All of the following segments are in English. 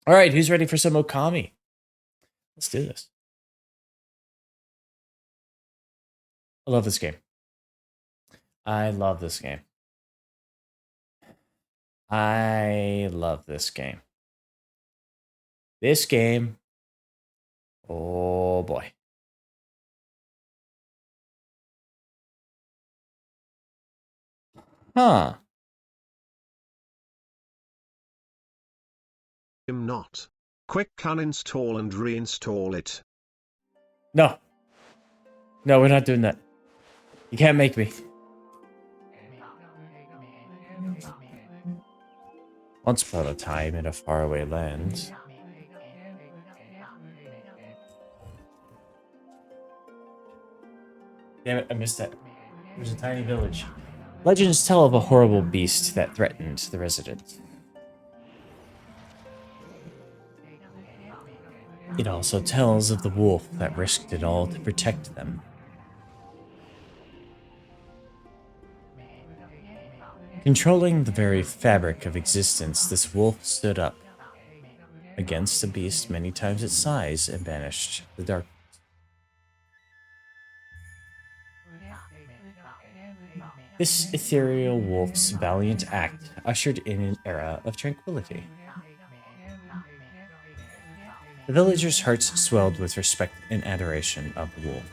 All right, who's ready for some Ōkami? Let's do this. I love this game. I love this game. I love this game. This game. Oh boy. Huh. I'm not. Quick uninstall and reinstall it. No. No, we're not doing that. You can't make me. Once upon a time in a faraway land. Damn it, I missed that. There's a tiny village. Legends tell of a horrible beast that threatened the residents. It also tells of the wolf that risked it all to protect them. Controlling the very fabric of existence, this wolf stood up against a beast many times its size and banished the darkness. This ethereal wolf's valiant act ushered in an era of tranquility. The villagers' hearts swelled with respect and adoration of the wolf.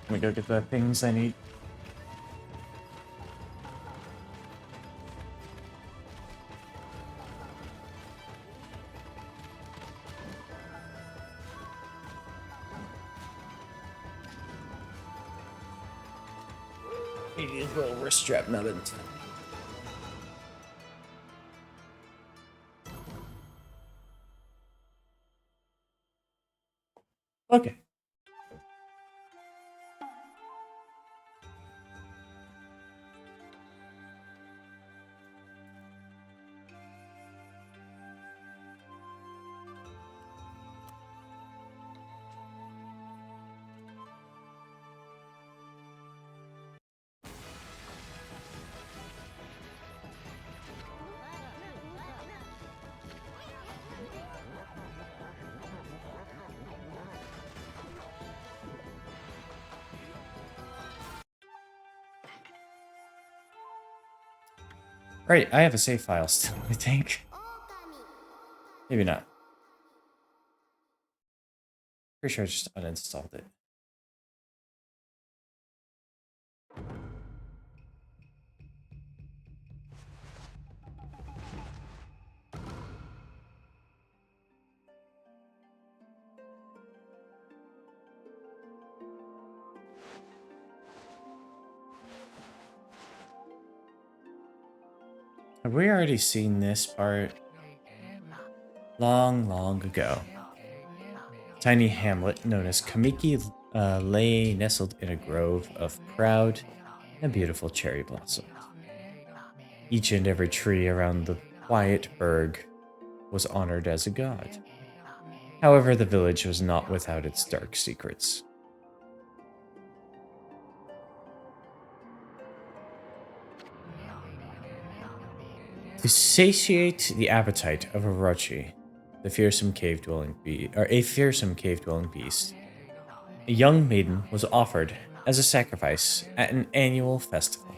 Let me go get the things I need. Need these little wrist strap nubbins. Okay. Right, I have a save file still, I think. Maybe not. Pretty sure I just uninstalled it. Have we already seen this part? Long ago. Tiny hamlet known as Kamiki lay nestled in a grove of proud and beautiful cherry blossoms. Each and every tree around the quiet burg was honored as a god. However, the village was not without its dark secrets. To satiate the appetite of Orochi, the fearsome cave-dwelling beast, a young maiden was offered as a sacrifice at an annual festival.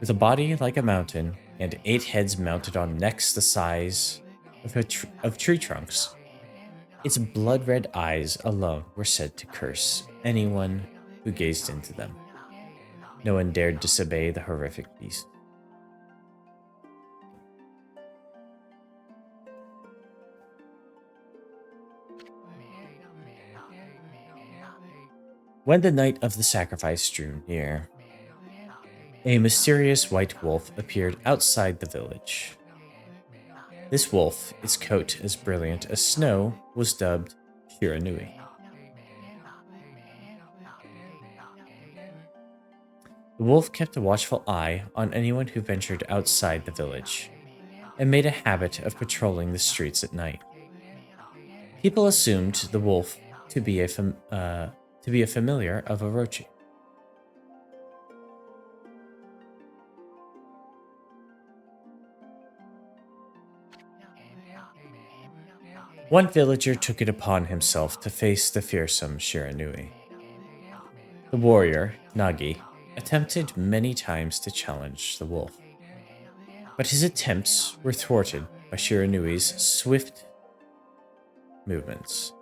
With a body like a mountain and 8 heads mounted on necks the size of tree trunks, its blood-red eyes alone were said to curse anyone who gazed into them. No one dared disobey the horrific beast. When the night of the sacrifice drew near, a mysterious white wolf appeared outside the village. This wolf, its coat as brilliant as snow, was dubbed Shiranui. The wolf kept a watchful eye on anyone who ventured outside the village, and made a habit of patrolling the streets at night. People assumed the wolf to be a familiar of Orochi. One villager took it upon himself to face the fearsome Shiranui. The warrior, Nagi, attempted many times to challenge the wolf, but his attempts were thwarted by Shiranui's swift movements.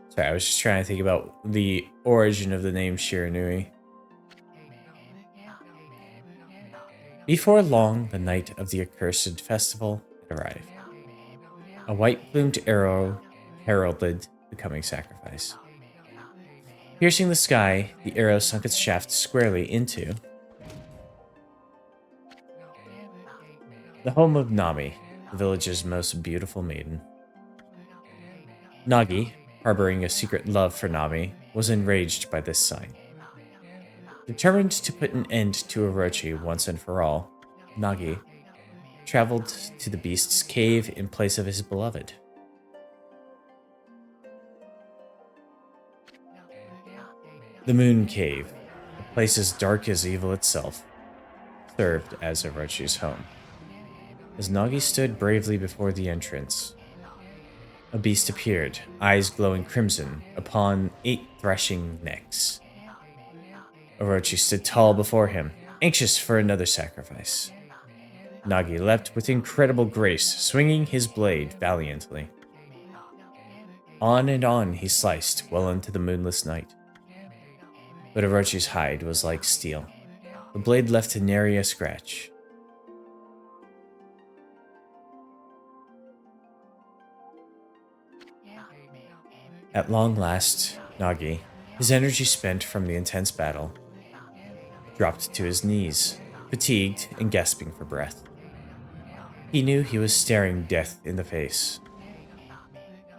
Sorry, I was just trying to think about the origin of the name Shiranui. Before long, the night of the accursed festival had arrived. A white-plumed arrow heralded the coming sacrifice. Piercing the sky, the arrow sunk its shaft squarely into the home of Nami, the village's most beautiful maiden. Nagi, harboring a secret love for Nami, was enraged by this sign. Determined to put an end to Orochi once and for all, Nagi traveled to the beast's cave in place of his beloved. The Moon Cave, a place as dark as evil itself, served as Orochi's home. As Nagi stood bravely before the entrance, a beast appeared, eyes glowing crimson, upon 8 threshing necks. Orochi stood tall before him, anxious for another sacrifice. Nagi leapt with incredible grace, swinging his blade valiantly. On and on he sliced, well into the moonless night. But Orochi's hide was like steel. The blade left nary a scratch. At long last, Nagi, his energy spent from the intense battle, dropped to his knees, fatigued and gasping for breath. He knew he was staring death in the face.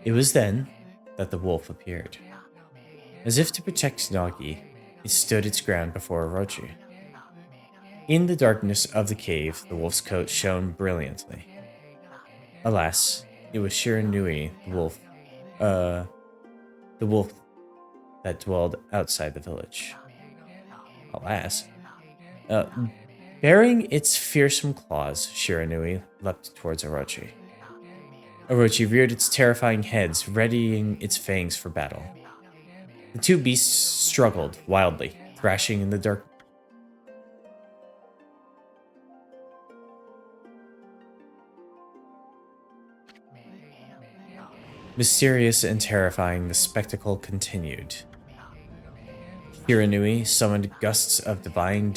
It was then that the wolf appeared. As if to protect Nagi, it stood its ground before Orochi. In the darkness of the cave, the wolf's coat shone brilliantly. Alas, it was Shiranui, the wolf that dwelled outside the village. Alas. Bearing its fearsome claws, Shiranui leapt towards Orochi. Orochi reared its terrifying heads, readying its fangs for battle. The two beasts struggled wildly, thrashing in the dark. Mysterious and terrifying, the spectacle continued. Shiranui summoned gusts of divine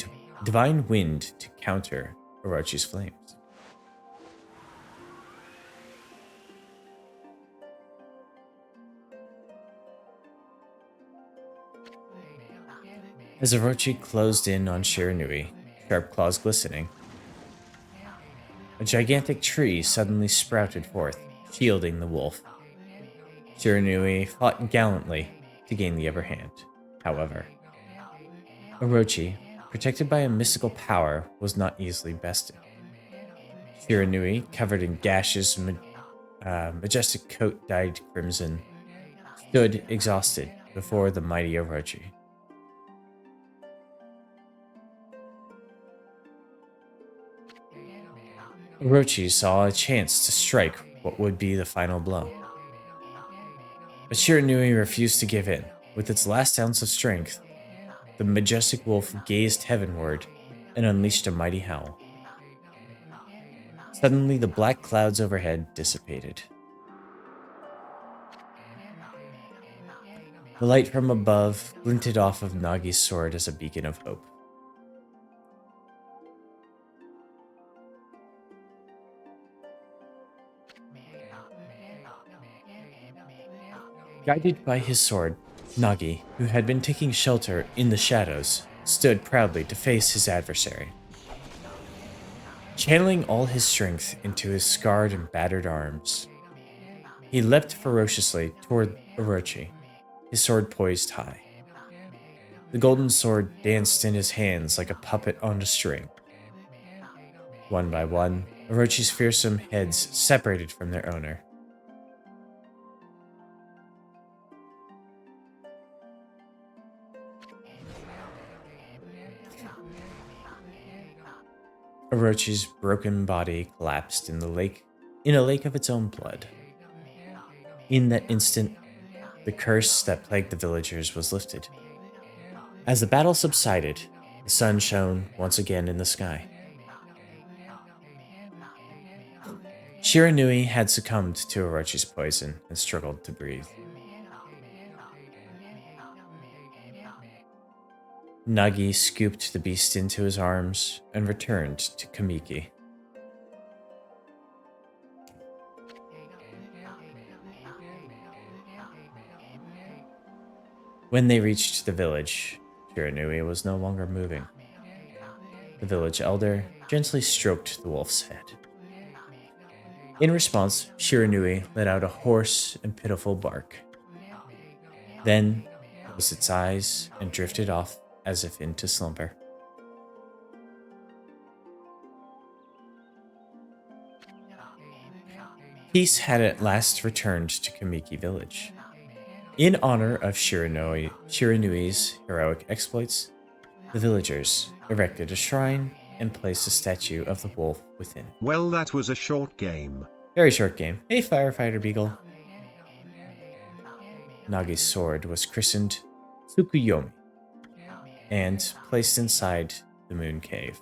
wind to counter Orochi's flames. As Orochi closed in on Shiranui, sharp claws glistening, a gigantic tree suddenly sprouted forth, shielding the wolf. Shiranui fought gallantly to gain the upper hand. However, Orochi, protected by a mystical power, was not easily bested. Shiranui, covered in gashes, majestic coat dyed crimson, stood exhausted before the mighty Orochi. Orochi saw a chance to strike what would be the final blow. But Shiranui refused to give in. With its last ounce of strength, the majestic wolf gazed heavenward and unleashed a mighty howl. Suddenly, the black clouds overhead dissipated. The light from above glinted off of Nagi's sword as a beacon of hope. Guided by his sword, Nagi, who had been taking shelter in the shadows, stood proudly to face his adversary. Channeling all his strength into his scarred and battered arms, he leapt ferociously toward Orochi, his sword poised high. The golden sword danced in his hands like a puppet on a string. One by one, Orochi's fearsome heads separated from their owner. Orochi's broken body collapsed in a lake of its own blood. In that instant, the curse that plagued the villagers was lifted. As the battle subsided, the sun shone once again in the sky. Shiranui had succumbed to Orochi's poison and struggled to breathe. Nagi scooped the beast into his arms and returned to Kamiki. When they reached the village, Shiranui was no longer moving. The village elder gently stroked the wolf's head. In response, Shiranui let out a hoarse and pitiful bark. Then closed its eyes and drifted off as if into slumber. Peace had at last returned to Kamiki village. In honor of Shiranui's heroic exploits, the villagers erected a shrine and placed a statue of the wolf within. Well, that was a short game. Very short game. Hey, Firefighter Beagle. Nagi's sword was christened Tsukuyomi and placed inside the moon cave.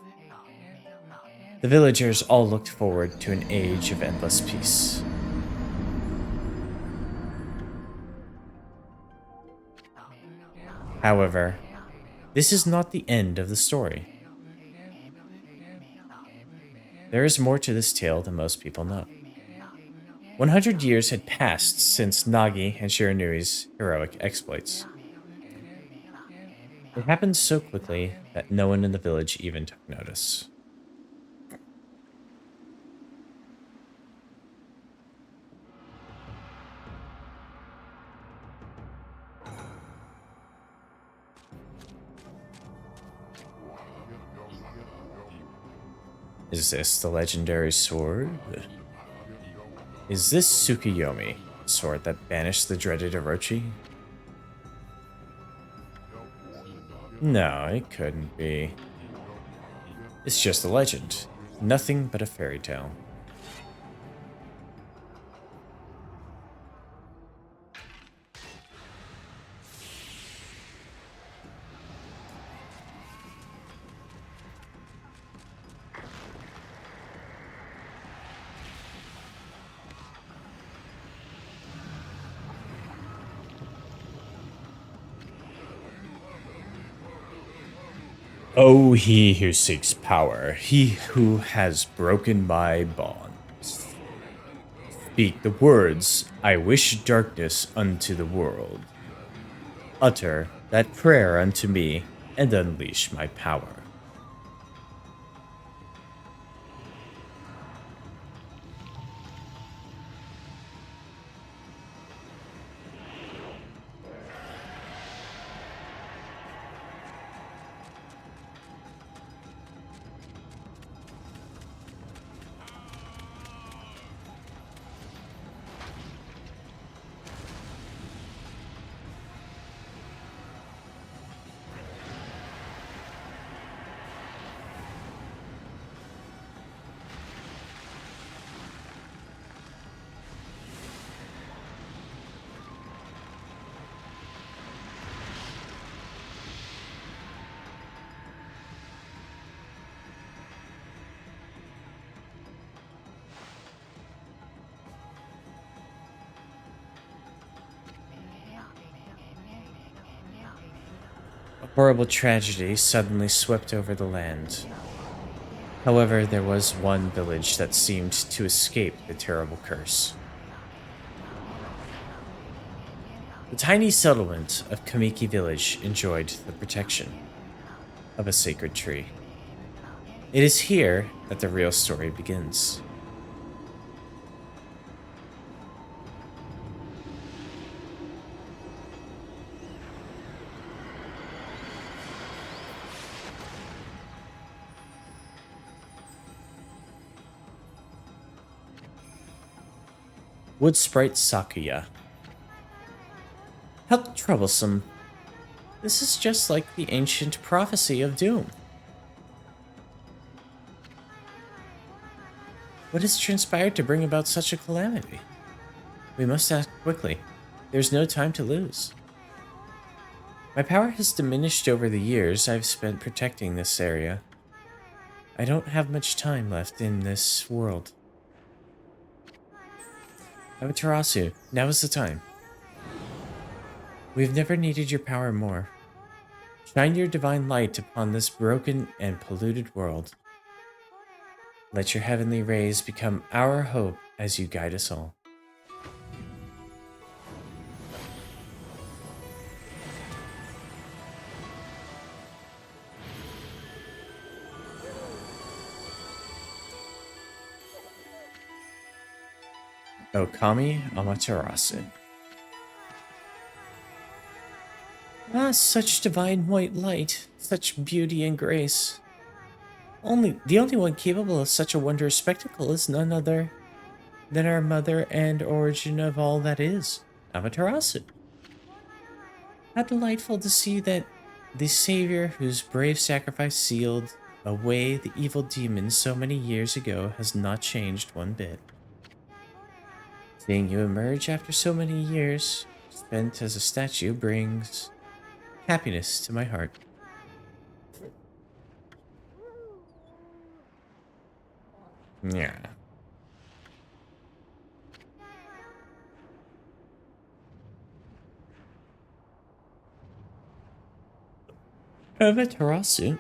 The villagers all looked forward to an age of endless peace. However, this is not the end of the story. There is more to this tale than most people know. 100 years had passed since Nagi and Shiranui's heroic exploits. It happened so quickly that no one in the village even took notice. Is this the legendary sword? Is this Tsukuyomi, the sword that banished the dreaded Orochi? No, it couldn't be. It's just a legend, nothing but a fairy tale. Oh, he who seeks power, he who has broken my bonds. Speak the words, I wish darkness unto the world. Utter that prayer unto me, and unleash my power. A horrible tragedy suddenly swept over the land. However, there was one village that seemed to escape the terrible curse. The tiny settlement of Kamiki Village enjoyed the protection of a sacred tree. It is here that the real story begins. Wood Sprite Sakuya. How troublesome. This is just like the ancient prophecy of doom. What has transpired to bring about such a calamity? We must act quickly. There's no time to lose. My power has diminished over the years I've spent protecting this area. I don't have much time left in this world. Amaterasu, now is the time. We've never needed your power more. Shine your divine light upon this broken and polluted world. Let your heavenly rays become our hope as you guide us all. Ōkami Amaterasu. Ah, such divine white light, such beauty and grace. The only one capable of such a wondrous spectacle is none other than our mother and origin of all that is, Amaterasu. How delightful to see that the savior whose brave sacrifice sealed away the evil demons so many years ago has not changed one bit. Seeing you emerge after so many years spent as a statue brings happiness to my heart. Yeah. Amaterasu,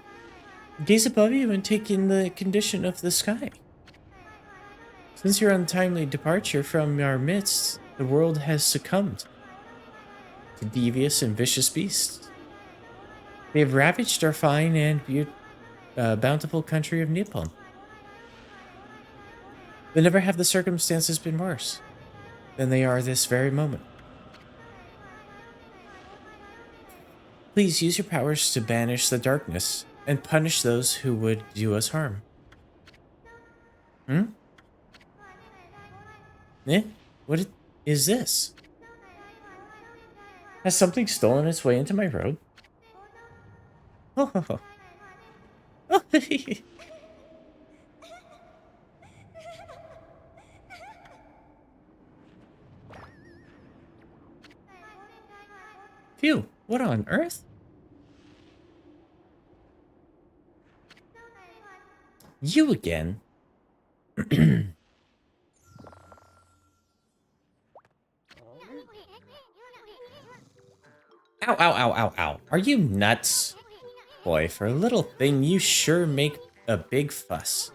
gaze above you and take in the condition of the sky. Since your untimely departure from our midst, the world has succumbed to devious and vicious beasts. They have ravaged our fine and bountiful country of Nippon. But never have the circumstances been worse than they are this very moment. Please use your powers to banish the darkness and punish those who would do us harm. Hmm? Eh? What is this? Has something stolen its way into my robe? Oh. Phew, what on earth? You again? Ow, ow, ow, ow, ow. Are you nuts? Boy, for a little thing, you sure make a big fuss.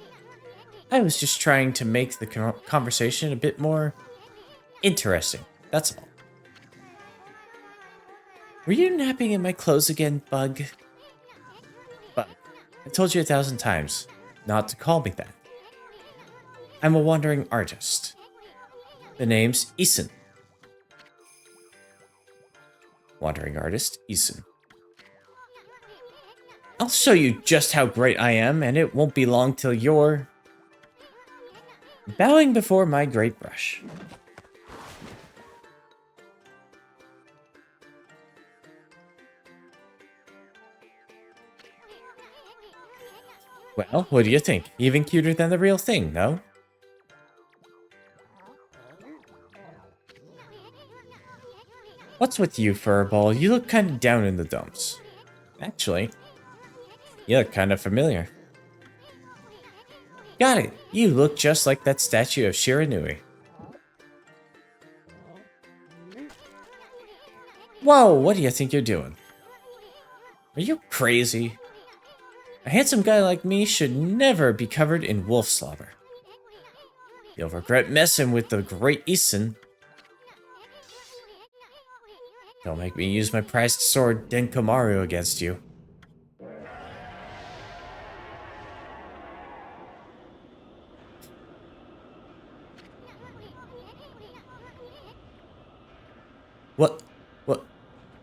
I was just trying to make the conversation a bit more interesting, that's all. Were you napping in my clothes again, Bug? Bug, I told you 1,000 times not to call me that. I'm a wandering artist. The name's Isin. Wandering artist, Isin. I'll show you just how great I am, and it won't be long till you're bowing before my great brush. Well, what do you think? Even cuter than the real thing, no? What's with you, Furball? You look kind of down in the dumps. Actually, you look kind of familiar. Got it. You look just like that statue of Shiranui. Whoa, what do you think you're doing? Are you crazy? A handsome guy like me should never be covered in wolf slobber. You'll regret messing with the great Isin. Don't make me use my prized sword Denkomaru against you.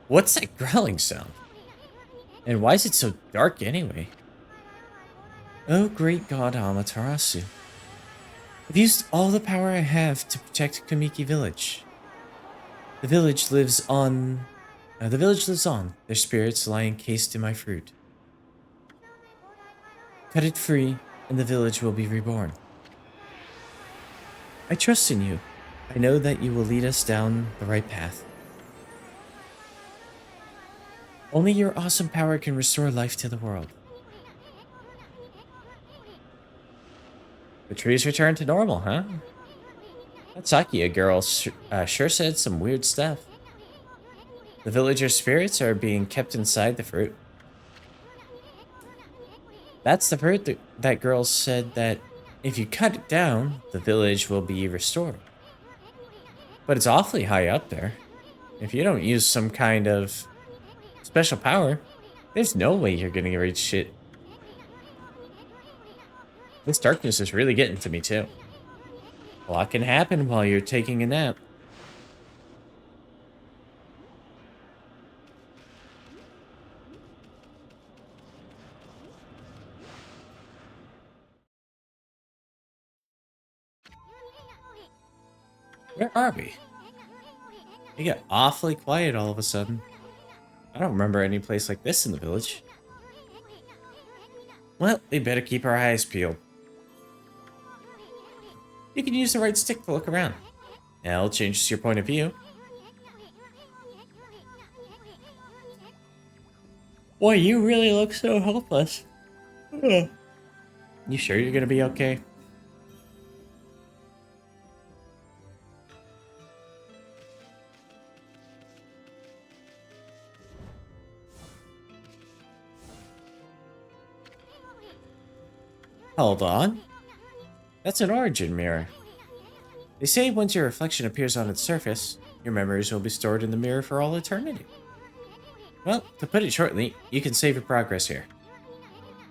What's that growling sound? And why is it so dark anyway? Oh, great god Amaterasu. I've used all the power I have to protect Kamiki Village. The village lives on. Their spirits lie encased in my fruit. Cut it free, and the village will be reborn. I trust in you. I know that you will lead us down the right path. Only your awesome power can restore life to the world. The trees return to normal, huh? That Sakia girl sure said some weird stuff. The villagers' spirits are being kept inside the fruit. That's the fruit that girl said that if you cut it down, the village will be restored. But it's awfully high up there. If you don't use some kind of special power, there's no way you're gonna reach it. This darkness is really getting to me too. A lot can happen while you're taking a nap. Where are we? It got awfully quiet all of a sudden. I don't remember any place like this in the village. Well, we better keep our eyes peeled. You can use the right stick to look around. Now it changes your point of view. Boy, you really look so helpless. Ugh. You sure you're gonna be okay? Hold on. That's an origin mirror. They say once your reflection appears on its surface, your memories will be stored in the mirror for all eternity. Well, to put it shortly, you can save your progress here.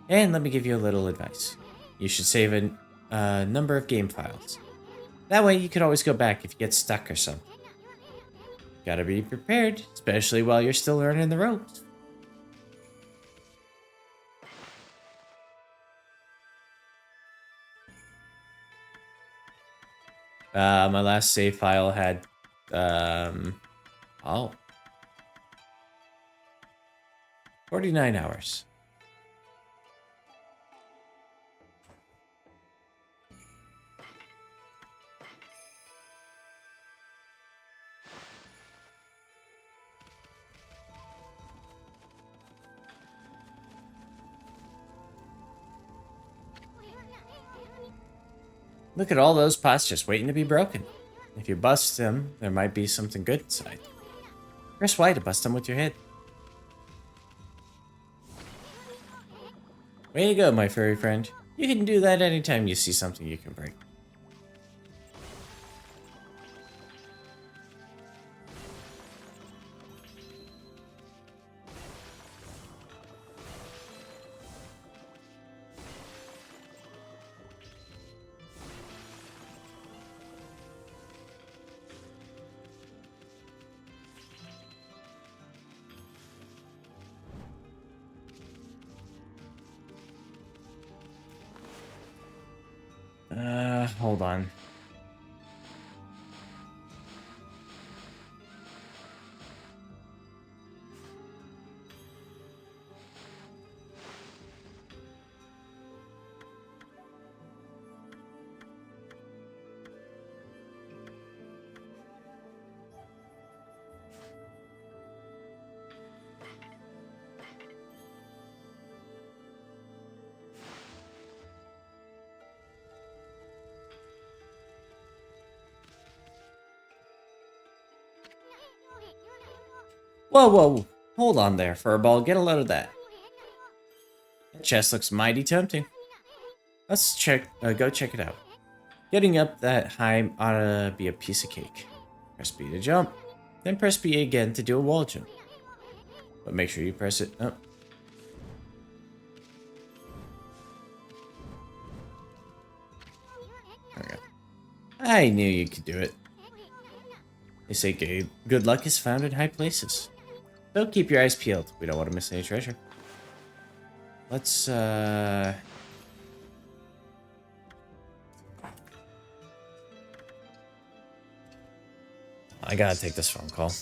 And let me give you a little advice. You should save a number of game files. That way you can always go back if you get stuck or something. Gotta be prepared, especially while you're still learning the ropes. My last save file had, oh, 49 hours. Look at all those pots just waiting to be broken. If you bust them, there might be something good inside. Press Y to bust them with your head. Way to go, my furry friend. You can do that anytime you see something you can break. Hold on. Whoa, whoa, hold on there, furball. Get a load of that. That chest looks mighty tempting. Let's go check it out. Getting up that high ought to be a piece of cake. Press B to jump, then press B again to do a wall jump. But make sure you press it up. There we go. I knew you could do it. They say good luck is found in high places. So keep your eyes peeled. We don't want to miss any treasure. Let's, I gotta take this phone call.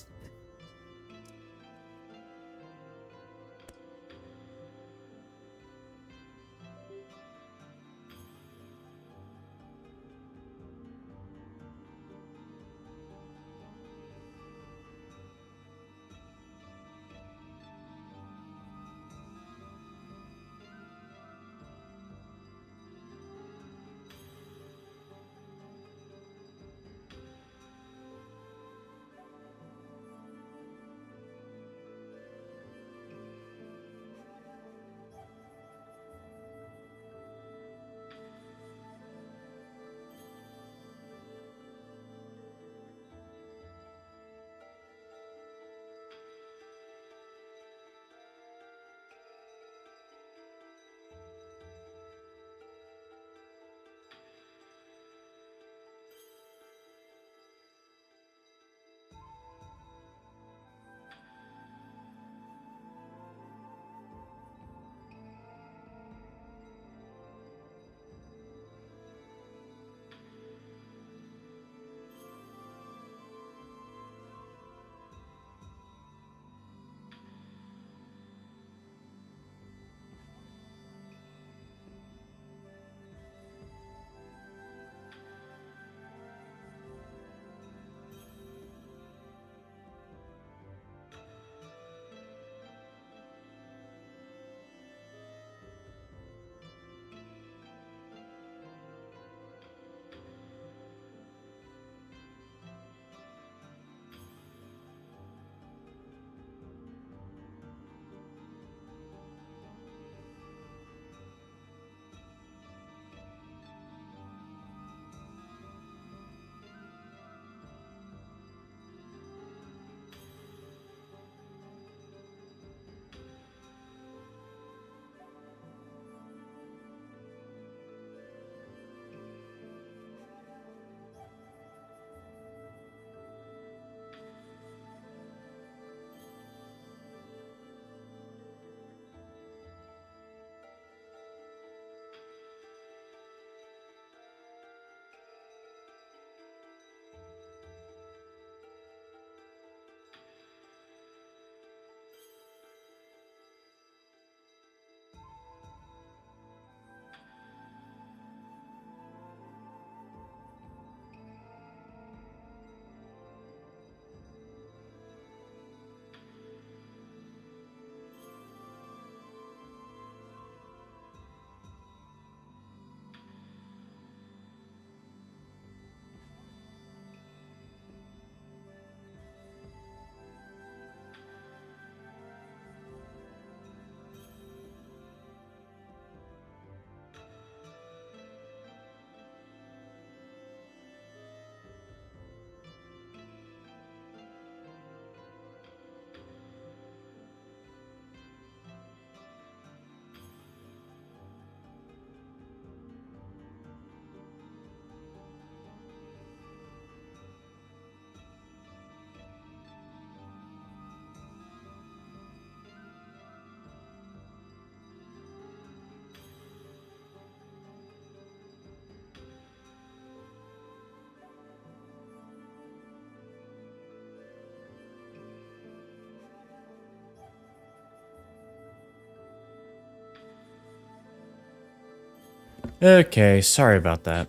Okay, sorry about that.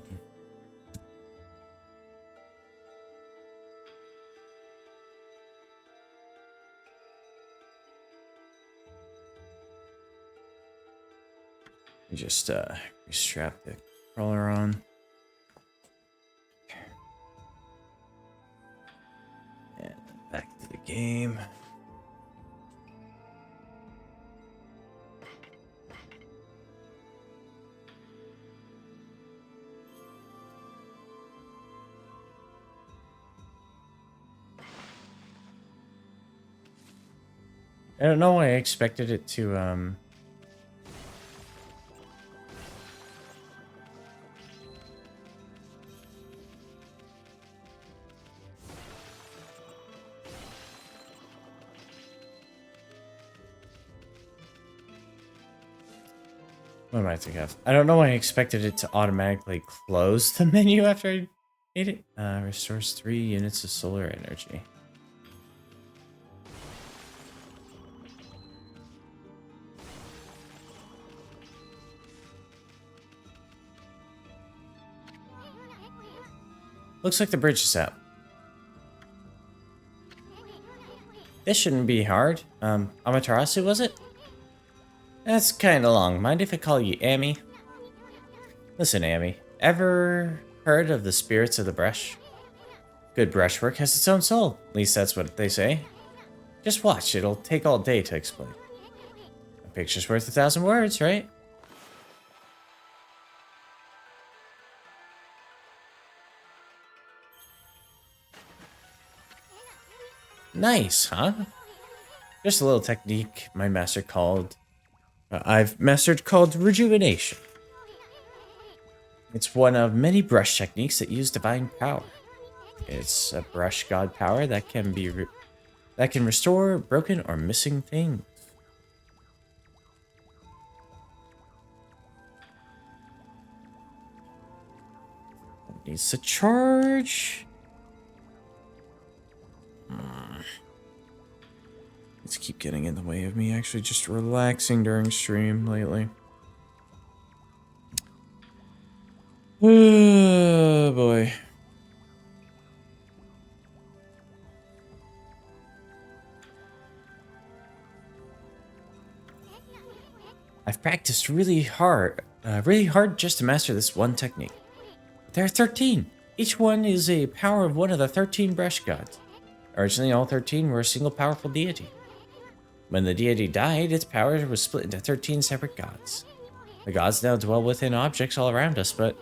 Let me just restrap the controller on. And back to the game. I don't know why I expected it to what am I thinking of? I don't know why I expected it to automatically close the menu after I made it. Restores 3 units of solar energy. Looks like the bridge is out. This shouldn't be hard. Amaterasu, was it? That's kinda long. Mind if I call you Amy? Listen, Amy. Ever heard of the spirits of the brush? Good brushwork has its own soul. At least that's what they say. Just watch. It'll take all day to explain. A picture's worth 1,000 words, right? Nice, huh? Just a little technique I've mastered called rejuvenation. It's one of many brush techniques that use divine power. It's a brush god power that can restore broken or missing things. Needs to charge. Let's keep getting in the way of me actually just relaxing during stream lately. Oh boy. I've practiced really hard just to master this one technique. There are 13. Each one is a power of one of the 13 brush gods. Originally, all 13 were a single powerful deity. When the deity died, its power was split into 13 separate gods. The gods now dwell within objects all around us, but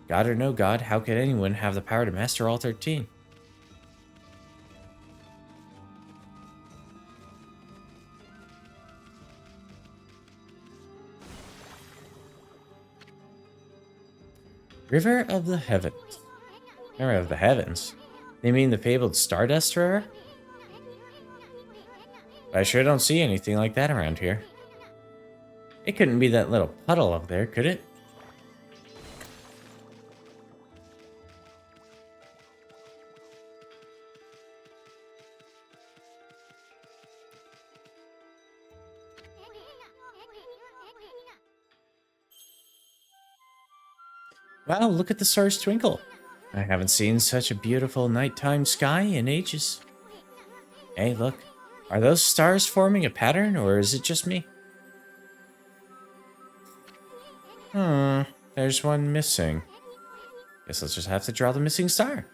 god or no god, how could anyone have the power to master all 13? River of the Heavens. River of the Heavens? They mean the fabled Stardust River? I sure don't see anything like that around here. It couldn't be that little puddle up there, could it? Wow, look at the stars twinkle. I haven't seen such a beautiful nighttime sky in ages. Hey, look. Are those stars forming a pattern, or is it just me? There's one missing. Guess let's just have to draw the missing star.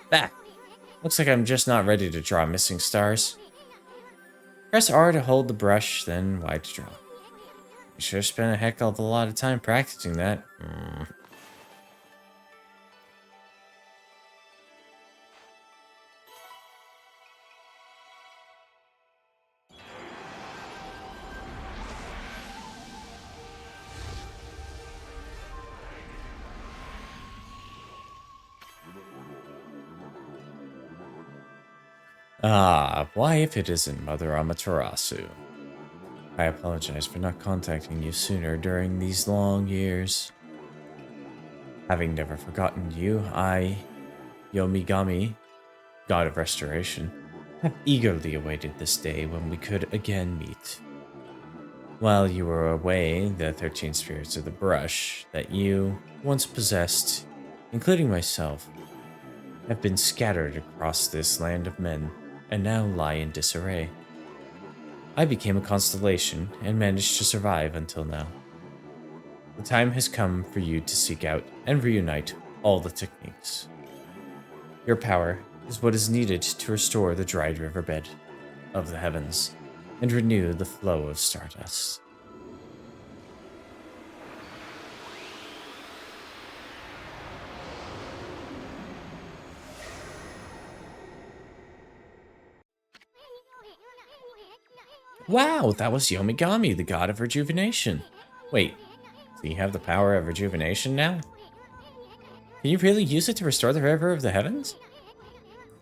Back. Looks like I'm just not ready to draw missing stars. Press R to hold the brush, then Y to draw. You sure spent a heck of a lot of time practicing that. Ah, why if it isn't Mother Amaterasu? I apologize for not contacting you sooner during these long years. Having never forgotten you, I, Yomigami, God of Restoration, have eagerly awaited this day when we could again meet. While you were away, the 13 spirits of the brush that you once possessed, including myself, have been scattered across this land of men and now lie in disarray. I became a constellation and managed to survive until now. The time has come for you to seek out and reunite all the techniques. Your power is what is needed to restore the dried riverbed of the heavens and renew the flow of stardust. Wow, that was Ōkami, the god of rejuvenation. Wait, do you have the power of rejuvenation now? Can you really use it to restore the river of the heavens?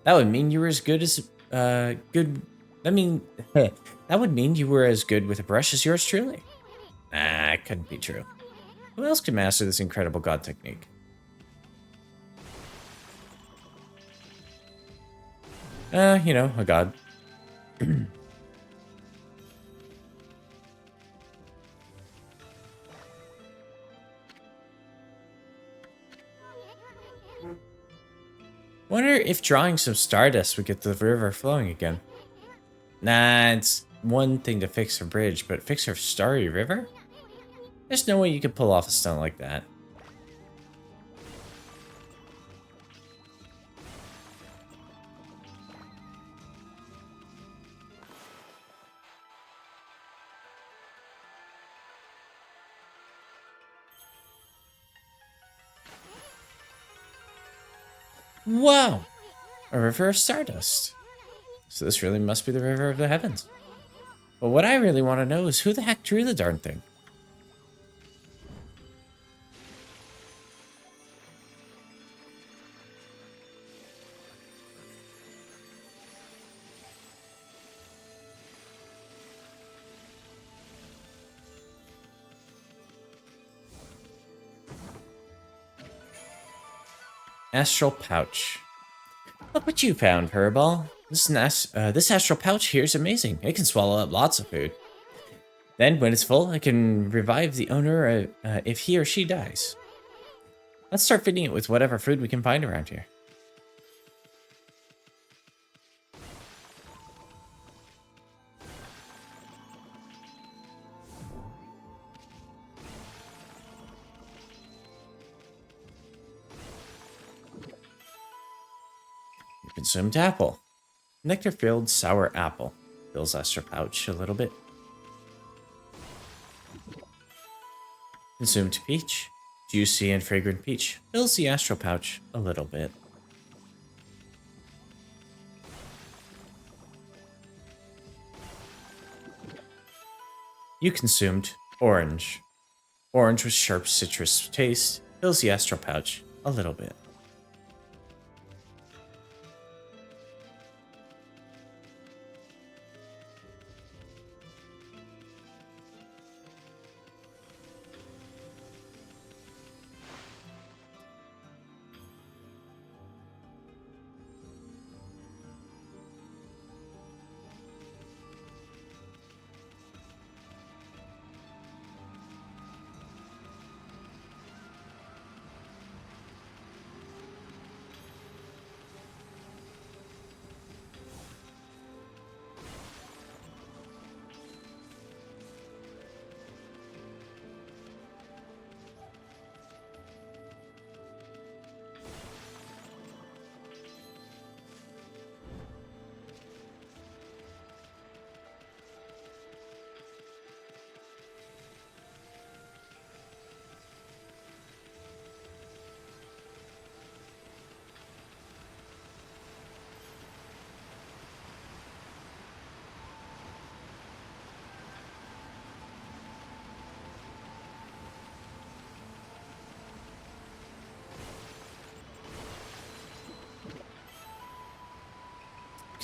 That would mean you were as good as, good... I mean, that would mean you were as good with a brush as yours truly. Nah, it couldn't be true. Who else could master this incredible god technique? You know, a god. Wonder if drawing some stardust would get the river flowing again. Nah, it's one thing to fix a bridge, but fix a starry river? There's no way you could pull off a stunt like that. Wow! A river of stardust. So this really must be the river of the heavens. But what I really want to know is who the heck drew the darn thing? Astral pouch. Look what you found, Furball. This astral pouch here is amazing. It can swallow up lots of food. Then, when it's full, I can revive the owner if he or she dies. Let's start feeding it with whatever food we can find around here. Consumed apple. Nectar-filled sour apple. Fills astral pouch a little bit. Consumed peach. Juicy and fragrant peach. Fills the astral pouch a little bit. You consumed orange. Orange with sharp citrus taste. Fills the astral pouch a little bit.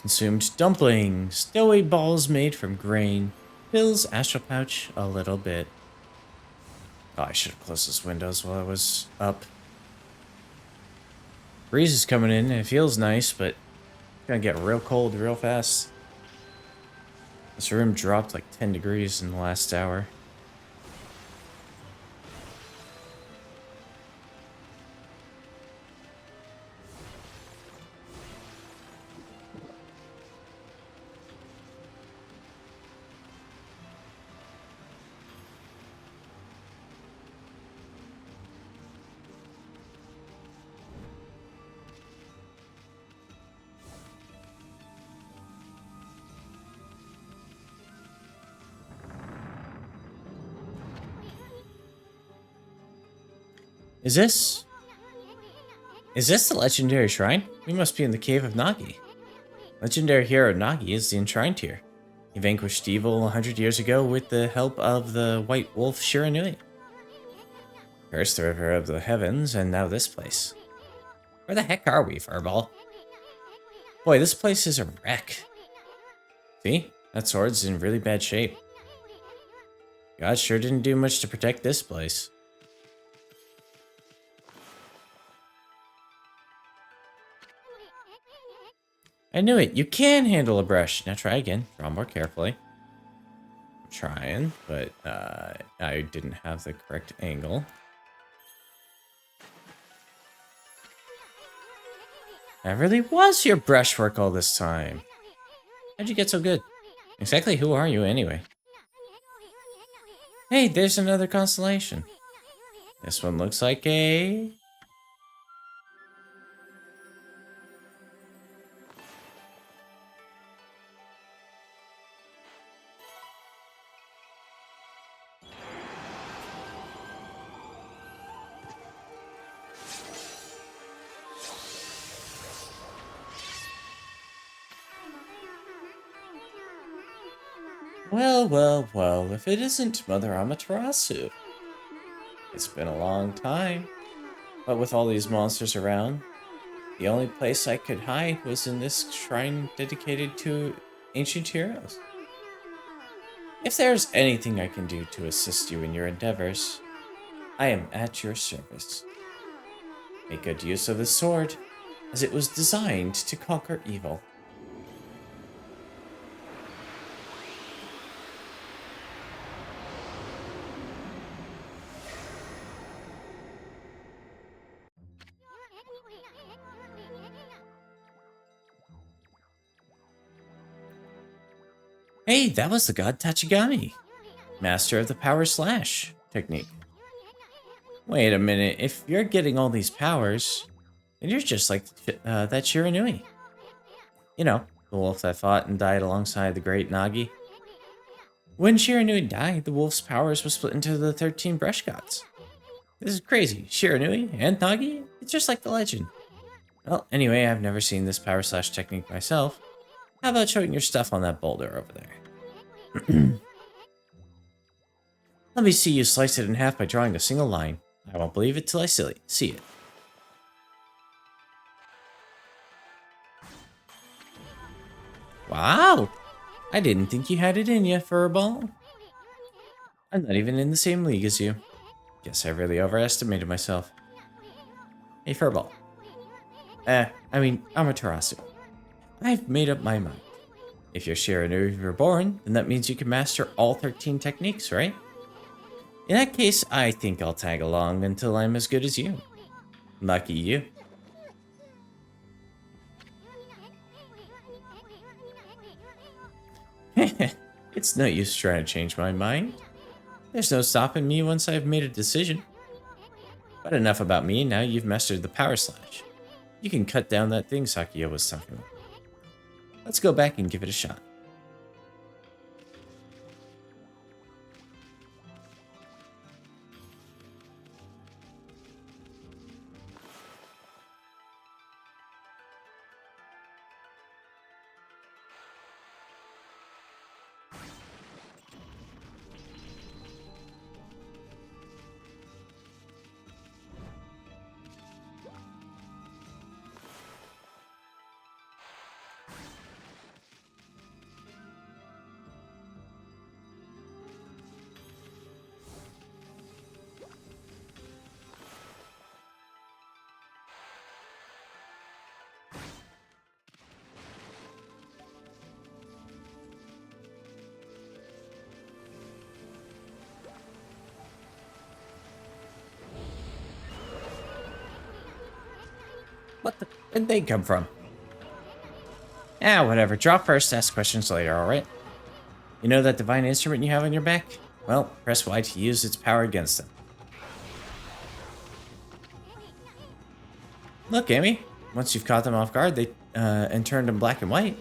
Consumed dumplings. Doughy balls made from grain. Fills astral pouch a little bit. Oh, I should have closed those windows while I was up. Breeze is coming in and it feels nice, but Gonna get real cold real fast. This room dropped like 10 degrees in the last hour. Is this... Is this the legendary shrine? We must be in the cave of Nagi. Legendary hero Nagi is the enshrined here. He vanquished evil 100 years ago with the help of the white wolf Shiranui. First the river of the heavens, and now this place. Where the heck are we, Furball? Boy, this place is a wreck. See? That sword's in really bad shape. God sure didn't do much to protect this place. I knew it. You can handle a brush. Now try again. Draw more carefully. I'm trying, but I didn't have the correct angle. That really was your brushwork all this time. How'd you get so good? Exactly who are you anyway? Hey, there's another constellation. This one looks like a... Well, well, well, if it isn't Mother Amaterasu. It's been a long time. But with all these monsters around, the only place I could hide was in this shrine dedicated to ancient heroes. If there's anything I can do to assist you in your endeavors, I am at your service. Make good use of this sword, as it was designed to conquer evil. Hey, that was the god Tachigami, master of the power slash technique. Wait a minute, if you're getting all these powers, then you're just like that Shiranui. You know, the wolf that fought and died alongside the great Nagi. When Shiranui died, the wolf's powers were split into the 13 brush gods. This is crazy. Shiranui and Nagi? It's just like the legend. Well, anyway, I've never seen this power slash technique myself. How about showing your stuff on that boulder over there? Let me see you slice it in half by drawing a single line. I won't believe it till I see it. Wow! I didn't think you had it in you, Furball. I'm not even in the same league as you. Guess I really overestimated myself. Hey, Furball. Amaterasu. I've made up my mind. If you're Shiranui reborn, then that means you can master all 13 techniques, right? In that case, I think I'll tag along until I'm as good as you. Lucky you. It's no use trying to change my mind. There's no stopping me once I've made a decision. But enough about me, now you've mastered the power slash. You can cut down that thing Sakuya was talking about. Let's go back and give it a shot. What the? Where'd they come from? Ah, whatever. Draw first, ask questions later, alright? You know that divine instrument you have on your back? Well, press Y to use its power against them. Look, Amy. Once you've caught them off guard, and turned them black and white,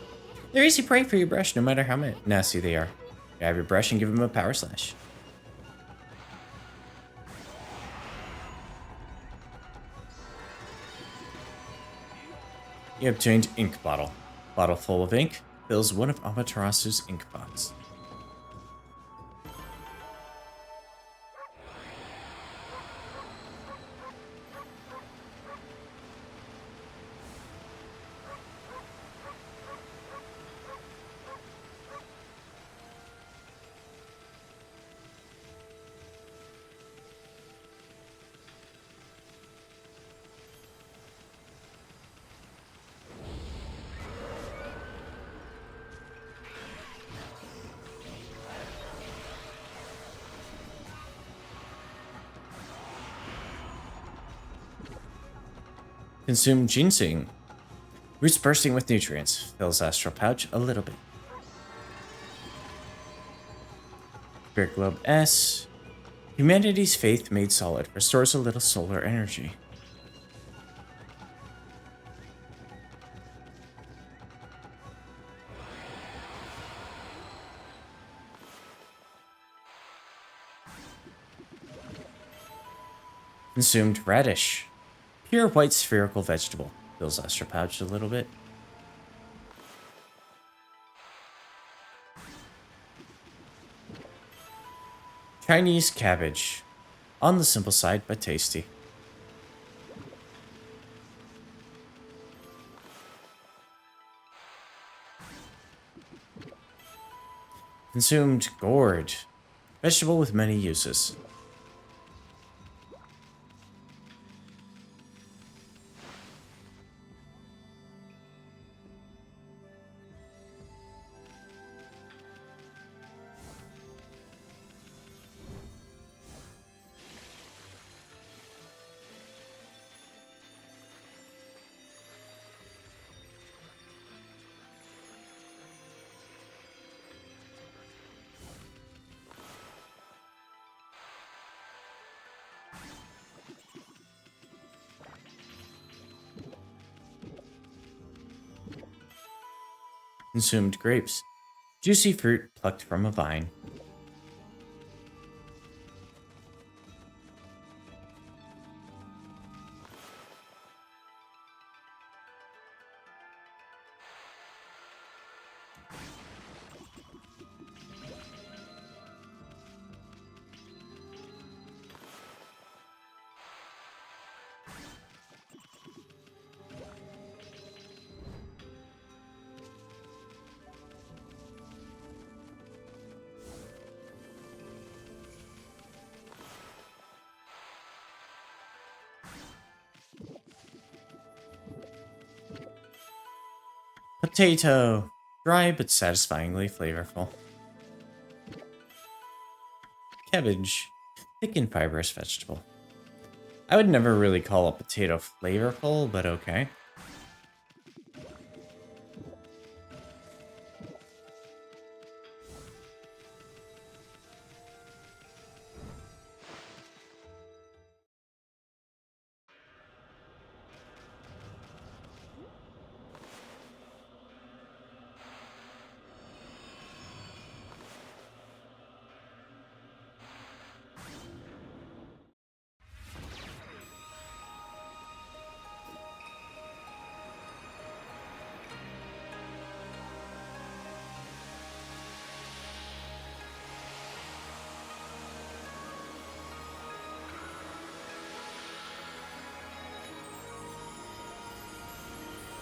they're easy prey for your brush, no matter how nasty they are. Grab your brush and give them a power slash. You obtained ink bottle. Bottle full of ink fills one of Amaterasu's ink pots. Consume ginseng. Roots bursting with nutrients. Fills astral pouch a little bit. Spirit Globe S. Humanity's faith made solid. Restores a little solar energy. Consumed radish. Pure white spherical vegetable. Fills astral pouch a little bit. Chinese cabbage. On the simple side, but tasty. Consumed gourd. Vegetable with many uses. Consumed grapes. Juicy fruit plucked from a vine. Potato. Dry but satisfyingly flavorful. Cabbage. Thick and fibrous vegetable. I would never really call a potato flavorful, but okay.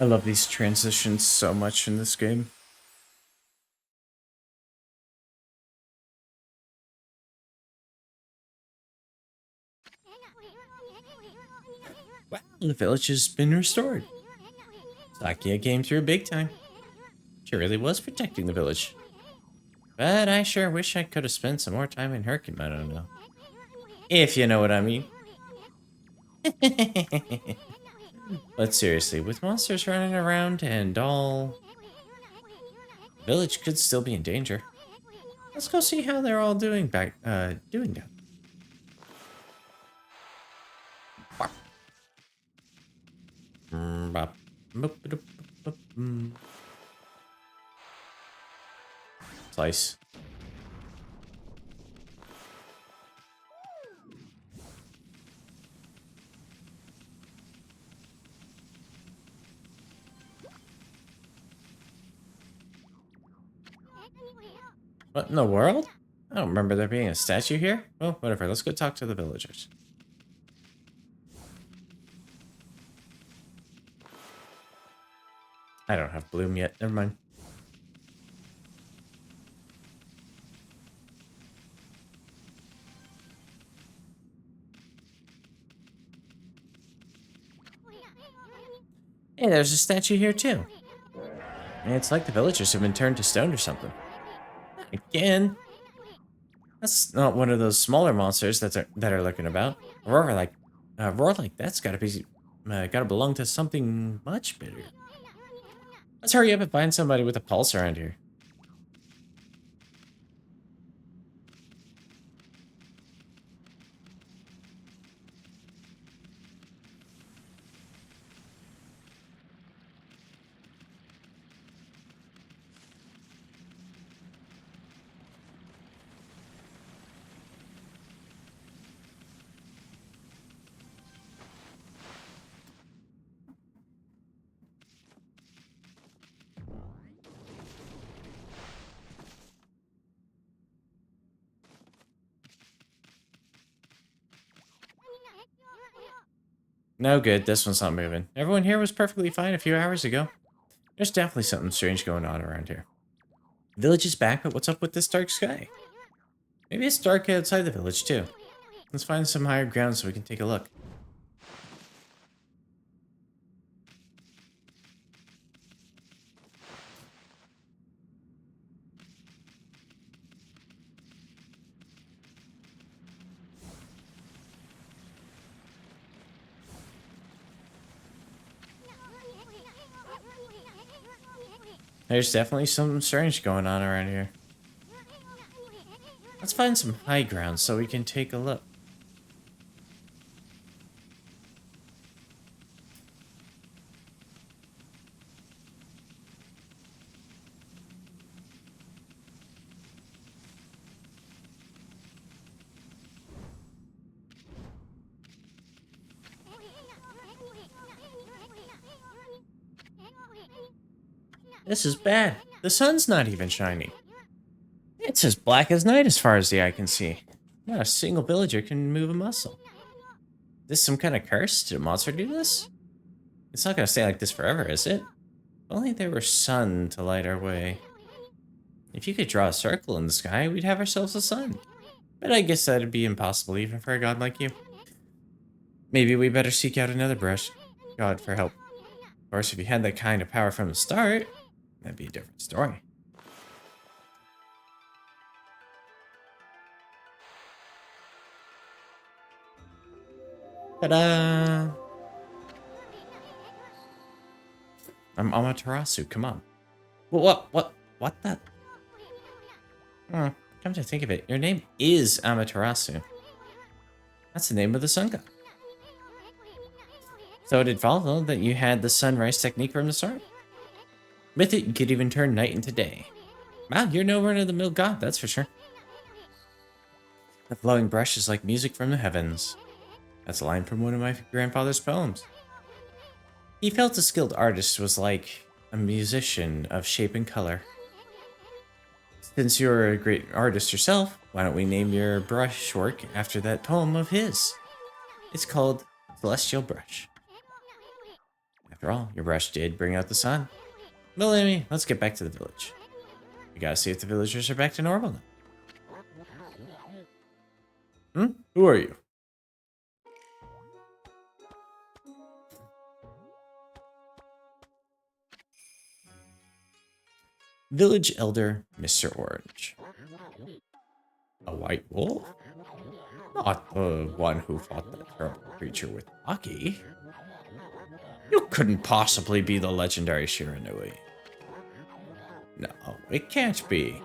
I love these transitions so much in this game. Wow, the village has been restored. Sakia came through big time. She really was protecting the village. But I sure wish I could have spent some more time in her kimono now. If you know what I mean. But seriously, with monsters running around and all, the village could still be in danger. Let's go see how they're all doing doing now. Slice. What in the world? I don't remember there being a statue here. Well, whatever. Let's go talk to the villagers. I don't have bloom yet. Never mind. Hey, there's a statue here too. And it's like the villagers have been turned to stone or something. Again. That's not one of those smaller monsters that are lurking about. Roar like that's gotta belong to something much bigger. Let's hurry up and find somebody with a pulse around here. No good, this one's not moving. Everyone here was perfectly fine a few hours ago. There's definitely something strange going on around here. The village is back, but what's up with this dark sky? Maybe it's dark outside the village too. Let's find some higher ground so we can take a look. There's definitely something strange going on around here. Let's find some high ground so we can take a look. This is bad. The sun's not even shining. It's as black as night as far as the eye can see. Not a single villager can move a muscle. Is this some kind of curse? Did a monster do this? It's not gonna stay like this forever, is it? If only there were sun to light our way. If you could draw a circle in the sky, we'd have ourselves a sun. But I guess that'd be impossible even for a god like you. Maybe we better seek out another god for help. Of course, if you had that kind of power from the start, that'd be a different story. Ta-da! I'm Amaterasu, come on. What the? Come to think of it, your name is Amaterasu. That's the name of the sun god. So it did follow that you had the sunrise technique from the start. With it, you could even turn night into day. Wow, you're no run-of-the-mill god, that's for sure. The flowing brush is like music from the heavens. That's a line from one of my grandfather's poems. He felt a skilled artist was like a musician of shape and color. Since you're a great artist yourself, why don't we name your brushwork after that poem of his? It's called Celestial Brush. After all, your brush did bring out the sun. Believe me, let's get back to the village. We gotta see if the villagers are back to normal now. Who are you? Village Elder Mr. Orange. A white wolf? Not the one who fought that terrible creature with Aki. You couldn't possibly be the legendary Shiranui. No, it can't be.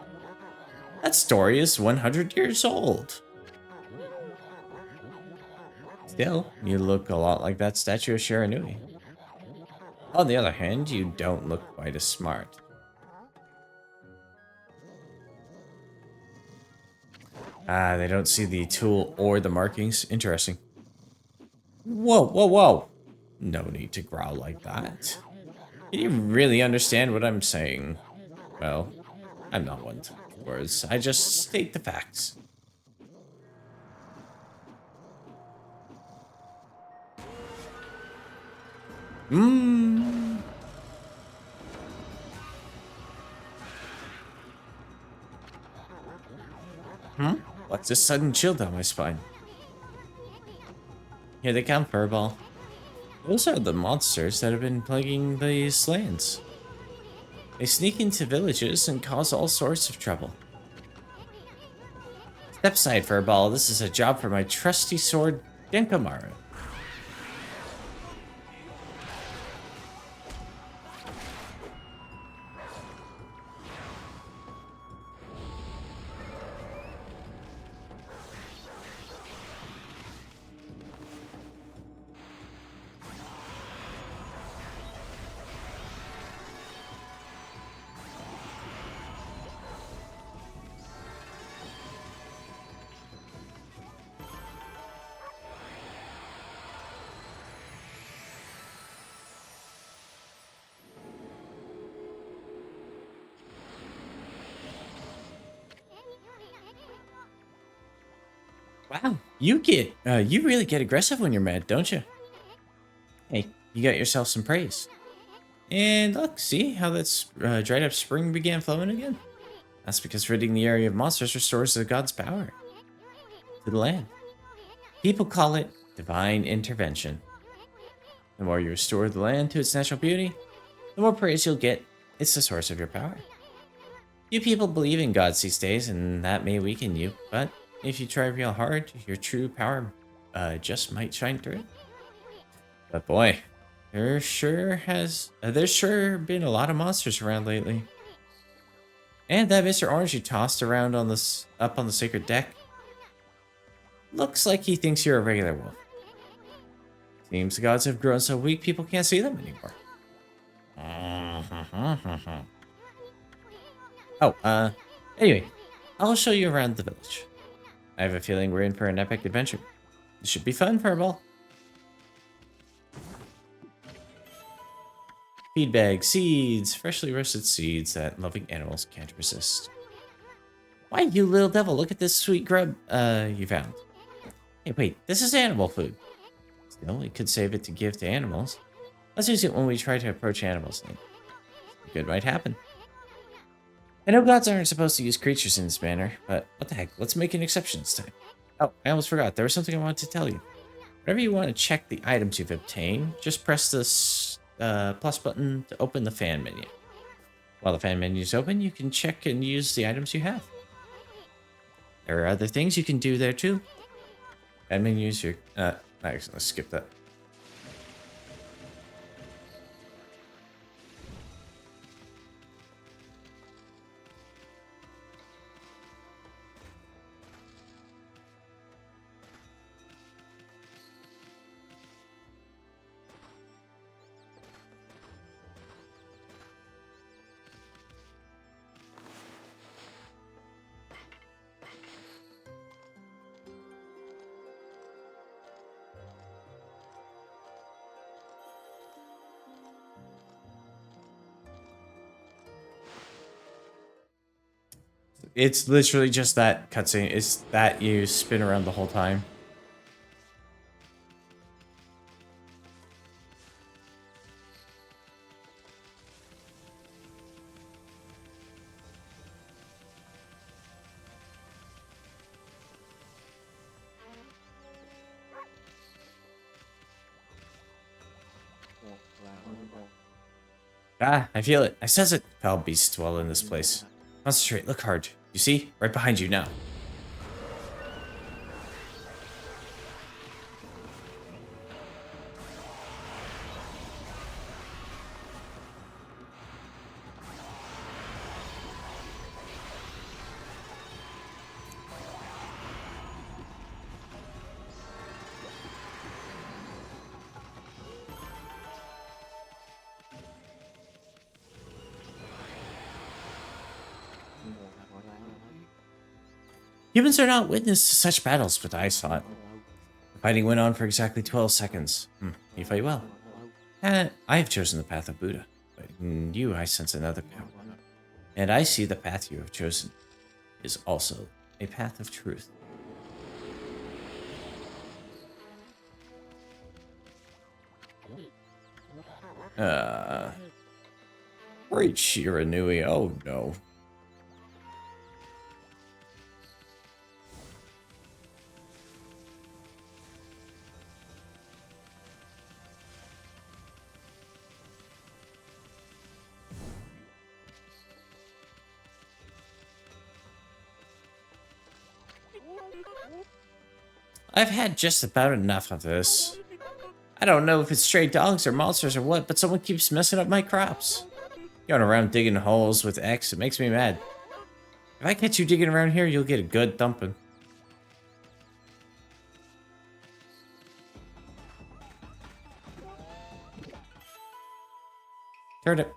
That story is 100 years old. Still, you look a lot like that statue of Shiranui. On the other hand, you don't look quite as smart. Ah, they don't see the tool or the markings. Interesting. Whoa, whoa, whoa. No need to growl like that. Can you really understand what I'm saying? Well, I'm not one to words. I just state the facts. Mmm. What's this sudden chill down my spine? Here they come, Furball. Those are the monsters that have been plaguing these lands. They sneak into villages and cause all sorts of trouble. Step aside, Furball. This is a job for my trusty sword, Denkomaru. Wow, you really get aggressive when you're mad, don't you? Hey, you got yourself some praise. And look, see how that dried up spring began flowing again? That's because ridding the area of monsters restores the god's power to the land. People call it divine intervention. The more you restore the land to its natural beauty, the more praise you'll get. It's the source of your power. Few people believe in gods these days, and that may weaken you, but if you try real hard, your true power just might shine through. But boy, there's sure been a lot of monsters around lately. And that Mr. Orange you tossed around on up on the sacred deck looks like he thinks you're a regular wolf. Seems the gods have grown so weak people can't see them anymore. Anyway, I'll show you around the village. I have a feeling we're in for an epic adventure. This should be fun, Furball. Feed bag, seeds, freshly roasted seeds that loving animals can't resist. Why, you little devil, look at this sweet grub you found. Hey, wait, this is animal food. Still, we could save it to give to animals. Let's use it when we try to approach animals. Good might happen. I know gods aren't supposed to use creatures in this manner, but what the heck, let's make an exception this time. Oh, I almost forgot, there was something I wanted to tell you. Whenever you want to check the items you've obtained, just press this plus button to open the fan menu. While the fan menu is open, you can check and use the items you have. There are other things you can do there too. Fan menu is your... actually, let's skip that. It's literally just that cutscene. It's that you spin around the whole time. Ah, I feel it. I sense it. Foul beasts dwell in this place. Concentrate, look hard. You see? Right behind you now. Humans are not witness to such battles, but I saw it. The fighting went on for exactly 12 seconds. You fight well. I have chosen the path of Buddha, but in you I sense another power. And I see the path you have chosen is also a path of truth. Great Shiranui, oh no. I've had just about enough of this. I don't know if it's stray dogs or monsters or what, but someone keeps messing up my crops. Going around digging holes with X, it makes me mad. If I catch you digging around here, you'll get a good thumping. Turn it.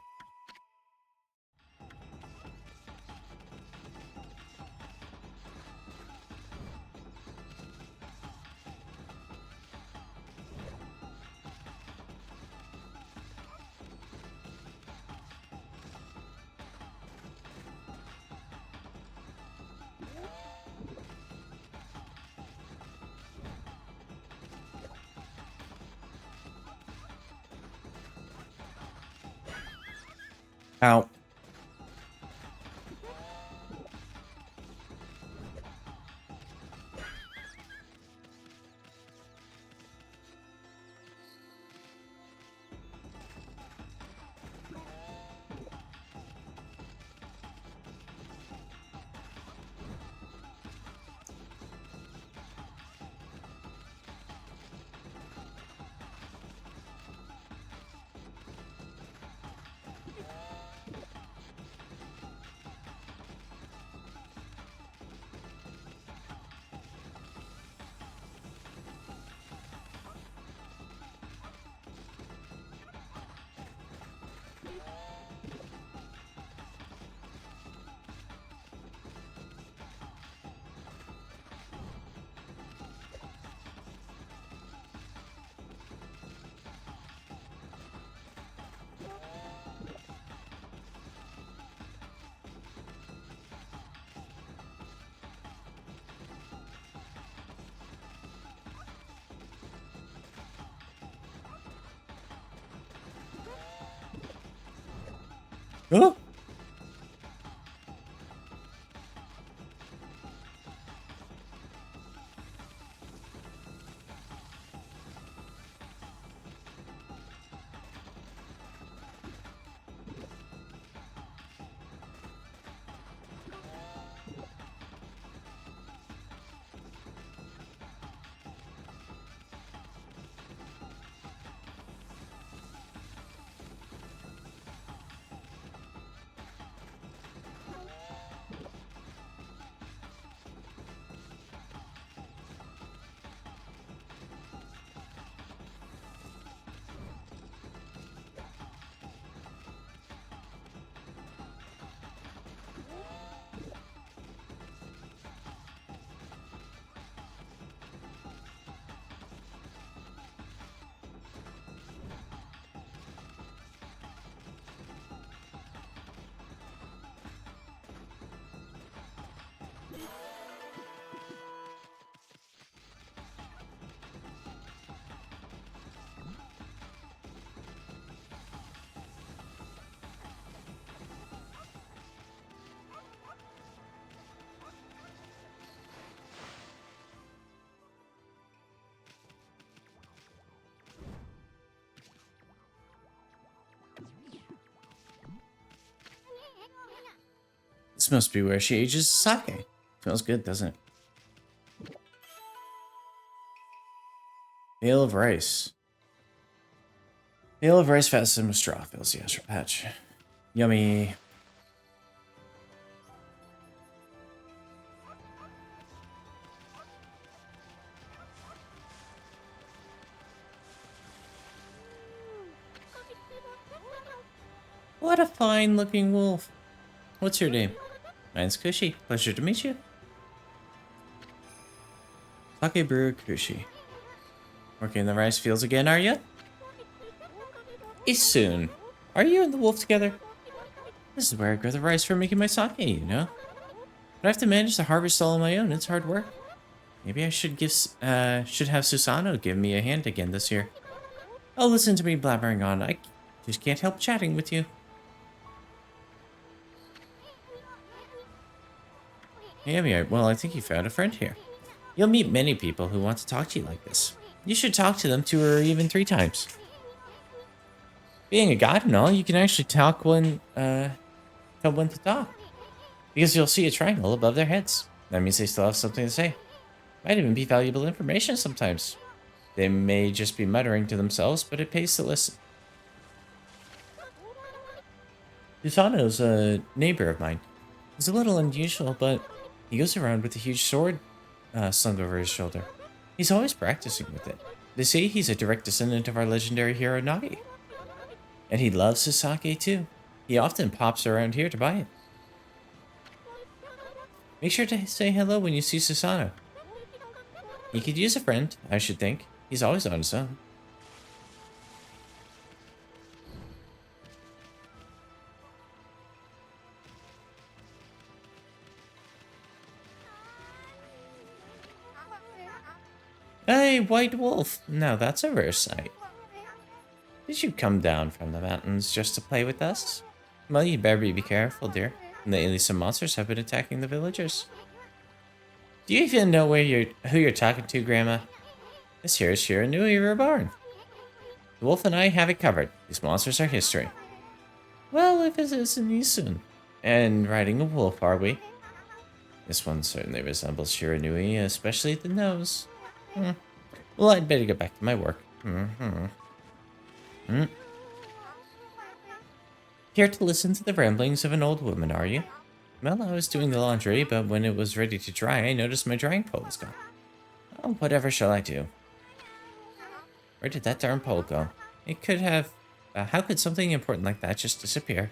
Ow. Oh. This must be where she ages sake. Smells good, doesn't it? Bale of rice. Bale of rice fastened with straw fills the extra patch. Yummy. What a fine looking wolf. What's your name? Mine's Cushy. Pleasure to meet you. Takeburu Kushi. Working in the rice fields again, are you? Soon. Are you and the wolf together? This is where I grow the rice for making my sake, you know? But I have to manage the harvest all on my own. It's hard work. Maybe I should have Susano give me a hand again this year. Oh, listen to me blabbering on. I just can't help chatting with you. Yeah, well, I think you found a friend here. You'll meet many people who want to talk to you like this. You should talk to them 2 or even 3 times. Being a god and all, you can actually tell when to talk. Because you'll see a triangle above their heads. That means they still have something to say. Might even be valuable information sometimes. They may just be muttering to themselves, but it pays to listen. Susano's a neighbor of mine. He's a little unusual, but he goes around with a huge sword slung over his shoulder. He's always practicing with it. They say he's a direct descendant of our legendary hero Nagi. And he loves his sake too. He often pops around here to buy it. Make sure to say hello when you see Susano. He could use a friend, I should think. He's always on his own. Hey, white wolf. Now that's a rare sight. Did you come down from the mountains just to play with us? Well, you better be careful, dear. Lately, some monsters have been attacking the villagers. Do you even know who you're talking to, Grandma? This here is Shiranui Reborn. The wolf and I have it covered. These monsters are history. Well, if it isn't Isun. And riding a wolf, are we? This one certainly resembles Shiranui, especially the nose. Well, I'd better get back to my work. Here to listen to the ramblings of an old woman, are you? Well, I was doing the laundry, but when it was ready to dry, I noticed my drying pole was gone. Oh, whatever shall I do? Where did that darn pole go? It could have... how could something important like that just disappear?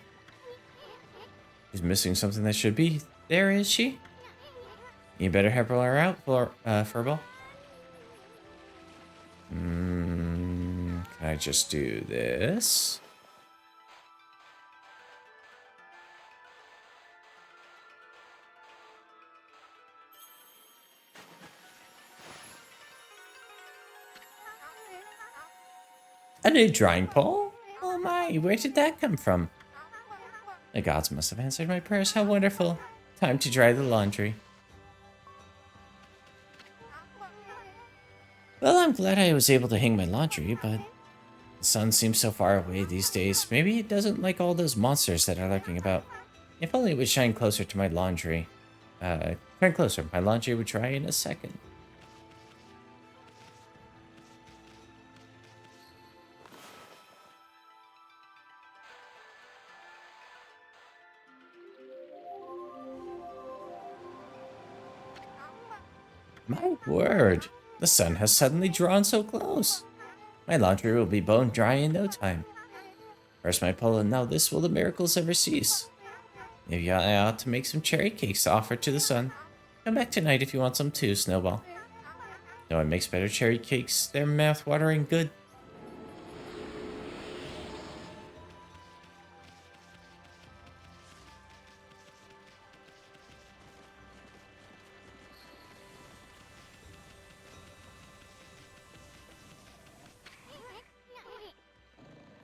She's missing something that should be there, is she? You better help her out, Furball. Can I just do this? A new drying pole? Oh my, where did that come from? The gods must have answered my prayers. How wonderful. Time to dry the laundry. Well, I'm glad I was able to hang my laundry, but the sun seems so far away these days. Maybe it doesn't like all those monsters that are lurking about. If only it would shine closer to my laundry. Turn closer. My laundry would dry in a second. My word, the sun has suddenly drawn so close. My laundry will be bone dry in no time. First my pole, and now this, will the miracles ever cease? Maybe I ought to make some cherry cakes to offer to the sun. Come back tonight if you want some too, Snowball. No one makes better cherry cakes. They're mouth-watering good.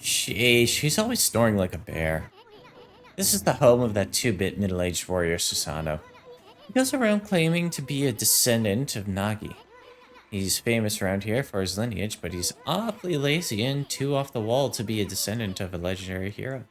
Sheesh, she's always snoring like a bear. This is the home of that 2-bit middle-aged warrior, Susano. He goes around claiming to be a descendant of Nagi. He's famous around here for his lineage, but he's awfully lazy and too off the wall to be a descendant of a legendary hero.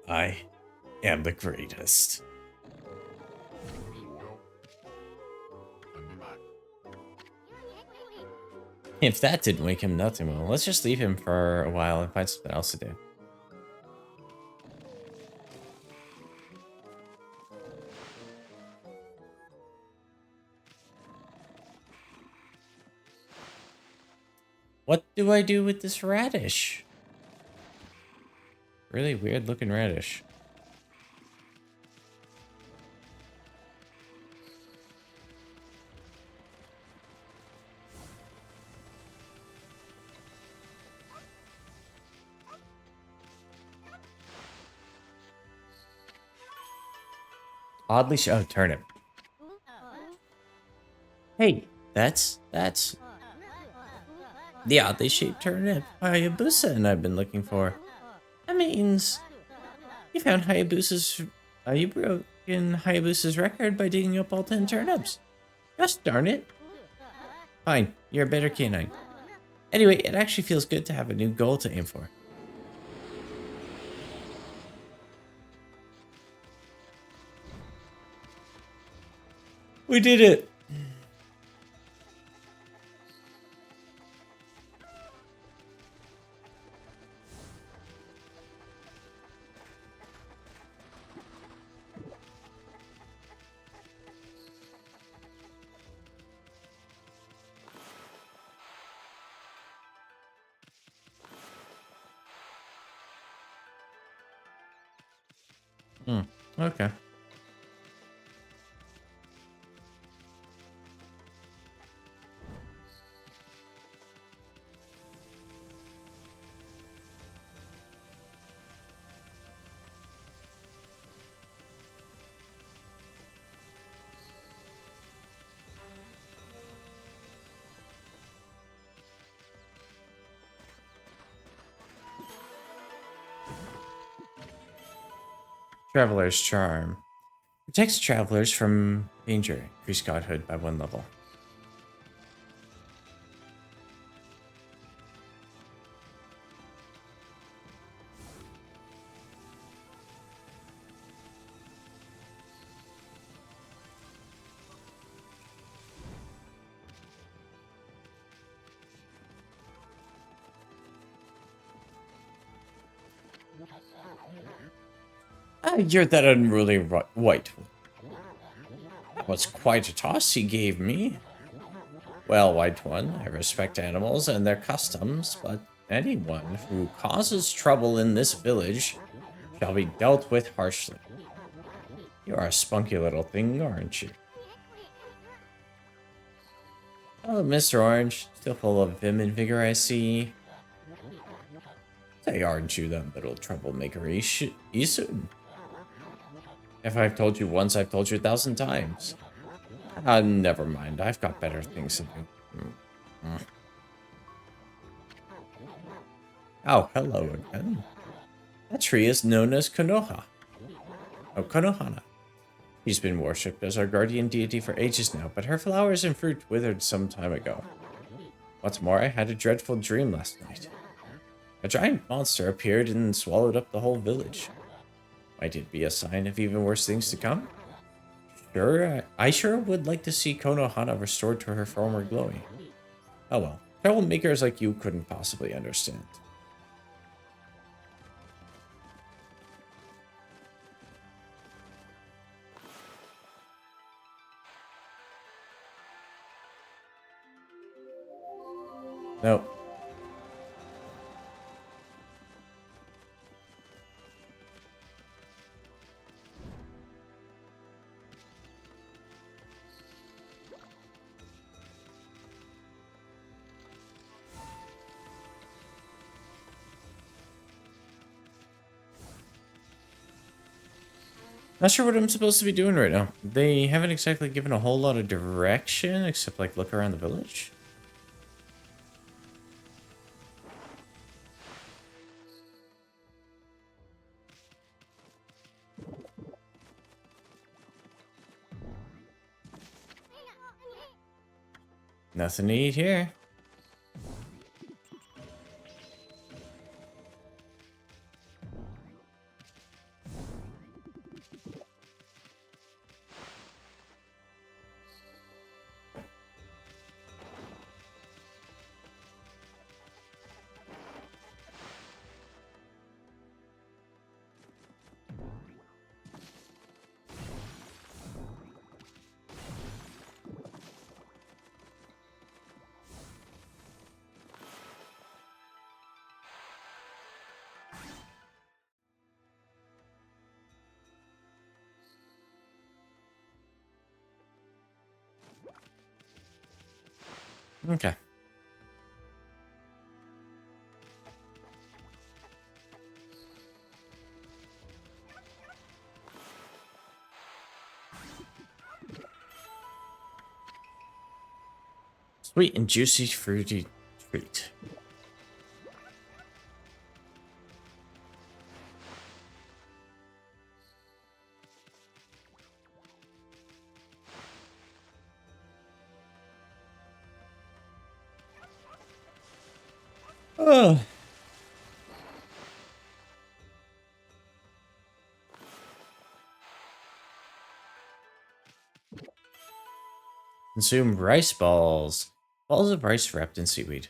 I am the greatest. If that didn't wake him, nothing will. Let's just leave him for a while and find something else to do. What do I do with this radish? Really weird looking radish. Oddly oh, turnip. Hey, that's the oddly shaped turnip Hayabusa and I've been looking for. That means you found you broken Hayabusa's record by digging up all 10 turnips. Gosh darn it. Fine, you're a better canine. Anyway, it actually feels good to have a new goal to aim for. We did it! Okay. Traveler's Charm. Protects travelers from danger. Increase godhood by 1 level. Ah, you're that unruly white. That was quite a toss he gave me. Well, white one, I respect animals and their customs, but anyone who causes trouble in this village shall be dealt with harshly. You are a spunky little thing, aren't you? Oh, Mr. Orange, still full of vim and vigor, I see. Say, aren't you the little troublemaker, Isun? If I've told you once, I've told you 1,000 times. Never mind. I've got better things to do. Oh, hello again. That tree is known as Konoha. Oh, Konohana. She's been worshipped as our guardian deity for ages now, but her flowers and fruit withered some time ago. What's more, I had a dreadful dream last night. A giant monster appeared and swallowed up the whole village. Might it be a sign of even worse things to come? Sure, I sure would like to see Konohana restored to her former glory. Oh well, troublemakers like you couldn't possibly understand. Nope. Not sure what I'm supposed to be doing right now. They haven't exactly given a whole lot of direction, except like look around the village. Nothing to eat here. Okay. Sweet and juicy fruity treat. Oh. Consume rice balls. Balls of rice wrapped in seaweed.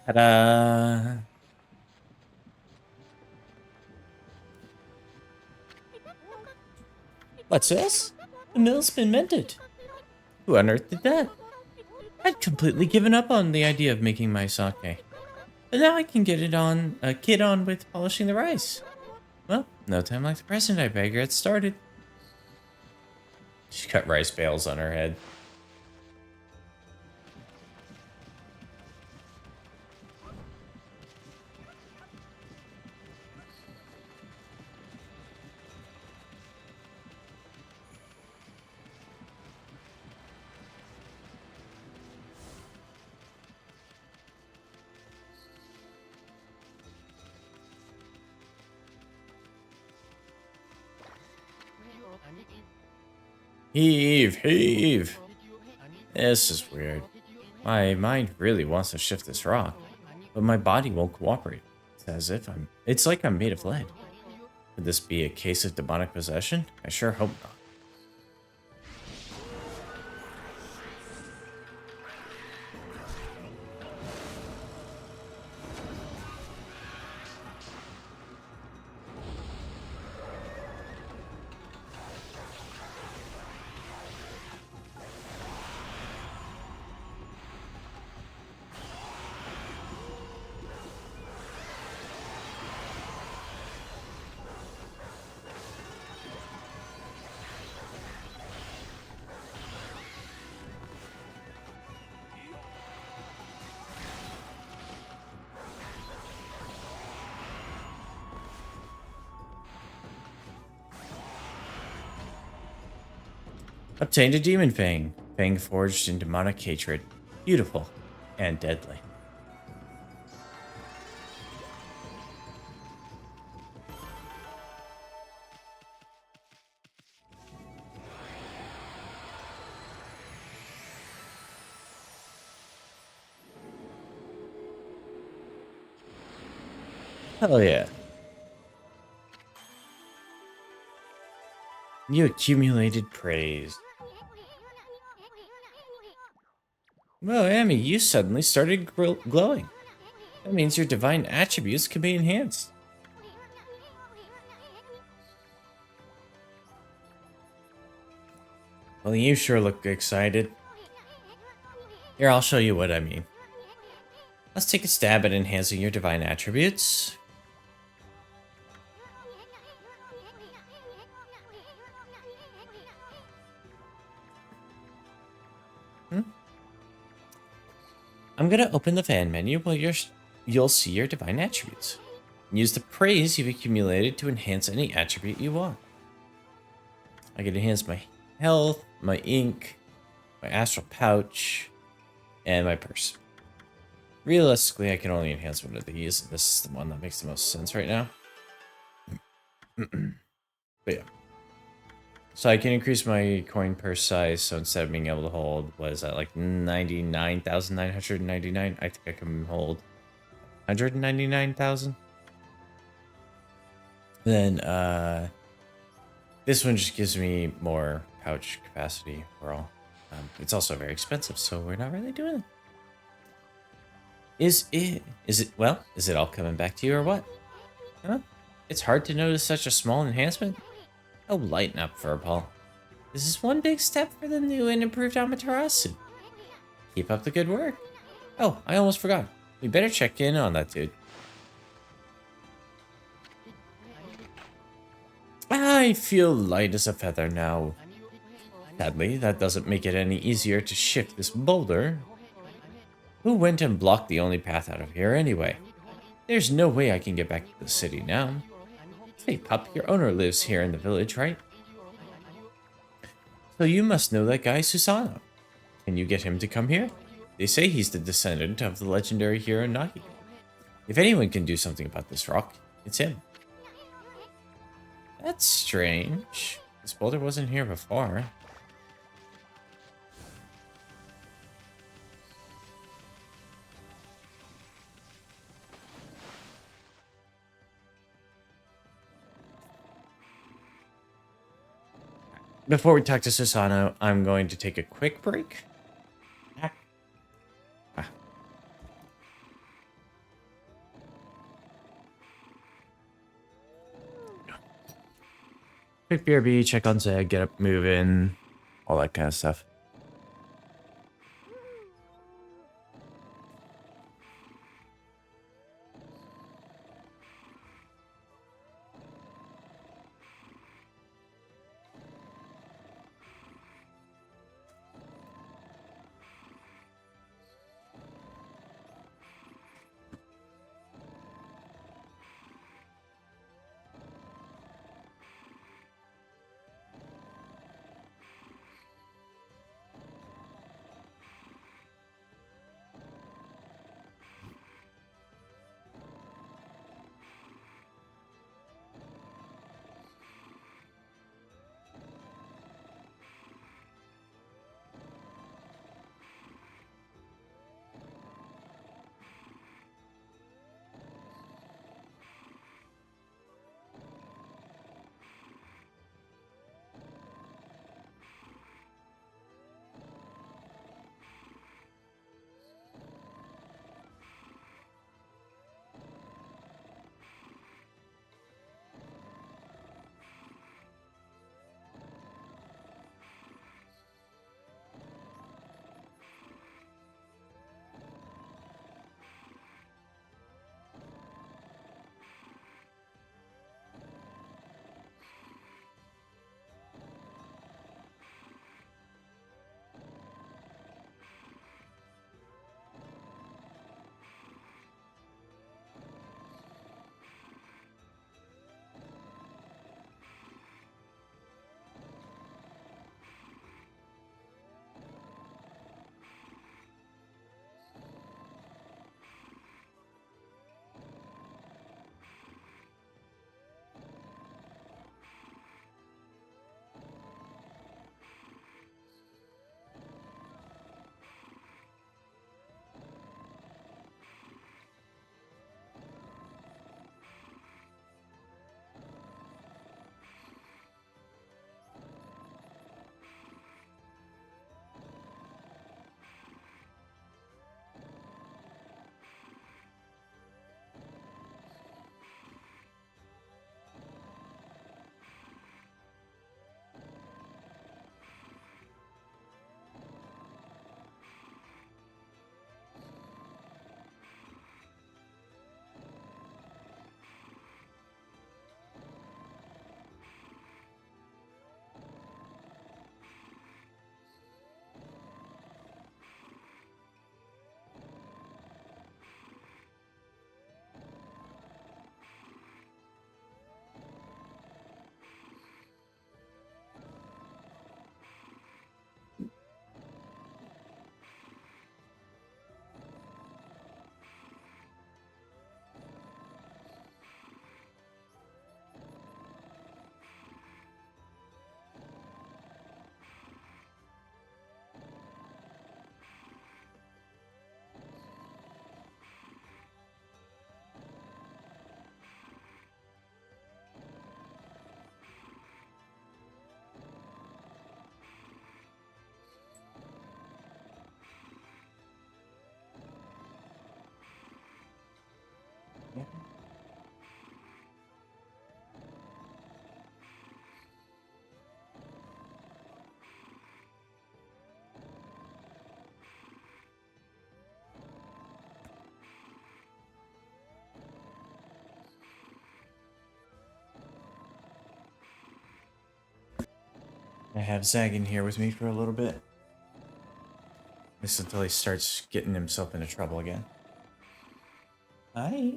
Ta-da! What's this? The mill's been mended. Who on earth did that? I'd completely given up on the idea of making my sake. But now I can get it on a kid on with polishing the rice. Well, no time like the present, I better get started. She cut rice bales on her head. Heave, heave. This is weird. My mind really wants to shift this rock, but my body won't cooperate. It's like I'm made of lead. Could this be a case of demonic possession? I sure hope not. Obtained a demon fang. Fang forged in demonic hatred. Beautiful and deadly. Hell yeah. You accumulated praise. Well, Amy, you suddenly started glowing. That means your divine attributes can be enhanced. Well, you sure look excited. Here, I'll show you what I mean. Let's take a stab at enhancing your divine attributes. I'm going to open the fan menu while you'll see your divine attributes. Use the praise you've accumulated to enhance any attribute you want. I can enhance my health, my ink, my astral pouch, and my purse. Realistically, I can only enhance one of these. This is the one that makes the most sense right now. But yeah. So I can increase my coin purse size, so instead of being able to hold, what is that, like 99,999? I think I can hold 199,000. Then this one just gives me more pouch capacity overall. It's also very expensive, so we're not really doing it. Is it all coming back to you or what? Huh? It's hard to notice such a small enhancement. Oh, lighten up, Furball. This is one big step for the new and improved Amaterasu. Keep up the good work. Oh, I almost forgot. We better check in on that dude. I feel light as a feather now. Sadly, that doesn't make it any easier to shift this boulder. Who went and blocked the only path out of here anyway? There's no way I can get back to the city now. Hey, pup, your owner lives here in the village, right? So you must know that guy Susano. Can you get him to come here? They say he's the descendant of the legendary hero Nagi. If anyone can do something about this rock, it's him. That's strange. This boulder wasn't here before. Before we talk to Susano, I'm going to take a quick break. Quick BRB, check on Zed, get up moving, all that kind of stuff. I have Zag in here with me for a little bit. At least until he starts getting himself into trouble again. Hi.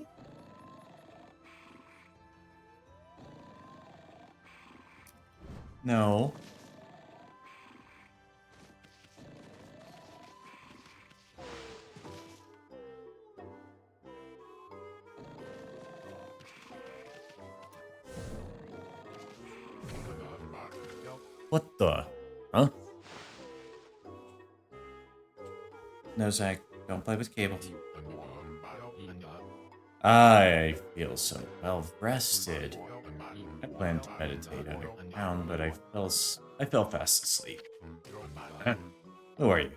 No. What the? Huh? No, Zach. Don't play with cables. I feel so well rested. I planned to meditate underground, but I fell fast asleep. Huh? Who are you?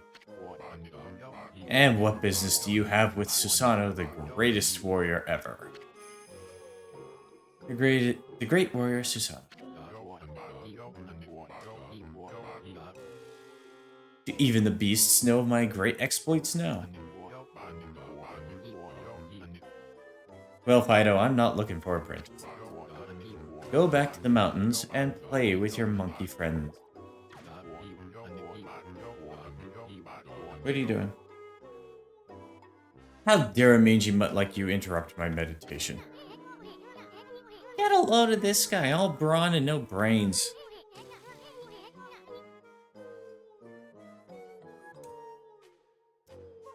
And what business do you have with Susanoo, the greatest warrior ever? The great warrior Susanoo. Do even the beasts know of my great exploits now? Well, Fido, I'm not looking for a princess. Go back to the mountains and play with your monkey friends. What are you doing? How dare a mangy mutt like you interrupt my meditation? Get a load of this guy, all brawn and no brains.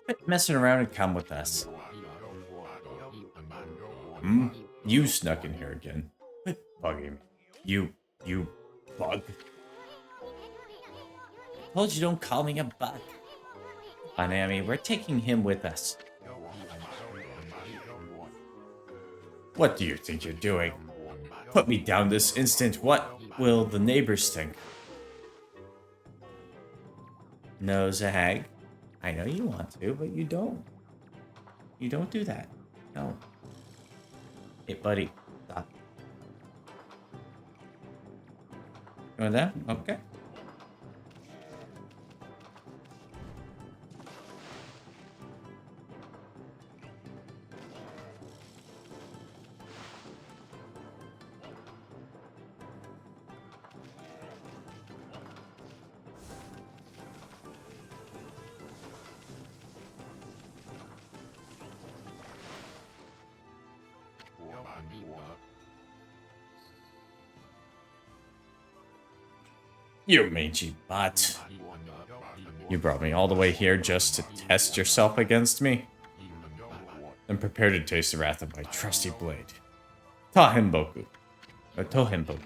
Quit messing around and come with us. Hmm? You snuck in here again. Quit bugging me. You bug. I told you don't call me a bug. Anami, we're taking him with us. What do you think you're doing? Put me down this instant. What will the neighbors think? No, Zahag. I know you want to, but you don't. You don't do that. No. Hey, buddy. Stop. You want that? Okay. You mangy butt. You brought me all the way here just to test yourself against me? Then prepare to taste the wrath of my trusty blade. Tahimboku. Or Tohimboku.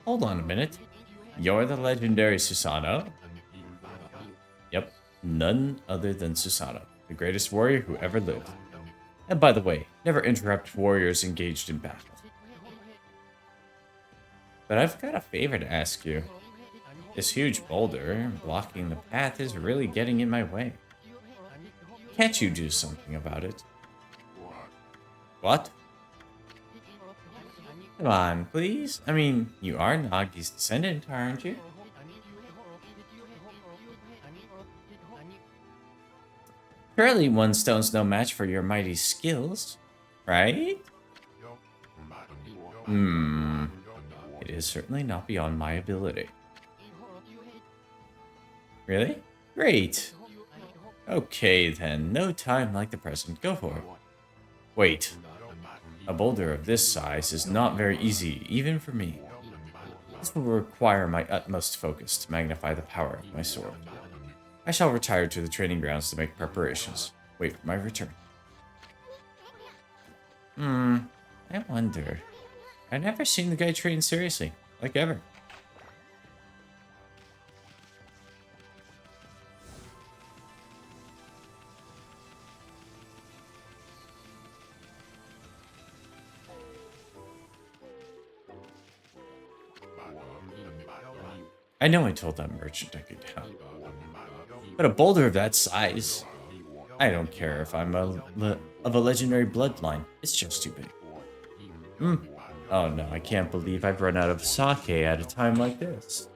Hold on a minute. You're the legendary Susanoo? Yep, none other than Susanoo, the greatest warrior who ever lived. And by the way, never interrupt warriors engaged in battle. But I've got a favor to ask you. This huge boulder blocking the path is really getting in my way. Can't you do something about it? What? Come on, please. I mean, you are Nagi's descendant, aren't you? Surely one stone's no match for your mighty skills, right? It is certainly not beyond my ability. Really? Great. Okay then, no time like the present. Go for it. Wait. A boulder of this size is not very easy, even for me. This will require my utmost focus to magnify the power of my sword. I shall retire to the training grounds to make preparations. Wait for my return. I wonder. I've never seen the guy train seriously, like ever. I know I told that merchant I could help. But a boulder of that size, I don't care if I'm of a legendary bloodline. It's just too big. Oh no, I can't believe I've run out of sake at a time like this.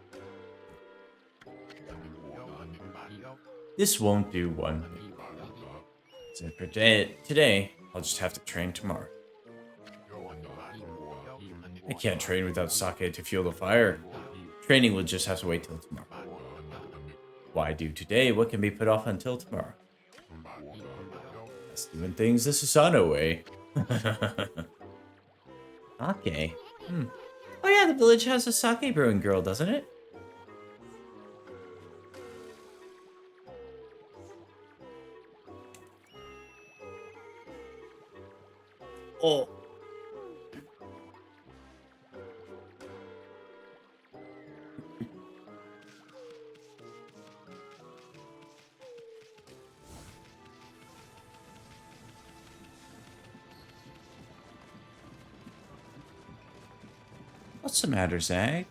This won't do one thing. So for today, I'll just have to train tomorrow. I can't train without sake to fuel the fire. Training will just have to wait till tomorrow. Why do today what can be put off until tomorrow? That's doing things the Susanoo way. Sake. Oh yeah, the village has a sake brewing girl, doesn't it? Oh. What's the matter, Zag?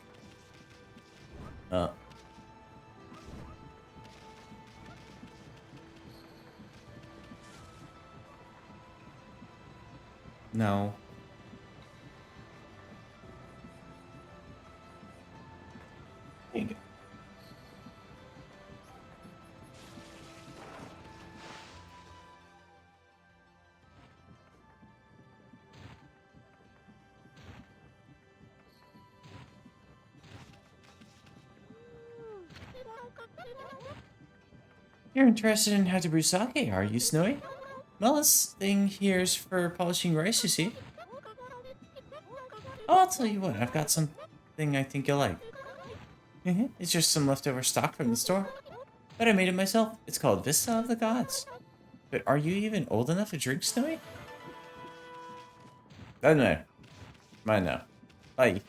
No. There you go. You're interested in how to brew sake, are you, Snowy? Well, this thing here's for polishing rice, you see. Oh, I'll tell you what, I've got something I think you'll like. It's just some leftover stock from the store. But I made it myself. It's called Vista of the Gods. But are you even old enough to drink, Snowy? Doesn't matter. Mine now. Bye.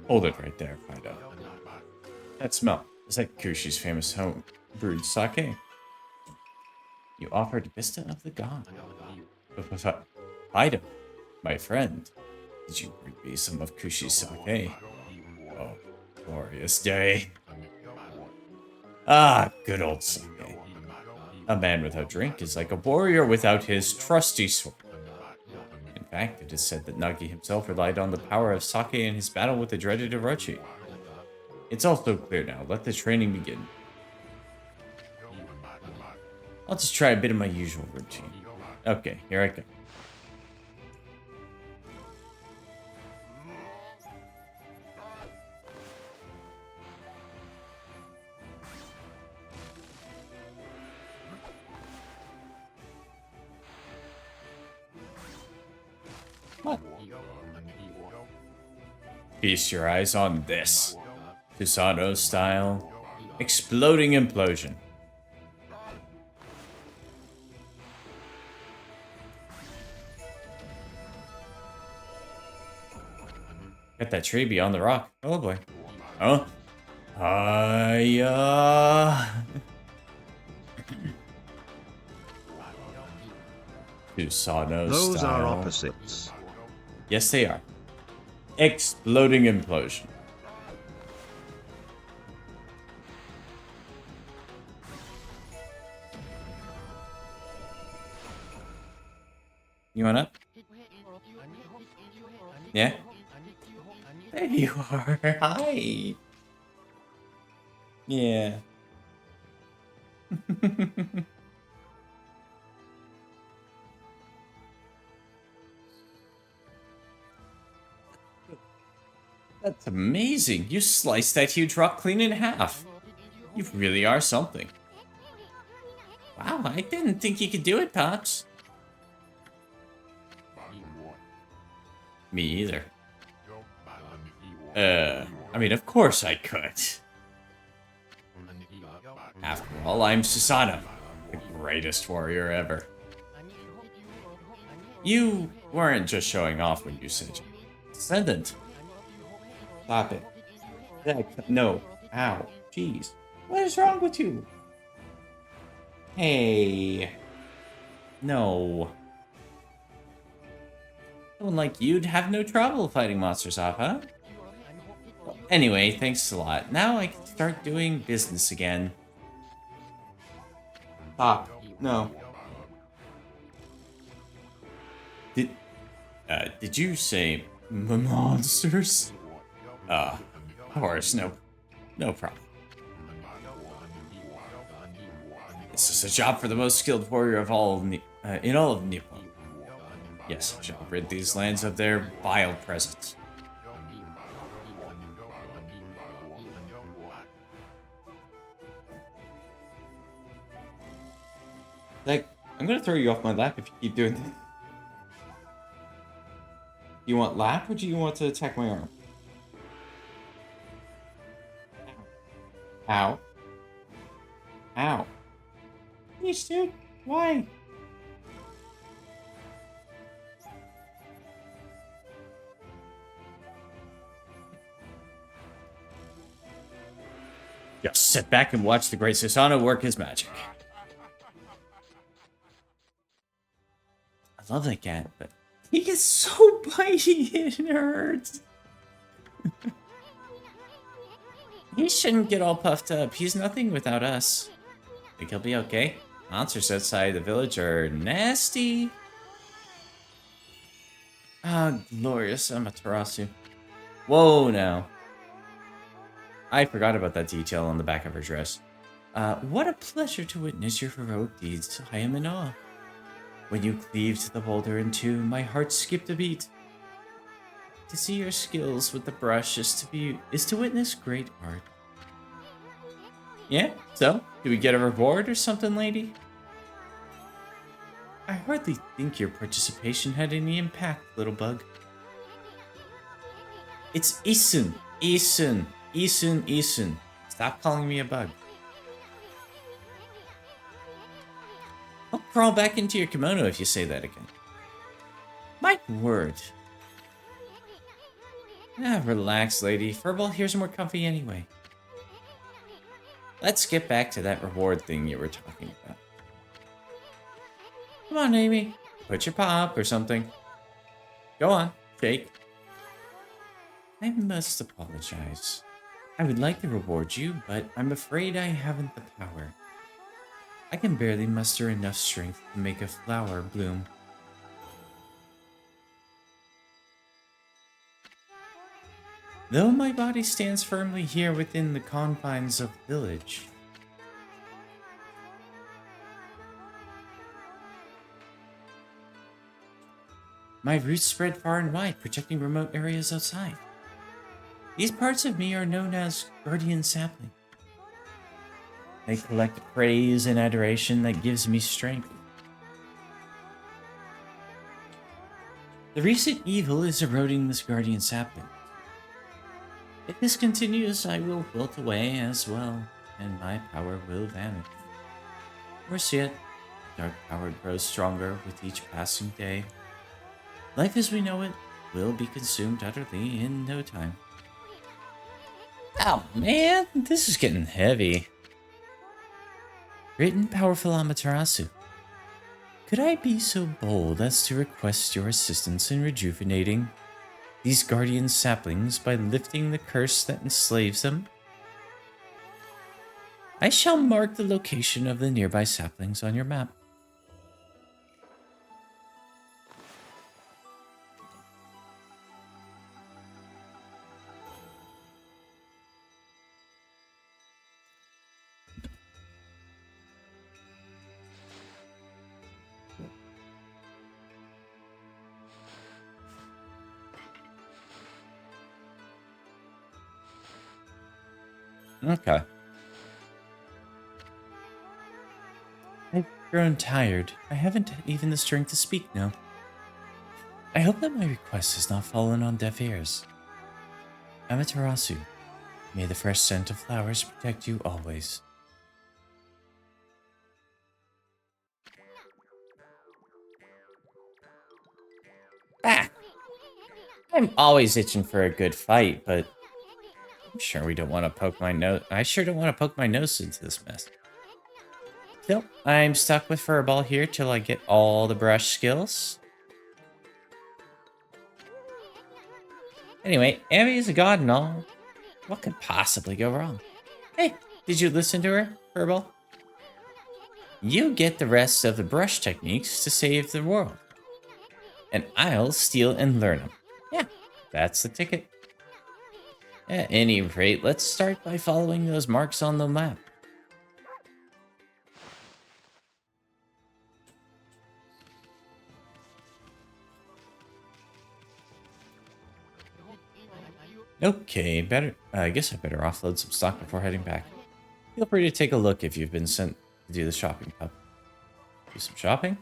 Hold it right there, Fido. That smell. Is that Kushi's famous home brewed sake? You offered Vista of the God. Fido, my friend. Did you bring me some of Kushi's sake? Oh, glorious day. Ah, good old sake. A man without drink is like a warrior without his trusty sword. In fact, it is said that Nagi himself relied on the power of sake in his battle with the dreaded Orochi. It's also clear now. Let the training begin. I'll just try a bit of my usual routine. Okay, here I go. What? Feast your eyes on this. Susanoo style. Exploding implosion. Got that tree beyond the rock. Oh boy. Oh. Hiya. Susanoo Those style. are opposites. Yes, they are. Exploding implosion. You want up? Yeah? There you are. Hi. Yeah. That's amazing. You sliced that huge rock clean in half. You really are something. Wow, I didn't think you could do it, Pops. Me either. I mean, of course I could. After all, I'm Susanoo, the greatest warrior ever. You weren't just showing off when you said descendant. Stop it. Heck, no. Ow. Jeez. What is wrong with you? Hey. No. Someone like you'd have no trouble fighting monsters off, huh? Well, anyway, thanks a lot. Now I can start doing business again. Stop. No. Did you say monsters? Of course, no problem. This is a job for the most skilled warrior of all in all of Nippon. Yes, I shall rid these lands of their vile presence. Like, I'm gonna throw you off my lap if you keep doing that. You want lap or do you want to attack my arm? Ow. Ow. Please, dude. Why? Just sit back and watch the great Susanoo work his magic. I love that cat, but he gets so bitey it hurts. He shouldn't get all puffed up. He's nothing without us. Think he'll be okay? Monsters outside the village are nasty. Ah, glorious Amaterasu. Whoa, now. I forgot about that detail on the back of her dress. What a pleasure to witness your heroic deeds. I am in awe. When you cleaved the boulder in two, my heart skipped a beat. To see your skills with the brush is to witness great art. Yeah? So, do we get a reward or something, lady? I hardly think your participation had any impact, little bug. It's Isun. Isun. Isun. Isun. Stop calling me a bug. I'll crawl back into your kimono if you say that again. My word. Ah, relax, lady. Furball here's more comfy anyway. Let's get back to that reward thing you were talking about. Come on, Amy. Put your paw up or something. Go on, shake. I must apologize. I would like to reward you, but I'm afraid I haven't the power. I can barely muster enough strength to make a flower bloom. Though my body stands firmly here within the confines of the village. My roots spread far and wide, protecting remote areas outside. These parts of me are known as guardian sapling. They collect praise and adoration that gives me strength. The recent evil is eroding this guardian sapling. If this continues, I will wilt away as well, and my power will vanish. Worse yet, dark power grows stronger with each passing day. Life as we know it will be consumed utterly in no time. Oh man, this is getting heavy. Great and powerful Amaterasu, could I be so bold as to request your assistance in rejuvenating these guardian saplings by lifting the curse that enslaves them? I shall mark the location of the nearby saplings on your map. Okay. I've grown tired. I haven't even the strength to speak now. I hope that my request has not fallen on deaf ears. Amaterasu, may the fresh scent of flowers protect you always. Ah! I'm always itching for a good fight, but I'm sure we don't want to poke my nose. I sure don't want to poke my nose into this mess. Still, I'm stuck with Furball here till I get all the brush skills. Anyway, Abby is a god and all. What could possibly go wrong? Hey, did you listen to her, Furball? You get the rest of the brush techniques to save the world. and I'll steal and learn them. Yeah, that's the ticket. At any rate, let's start by following those marks on the map. Okay, I guess I better offload some stock before heading back. Feel free to take a look if you've been sent to do the shopping hub. Do some shopping?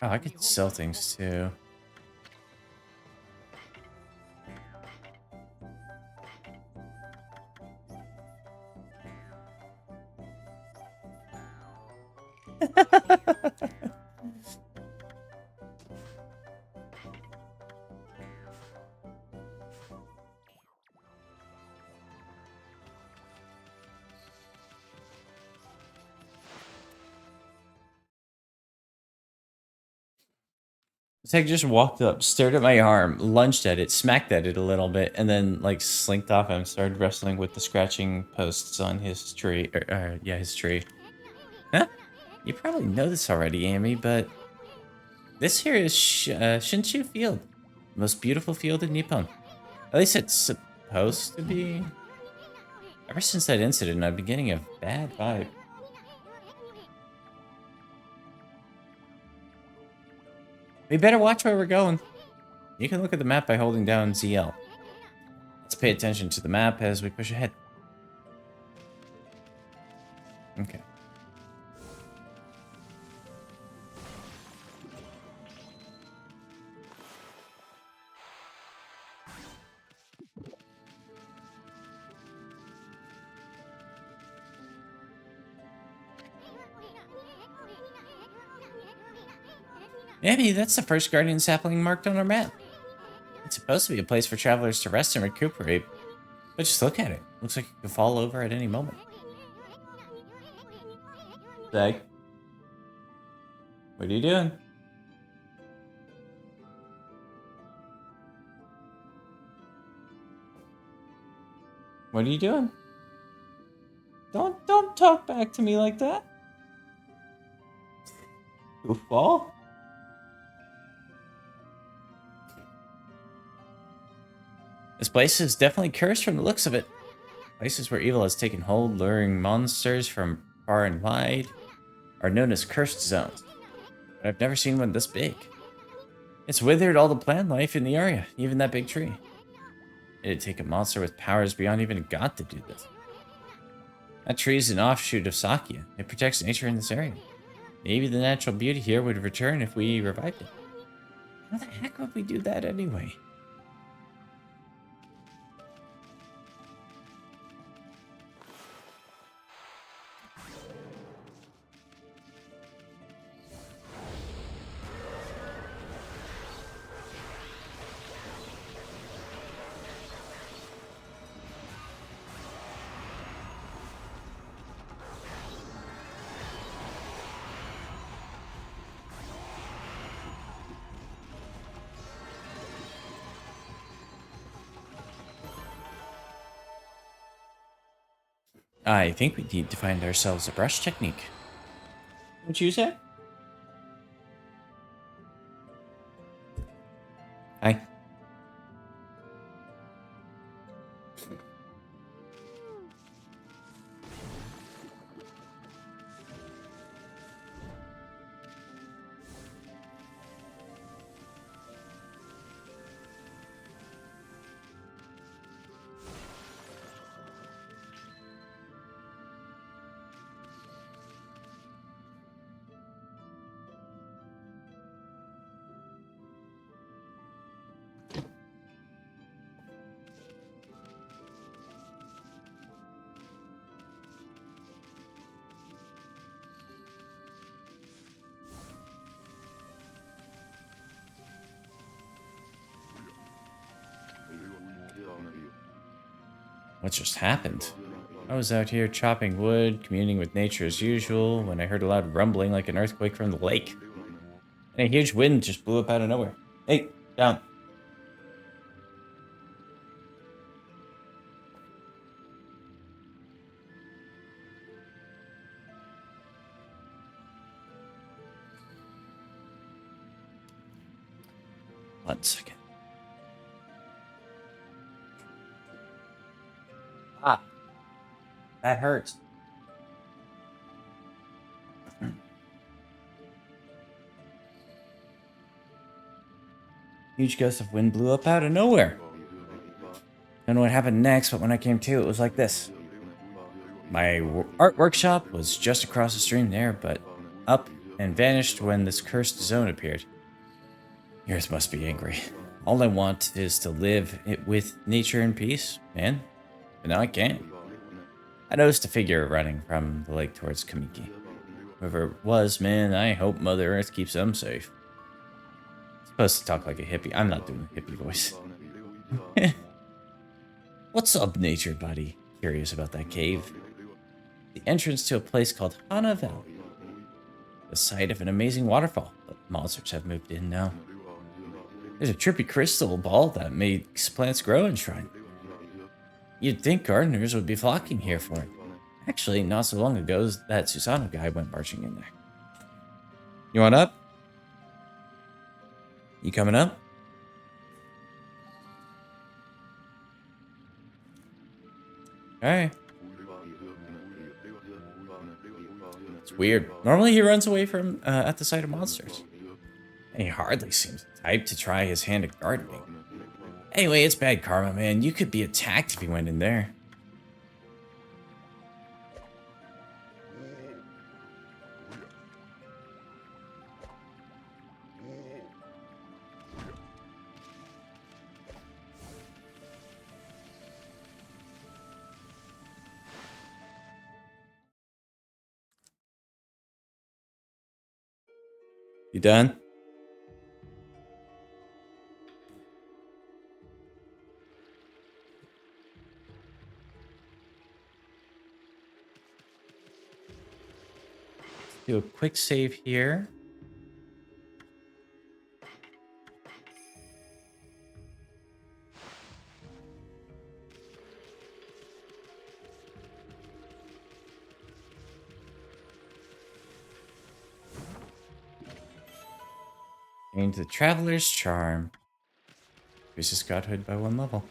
Oh, I could sell things too. Tech just walked up, stared at my arm, lunged at it, smacked at it a little bit, and then like slinked off and started wrestling with the scratching posts on his tree. Yeah, his tree. Huh? You probably know this already, Amy, but this here is Shinshu Field, the most beautiful field in Nippon. At least it's supposed to be. Ever since that incident, I've been getting a bad vibe. We better watch where we're going. You can look at the map by holding down ZL. Let's pay attention to the map as we push ahead. Okay. Maybe that's the first Guardian sapling marked on our map. It's supposed to be a place for travelers to rest and recuperate, but just look at it. Looks like it could fall over at any moment. Zach? What are you doing? What are you doing? Don't talk back to me like that. Goofball? This place is definitely cursed from the looks of it. Places where evil has taken hold, luring monsters from far and wide, are known as cursed zones. But I've never seen one this big. It's withered all the plant life in the area, even that big tree. It'd take a monster with powers beyond even God to do this. That tree is an offshoot of Sakya. It protects nature in this area. Maybe the natural beauty here would return if we revived it. How the heck would we do that anyway? I think we need to find ourselves a brush technique. What you say? Hi. What just happened? I was out here chopping wood, communing with nature as usual, when I heard a loud rumbling like an earthquake from the lake. And a huge wind just blew up out of nowhere. Hey, down. One second. Ah, that hurts. Huge gust of wind blew up out of nowhere. Don't know what happened next, but when I came to, it was like this. My art workshop was just across the stream there, but up and vanished when this cursed zone appeared. The earth must be angry. All I want is to live it with nature in peace, man. But now I can't. I noticed a figure running from the lake towards Kamiki. Whoever it was, man, I hope Mother Earth keeps them safe. Supposed to talk like a hippie. I'm not doing the hippie voice. What's up, nature buddy? Curious about that cave. The entrance to a place called Hana Valley. The site of an amazing waterfall, but monsters have moved in now. There's a trippy crystal ball that makes plants grow in shrine. You'd think gardeners would be flocking here for it. Actually, not so long ago, that Susano guy went marching in there. You want up? You coming up? Alright. It's weird. Normally he runs away from at the sight of monsters. And he hardly seems the type to try his hand at gardening. Anyway, it's bad karma, man. You could be attacked if you went in there. You done? Do a quick save here. Gained the Traveler's Charm. Increases Godhood by 1 level.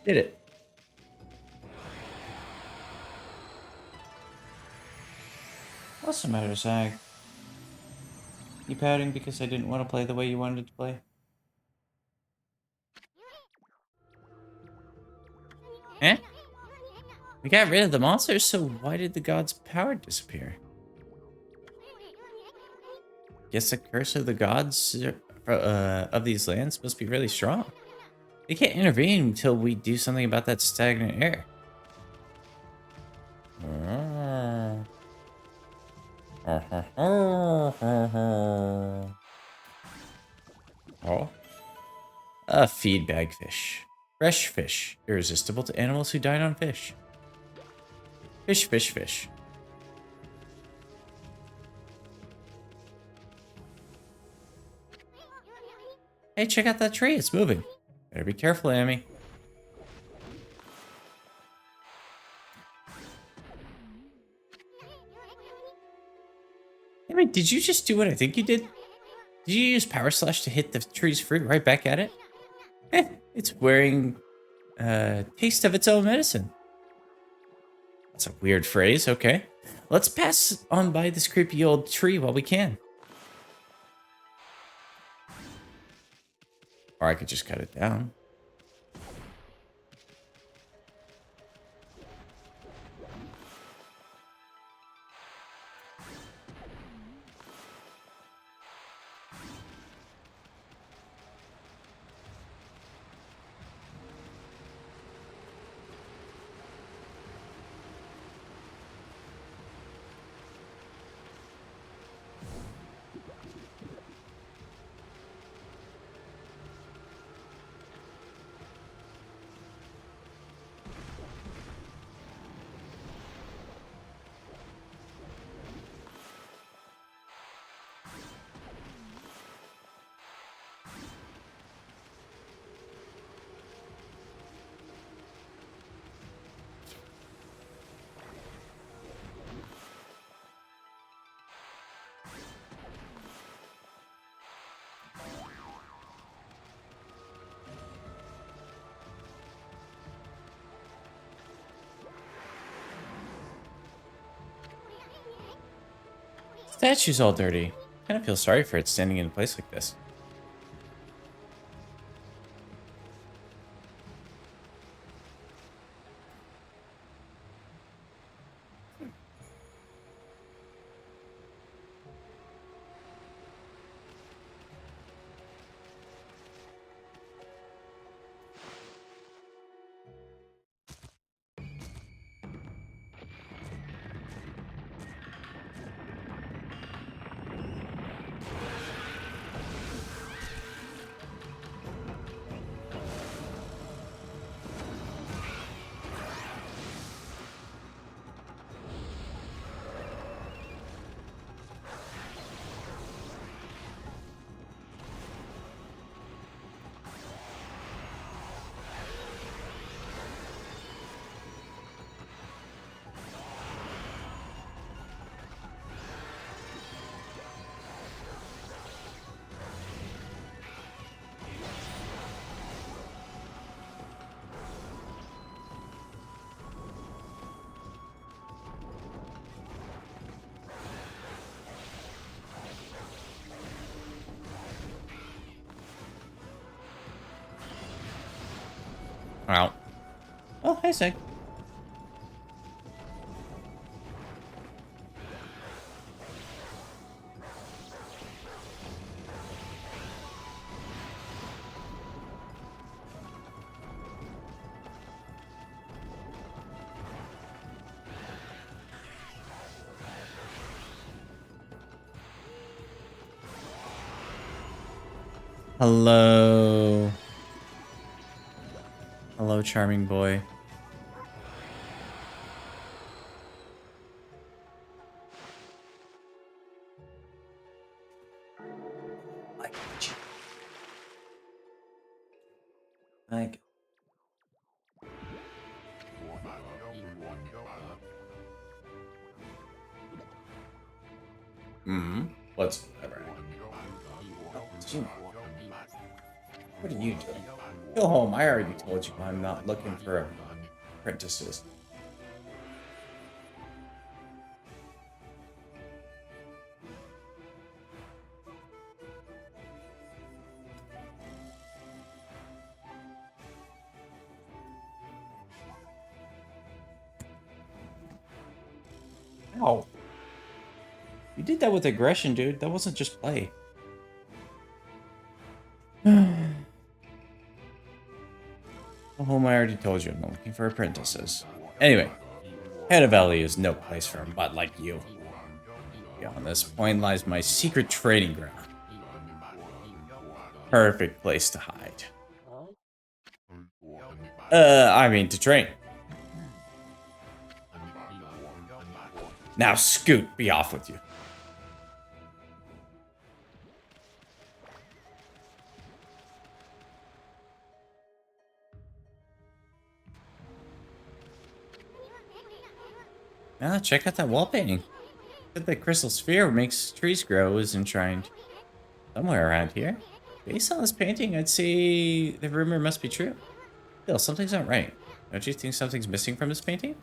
Did it. What's the matter, Zag? You pouting because I didn't want to play the way you wanted to play? Eh? We got rid of the monsters, so why did the god's power disappear? Guess the curse of the gods of these lands must be really strong. They can't intervene until we do something about that stagnant air. Oh. A feed bag fish. Fresh fish. Irresistible to animals who dine on fish. Fish, fish, fish. Hey, check out that tree. It's moving. Better be careful, Amy. Amy, did you just do what I think you did? Did you use Power Slash to hit the tree's fruit right back at it? It's wearing a taste of its own medicine. That's a weird phrase, okay. Let's pass on by this creepy old tree while we can. Or I could just cut it down. Statue's all dirty. Kind of feel sorry for it standing in a place like this. Wow. Oh, hey, Sig. Hello. Hello, charming boy. Like, what's whatever. What are you doing? Go home. I already told you I'm not looking for apprentices. Ow. You did that with aggression, dude. That wasn't just play. Home, I already told you I'm not looking for apprentices. Anyway, Hannah Valley is no place for a mutt like you. Beyond this point lies my secret training ground. Perfect place to hide. I mean to train. Now scoot, be off with you. Ah, check out that wall painting. Said that crystal sphere makes trees grow is enshrined somewhere around here. Based on this painting, I'd say the rumor must be true. Still, something's not right. Don't you think something's missing from this painting?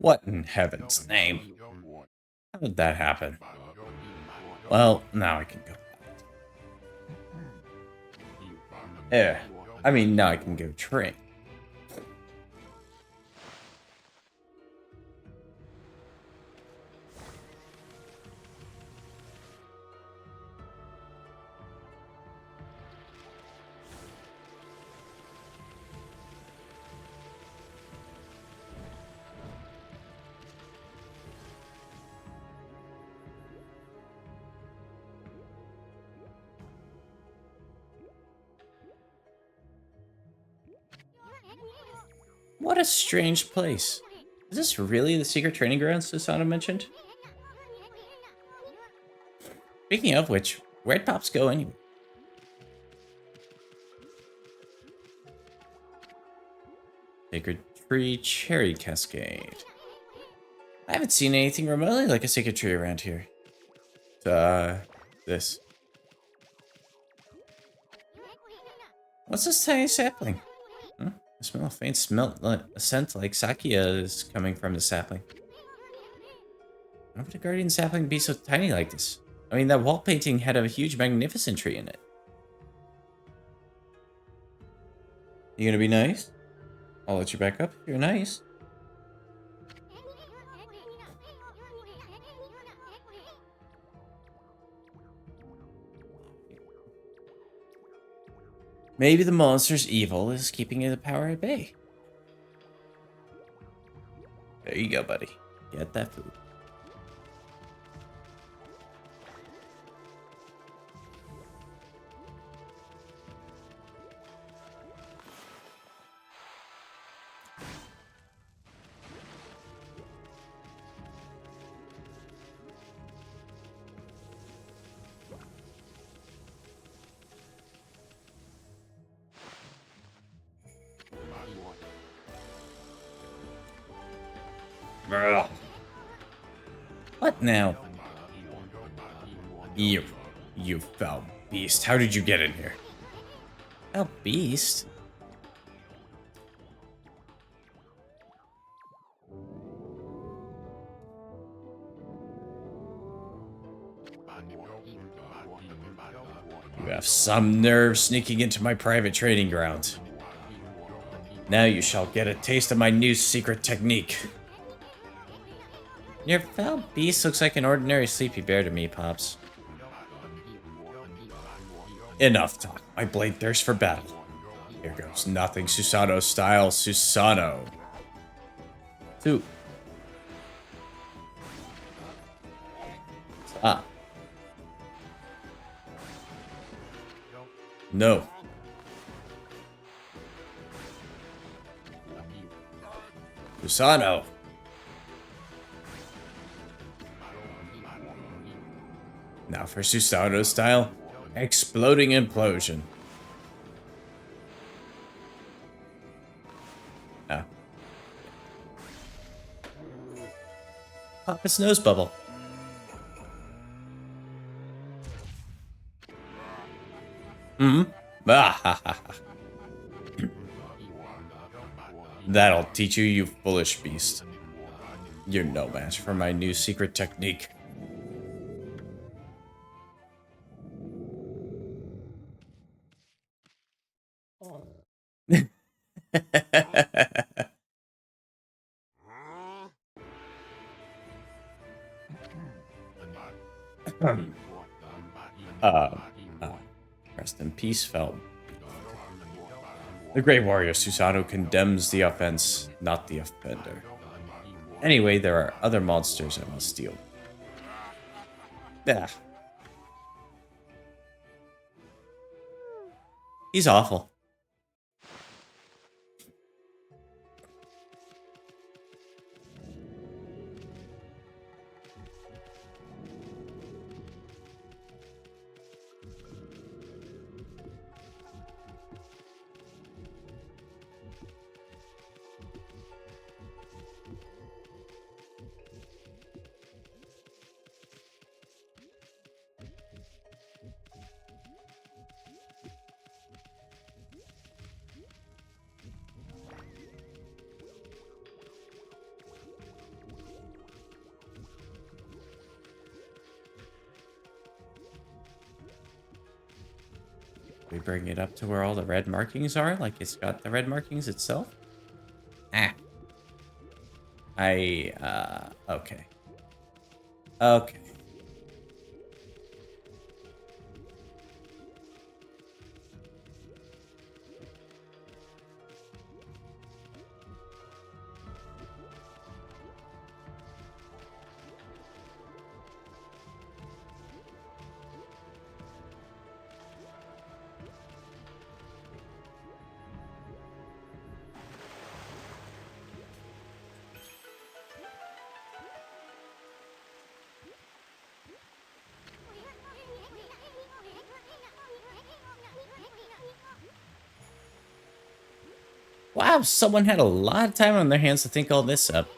What in heaven's name? How did that happen? Well, now I can go. Now I can go train. What a strange place. Is this really the secret training grounds Susanoo mentioned? Speaking of which, where'd Pops go anyway? Sacred Tree Cherry Cascade. I haven't seen anything remotely like a sacred tree around here. This. What's this tiny sapling? Huh? I smell a faint scent like Sakia is coming from the sapling. Why would a guardian sapling be so tiny like this? I mean, that wall painting had a huge, magnificent tree in it. You gonna be nice? I'll let you back up if you're nice. Maybe the monster's evil is keeping the power at bay. There you go, buddy. Get that food. What now? You foul beast. How did you get in here? Foul beast? You have some nerve sneaking into my private training grounds. Now you shall get a taste of my new secret technique. Your foul beast looks like an ordinary sleepy bear to me, Pops. Enough talk. My blade thirsts for battle. Here goes nothing Susanoo style Susanoo. Two. Ah. No. Susanoo. Now for Susanoo style, exploding implosion. Ah. Pop its nose bubble. That'll teach you, you foolish beast. You're no match for my new secret technique. Rest in peace, Fel. The Great Warrior Susanoo condemns the offense, not the offender. Anyway, there are other monsters I must deal with. Yeah. He's awful. We bring it up to where all the red markings are, like it's got the red markings itself. Ah. Okay. Okay. Wow, someone had a lot of time on their hands to think all this up.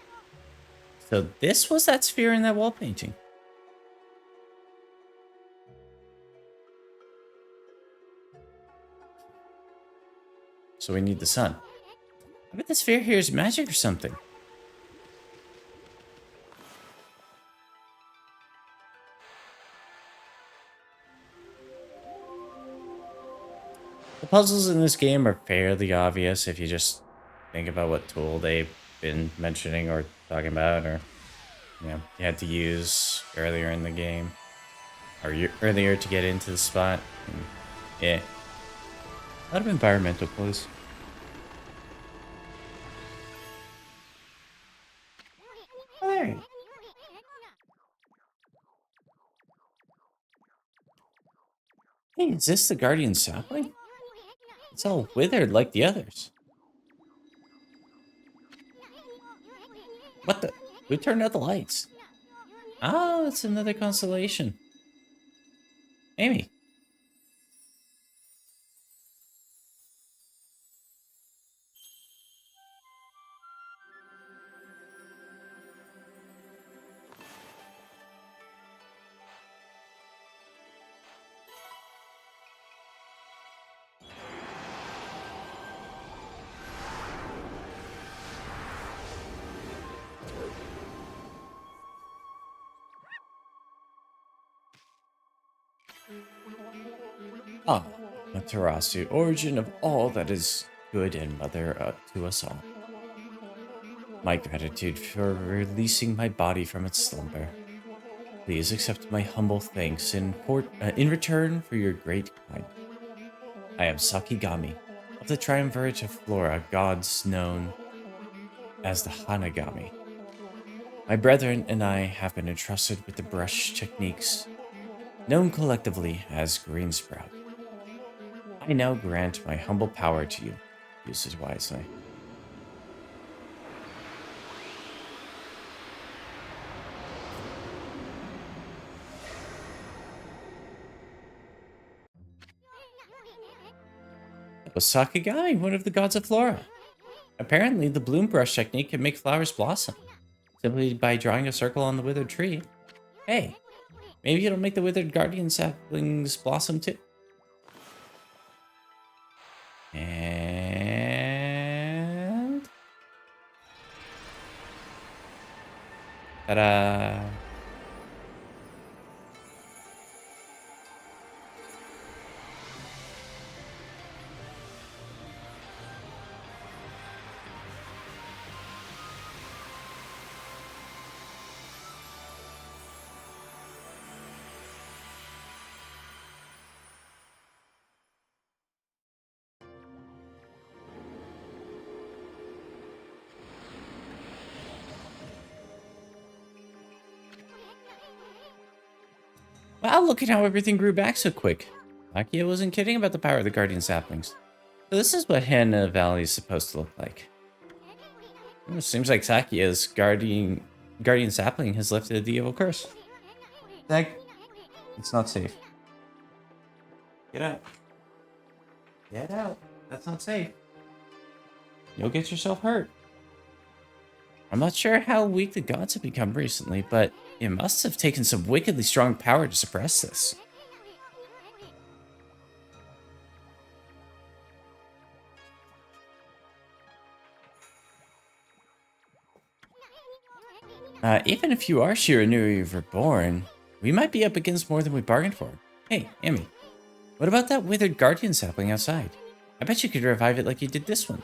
So this was that sphere in that wall painting. So we need the sun. I bet the sphere here is magic or something. The puzzles in this game are fairly obvious if you just think about what tool they've been mentioning or talking about, or you had to use earlier in the game, or earlier to get into the spot. And, yeah, a lot of environmental clues. Hey. Hey, is this the guardian sapling? It's all withered like the others. What the? Who turned out the lights? Oh, it's another constellation. Amy. Ah, Matarasu, origin of all that is good and mother to us all. My gratitude for releasing my body from its slumber. Please accept my humble thanks in return for your great kindness. I am Sakigami, of the triumvirate of Flora, gods known as the Hanagami. My brethren and I have been entrusted with the brush techniques, known collectively as Green Sprout. I now grant my humble power to you. Use it wisely. That was Sakigami, one of the gods of Flora. Apparently, the bloom brush technique can make flowers blossom, simply by drawing a circle on the withered tree. Hey, maybe it'll make the withered guardian saplings blossom too. And... ta-da! Wow, look at how everything grew back so quick. Akia wasn't kidding about the power of the guardian saplings. So this is what Hana Valley is supposed to look like. It seems like Sakia's guardian sapling has lifted the evil curse. Dag, it's not safe. Get out. Get out. That's not safe. You'll get yourself hurt. I'm not sure how weak the gods have become recently, but it must have taken some wickedly strong power to suppress this. Even if you are Shiranui Reborn, we might be up against more than we bargained for. Hey, Amy, what about that withered guardian sapling outside? I bet you could revive it like you did this one.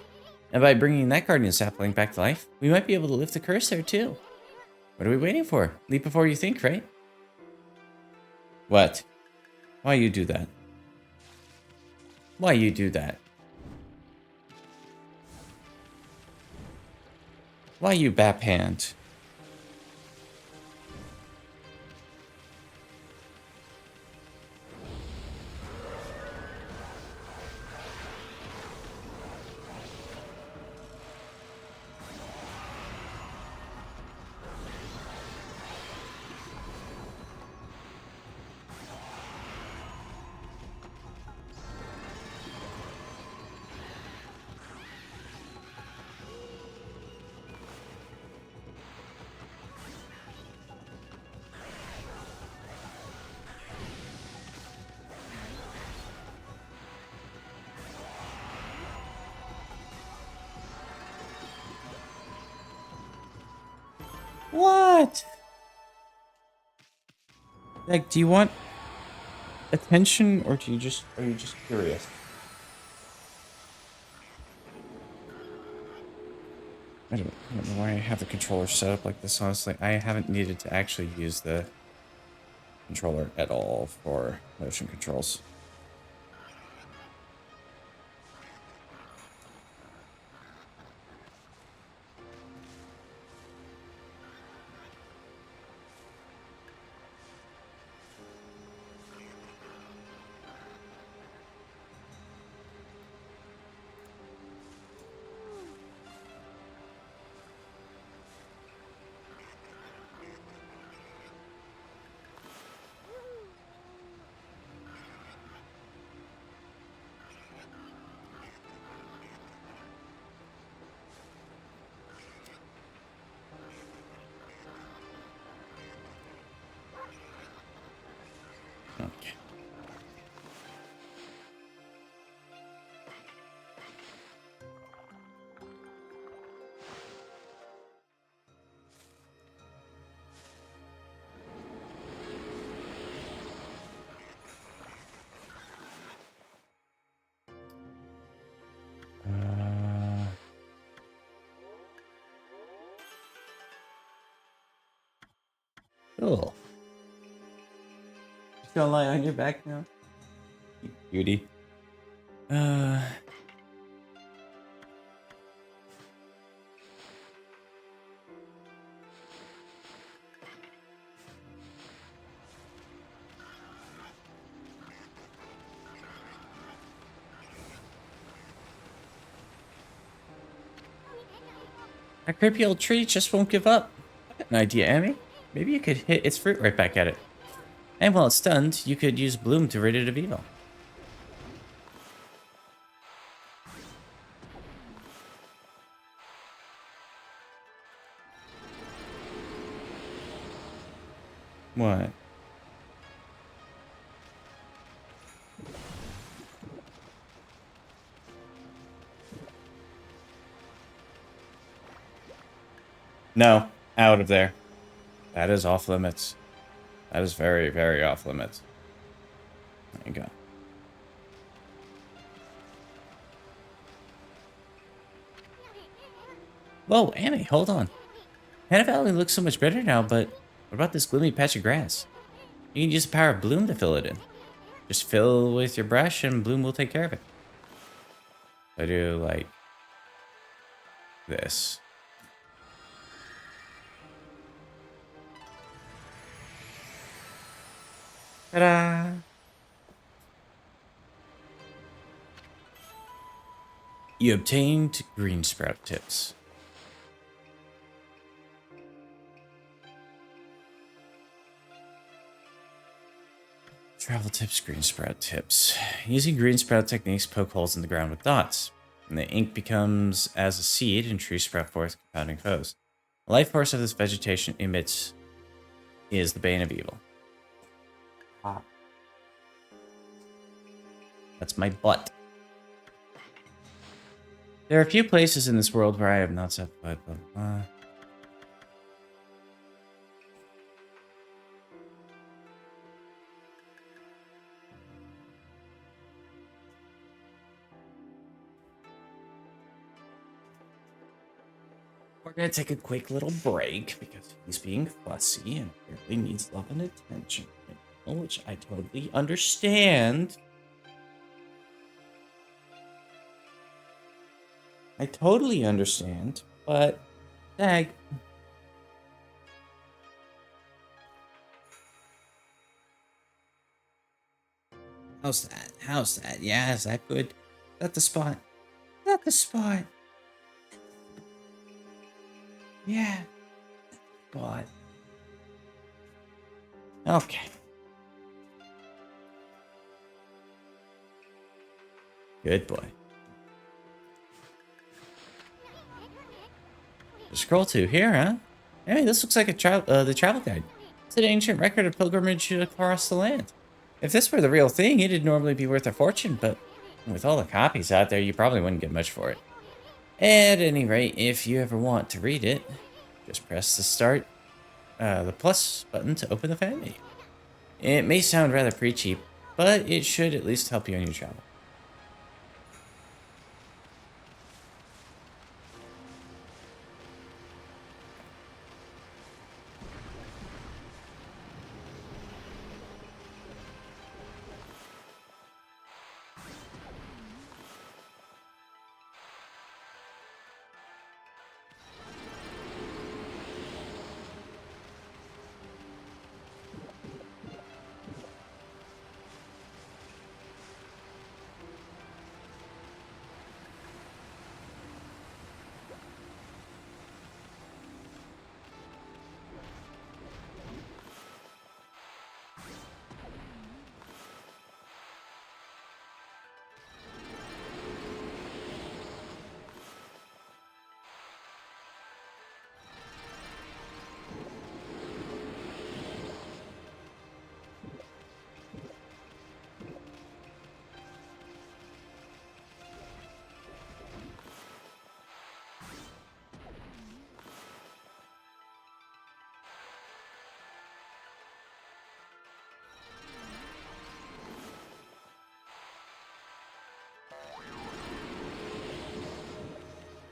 And by bringing that guardian sapling back to life, we might be able to lift the curse there too. What are we waiting for? Leap before you think, right? What? Why you do that? Why you do that? Why you bap hand? What? Like, do you want attention, or are you just curious? I don't know why I have the controller set up like this, honestly. I haven't needed to actually use the controller at all for motion controls. Okay. Cool. Just gonna lie on your back now? You beauty. That creepy old tree just won't give up. I got an idea, Amy. Maybe you could hit its fruit right back at it. And while it's stunned, you could use Bloom to rid it of evil. What? No, out of there. That is off limits. That is very, very off limits. There you go. Whoa, Amy, hold on. Hannah Valley looks so much better now, but what about this gloomy patch of grass? You can use the power of Bloom to fill it in. Just fill with your brush and Bloom will take care of it. I do like this. Ta-da! You obtained green sprout tips. Travel tips, green sprout tips. Using green sprout techniques, poke holes in the ground with dots. And the ink becomes as a seed and trees sprout forth, compounding foes. The life force of this vegetation emits is the bane of evil. That's my butt. There are a few places in this world where I have not set foot, but we're gonna take a quick little break because he's being fussy and apparently needs love and attention, which I totally understand. I totally understand, but dag. How's that? How's that? Yeah, is that good? Is that the spot? Is that the spot? Yeah. God. Okay. Good boy. Scroll to here, huh? Hey, this looks like the travel guide. It's an ancient record of pilgrimage across the land. If this were the real thing, it'd normally be worth a fortune, but with all the copies out there, you probably wouldn't get much for it. At any rate, if you ever want to read it, just press the plus button to open the fan menu. It may sound rather preachy, but it should at least help you on your travel.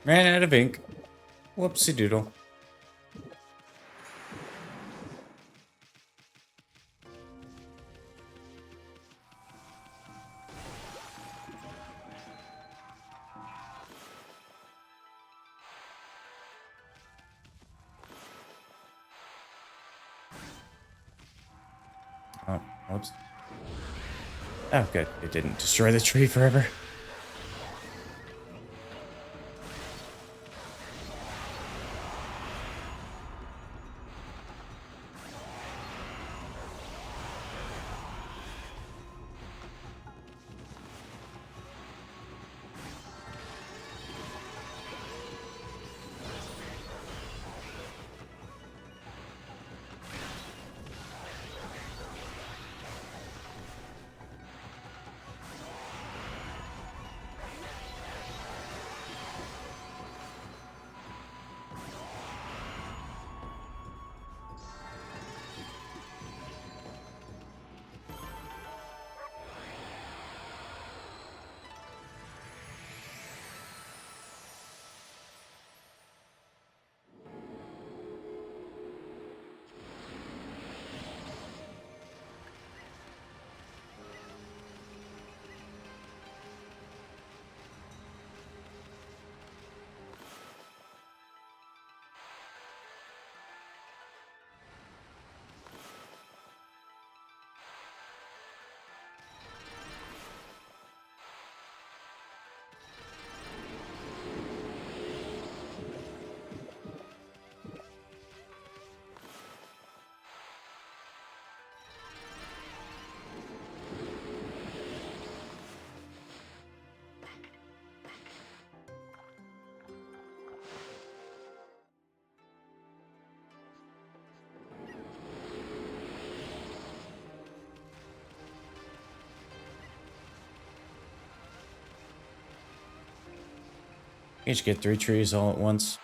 Ran out of ink. Whoopsie doodle. Oh, whoops. Oh, good. It didn't destroy the tree forever. You just get 3 trees all at once.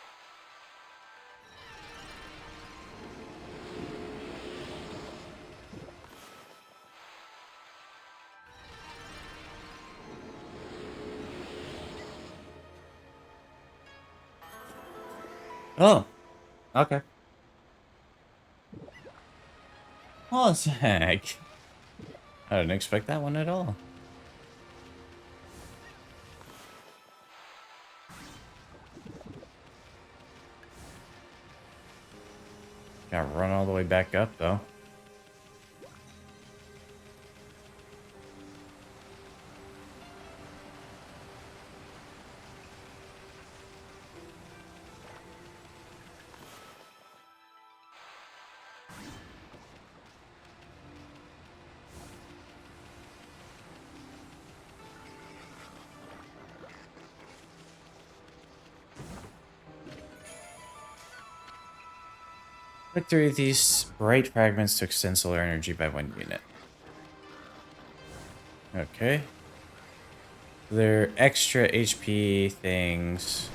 Oh, okay. What the heck? I didn't expect that one at all. Gotta run all the way back up, though. Click through these bright fragments to extend solar energy by 1 unit. Okay. They're extra HP things.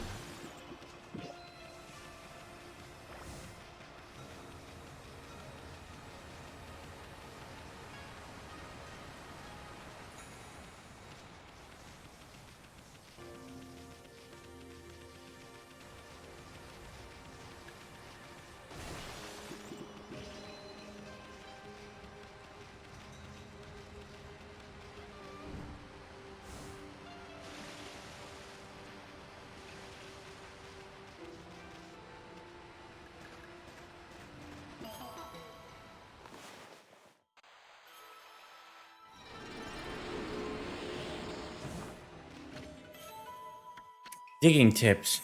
Digging tips.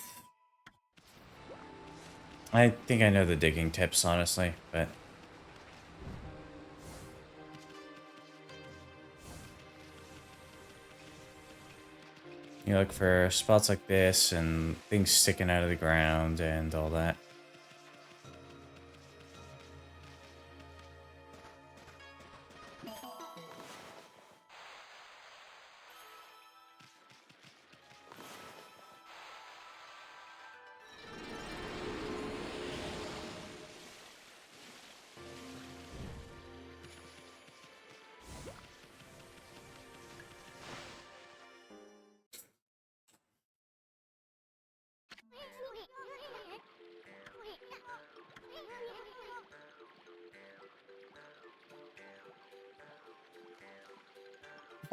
I think I know the digging tips, honestly, but... You look for spots like this and things sticking out of the ground and all that.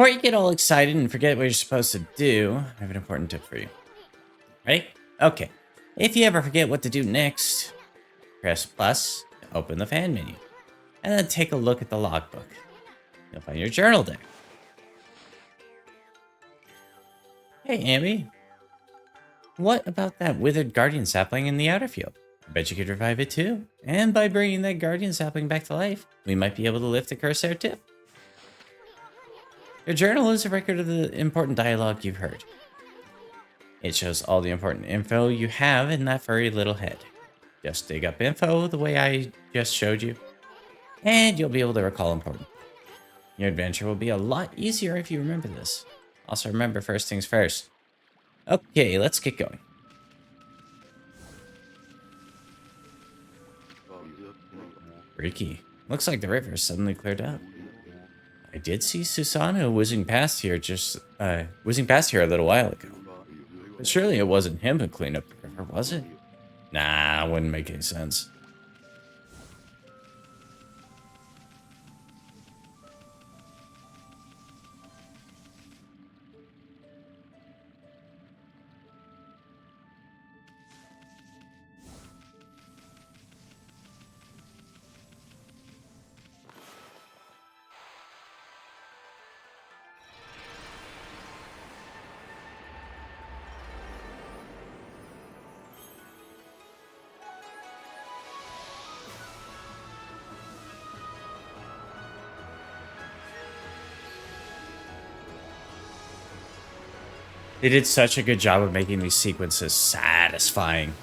Before you get all excited and forget what you're supposed to do, I have an important tip for you. Ready? Okay. If you ever forget what to do next, press plus to open the fan menu, and then take a look at the logbook. You'll find your journal there. Hey, Amy. What about that withered guardian sapling in the outer field? I bet you could revive it too. And by bringing that guardian sapling back to life, we might be able to lift the curse there too. Your journal is a record of the important dialogue you've heard. It shows all the important info you have in that furry little head. Just dig up info the way I just showed you, and you'll be able to recall important. Your adventure will be a lot easier if you remember this. Also remember first things first. Okay, let's get going. Freaky. Looks like the river suddenly cleared up. I did see Susanoo whizzing past here a little while ago. But surely it wasn't him who cleaned up the river, was it? Nah, wouldn't make any sense. They did such a good job of making these sequences satisfying.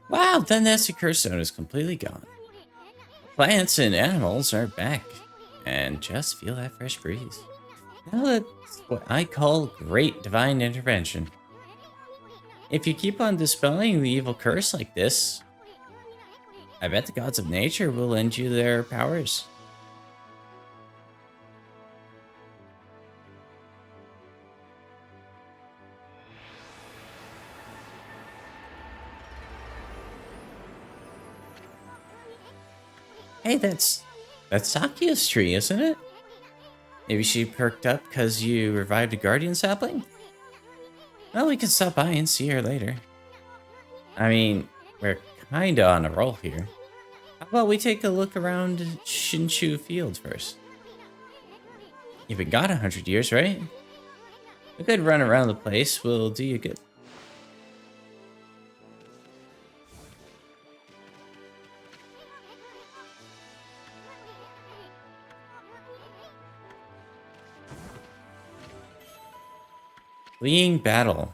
Wow, then that's the curse zone is completely gone. Plants and animals are back. And just feel that fresh breeze. Now that's what I call great divine intervention. If you keep on dispelling the evil curse like this, I bet the gods of nature will lend you their powers. Hey, that's Sakia's tree, isn't it? Maybe she perked up because you revived a guardian sapling? Well, we can stop by and see her later. I mean, we're kinda on a roll here. How about we take a look around Shinshu Field first? You've been gone 100 years, right? A good run around the place will do you good. Fleeing battle.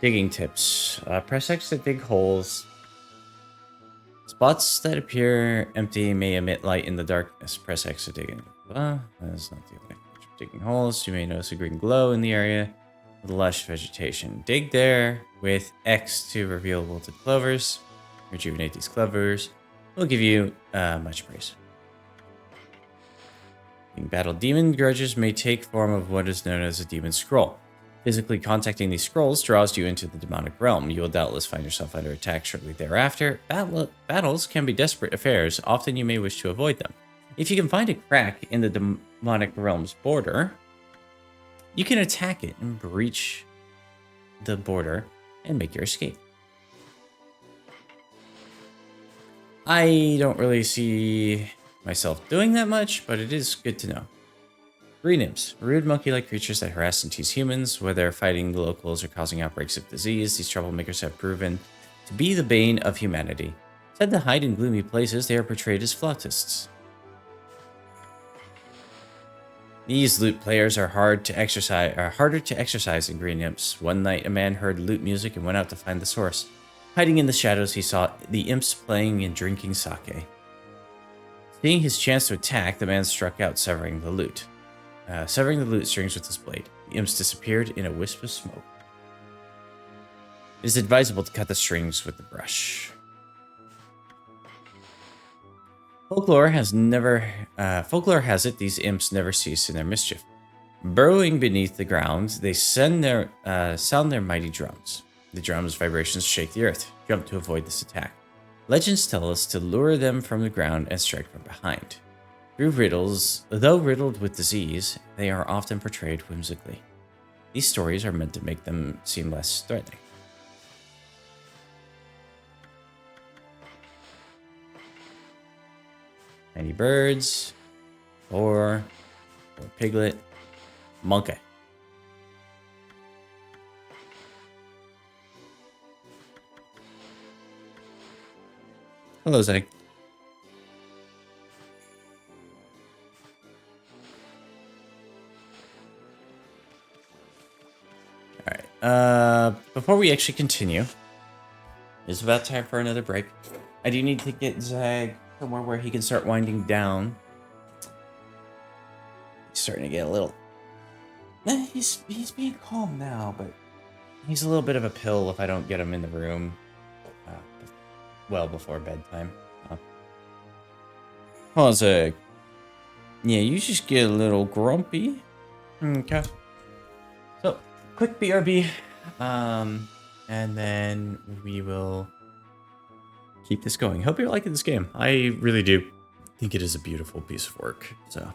Digging tips. Press X to dig holes. Spots that appear empty may emit light in the darkness. Press X to dig in. That is not the only function of digging holes. You may notice a green glow in the area with lush vegetation. Dig there with X to reveal wilted clovers. Rejuvenate these clovers. Will give you much praise. In battle, demon grudges may take form of what is known as a demon scroll. Physically contacting these scrolls draws you into the demonic realm. You will doubtless find yourself under attack shortly thereafter. Battles can be desperate affairs. Often you may wish to avoid them. If you can find a crack in the demonic realm's border, you can attack it and breach the border and make your escape. I don't really see myself doing that much, but it is good to know. Green imps, rude monkey-like creatures that harass and tease humans, whether fighting the locals or causing outbreaks of disease. These troublemakers have proven to be the bane of humanity. Said to hide in gloomy places, they are portrayed as flautists. These lute players are harder to exercise than green imps. One night, a man heard lute music and went out to find the source. Hiding in the shadows, he saw the imps playing and drinking sake. Seeing his chance to attack, the man struck out, severing the lute. Severing the lute strings with his blade. The imps disappeared in a wisp of smoke. It is advisable to cut the strings with the brush. Folklore has it these imps never cease in their mischief. Burrowing beneath the ground, they sound their mighty drums. The drums' vibrations shake the earth. Jump to avoid this attack. Legends tell us to lure them from the ground and strike from behind. Though riddled with disease, they are often portrayed whimsically. These stories are meant to make them seem less threatening. Tiny birds, or piglet, monkey. Hello, Zeg. Before we actually continue, it's about time for another break. I do need to get Zag somewhere where he can start winding down. He's starting to get a little... He's being calm now, but he's a little bit of a pill if I don't get him in the room well before bedtime. Hold on, Zag. Yeah, you just get a little grumpy. Okay. So, quick BRB. And then we will keep this going. Hope you're liking this game. I really do think it is a beautiful piece of work. So.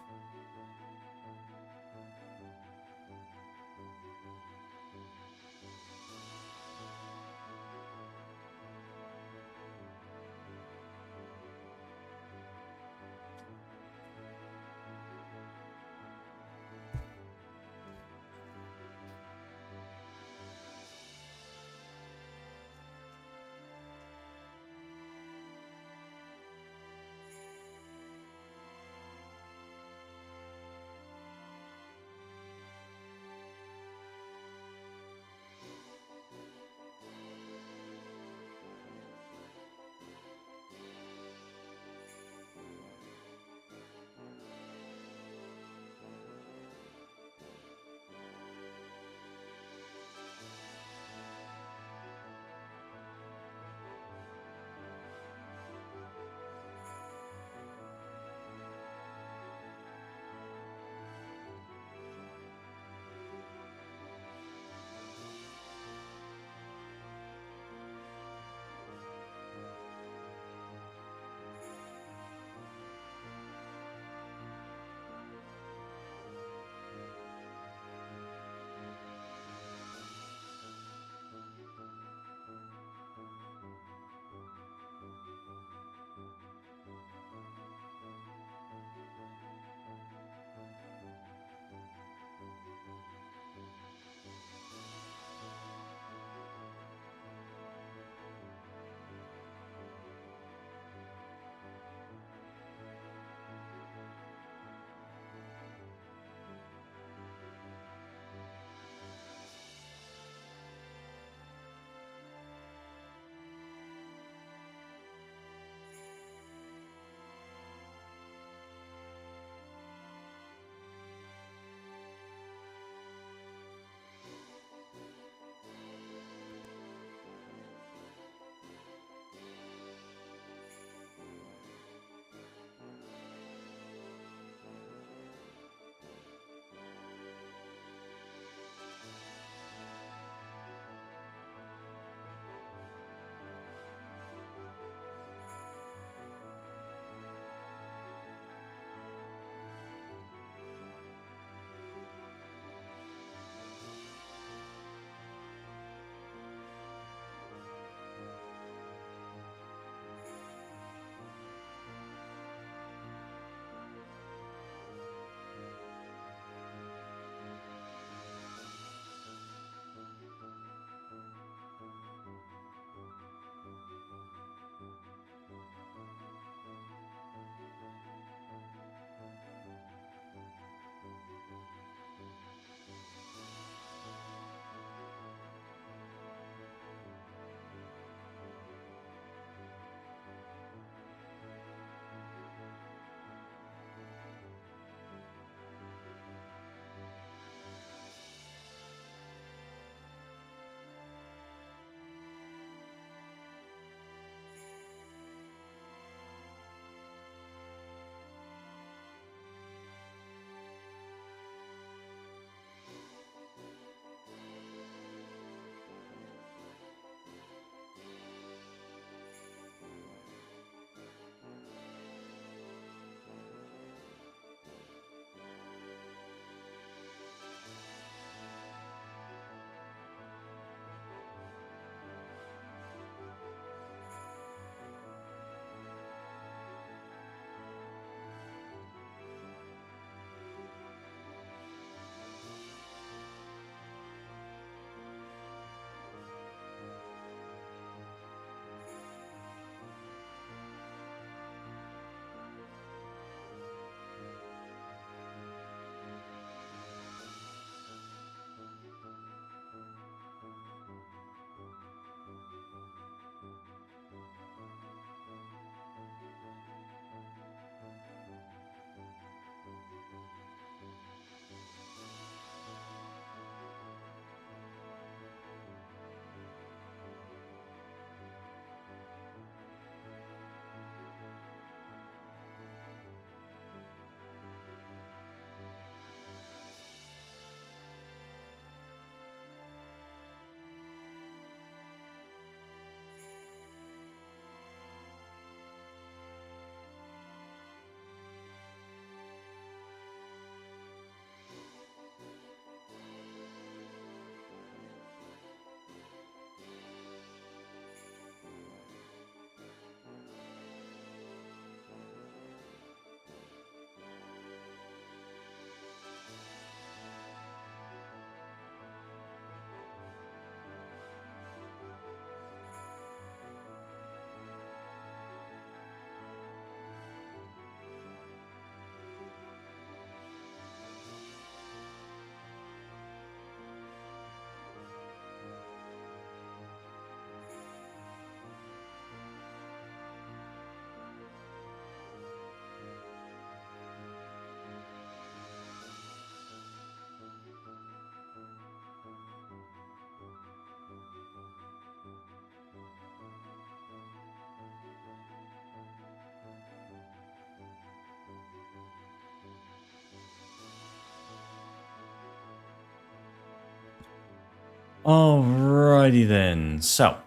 Alrighty then. So,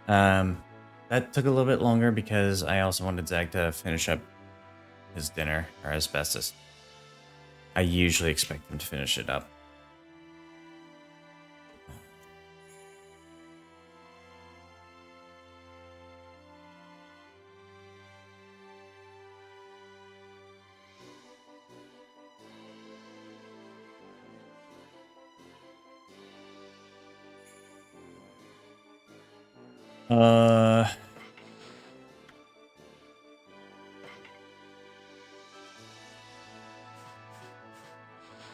that took a little bit longer because I also wanted Zach to finish up his dinner, or asbestos. I usually expect him to finish it up.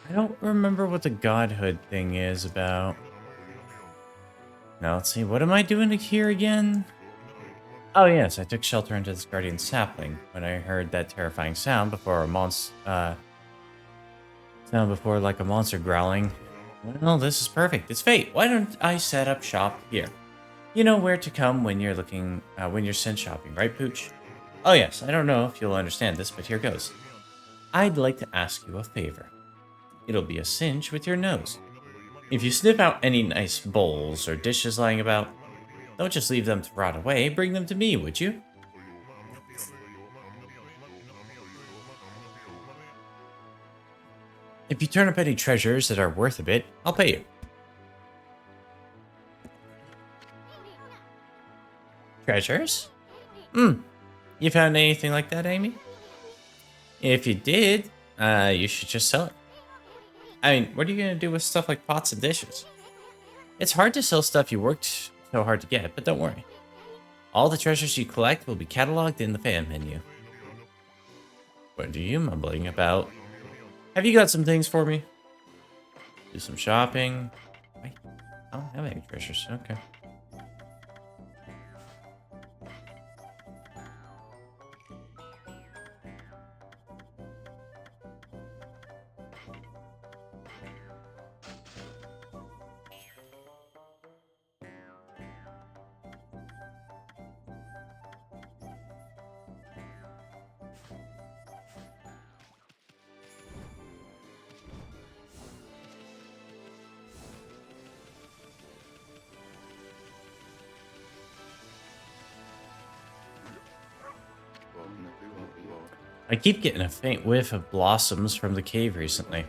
I don't remember what the godhood thing is about. Now, let's see. What am I doing here again? Oh, yes. I took shelter into this guardian sapling when I heard that terrifying sound before like a monster growling. Well, this is perfect. It's fate. Why don't I set up shop here? You know where to come when you're when you're sent shopping, right, Pooch? Oh, yes. I don't know if you'll understand this, but here goes. I'd like to ask you a favor. It'll be a cinch with your nose. If you sniff out any nice bowls or dishes lying about, don't just leave them to rot away. Bring them to me, would you? If you turn up any treasures that are worth a bit, I'll pay you. Treasures? You found anything like that, Amy? If you did, you should just sell it. I mean, what are you gonna do with stuff like pots and dishes? It's hard to sell stuff you worked so hard to get, but don't worry. All the treasures you collect will be cataloged in the fan menu. What are you mumbling about? Have you got some things for me? Do some shopping. Wait, I don't have any treasures. Okay. I keep getting a faint whiff of blossoms from the cave recently.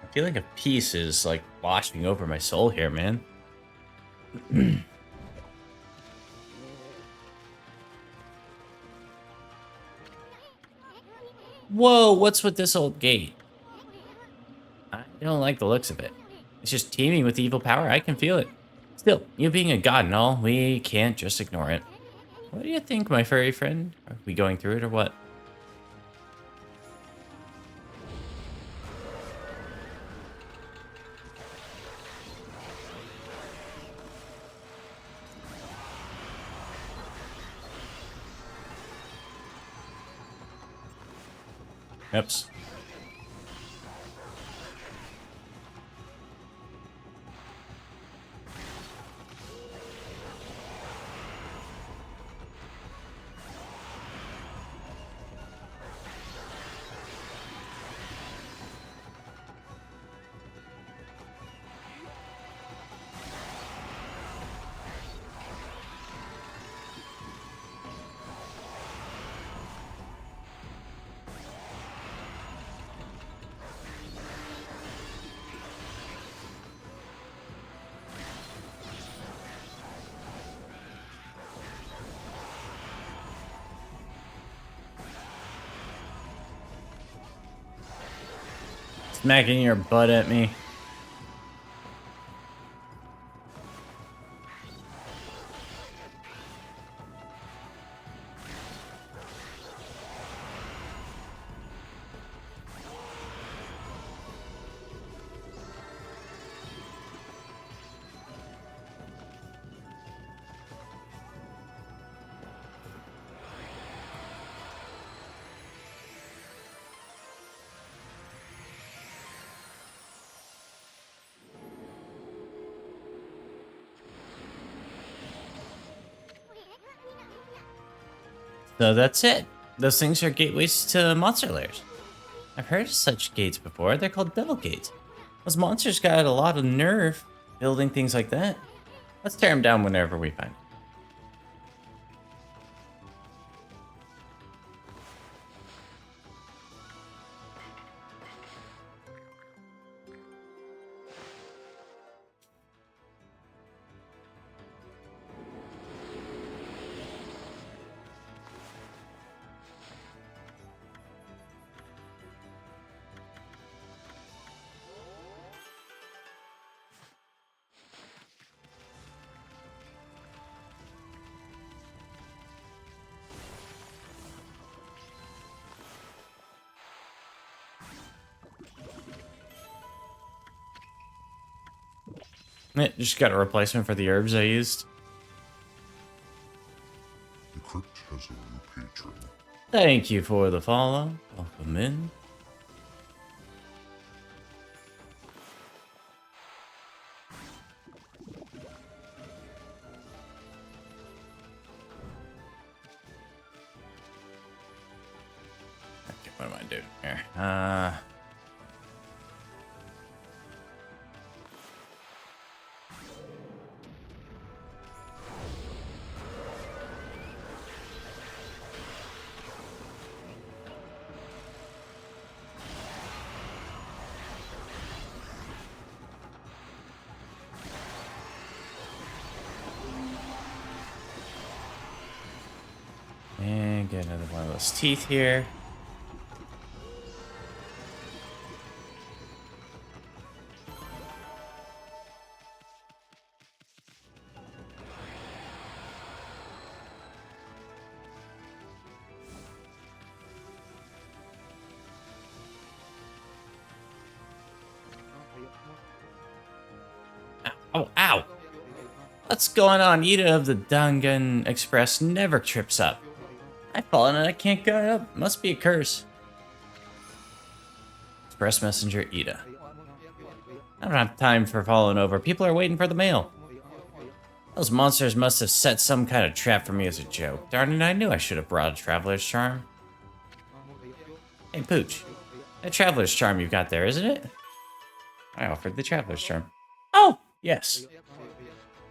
I feel like a peace is like washing over my soul here, man. Whoa, what's with this old gate? I don't like the looks of it. It's just teeming with evil power. I can feel it. Still, you being a god and all, we can't just ignore it. What do you think, my furry friend? Are we going through it or what? Oops. Smacking your butt at me. So that's it. Those things are gateways to monster lairs. I've heard of such gates before. They're called devil gates. Those monsters got a lot of nerve building things like that. Let's tear them down whenever we find them. Just got a replacement for the herbs I used. The crypt has a new patron. Thank you for the follow. Welcome in. Okay, what am I doing here? And get another one of those teeth here. Oh, ow! What's going on? Ida of the Dangan Express never trips up. I've fallen and I can't get up. Must be a curse. Express Messenger Ida. I don't have time for falling over. People are waiting for the mail. Those monsters must have set some kind of trap for me as a joke. Darn it, I knew I should have brought a Traveler's Charm. Hey, Pooch. That Traveler's Charm you've got there, isn't it? I offered the Traveler's Charm. Oh, yes.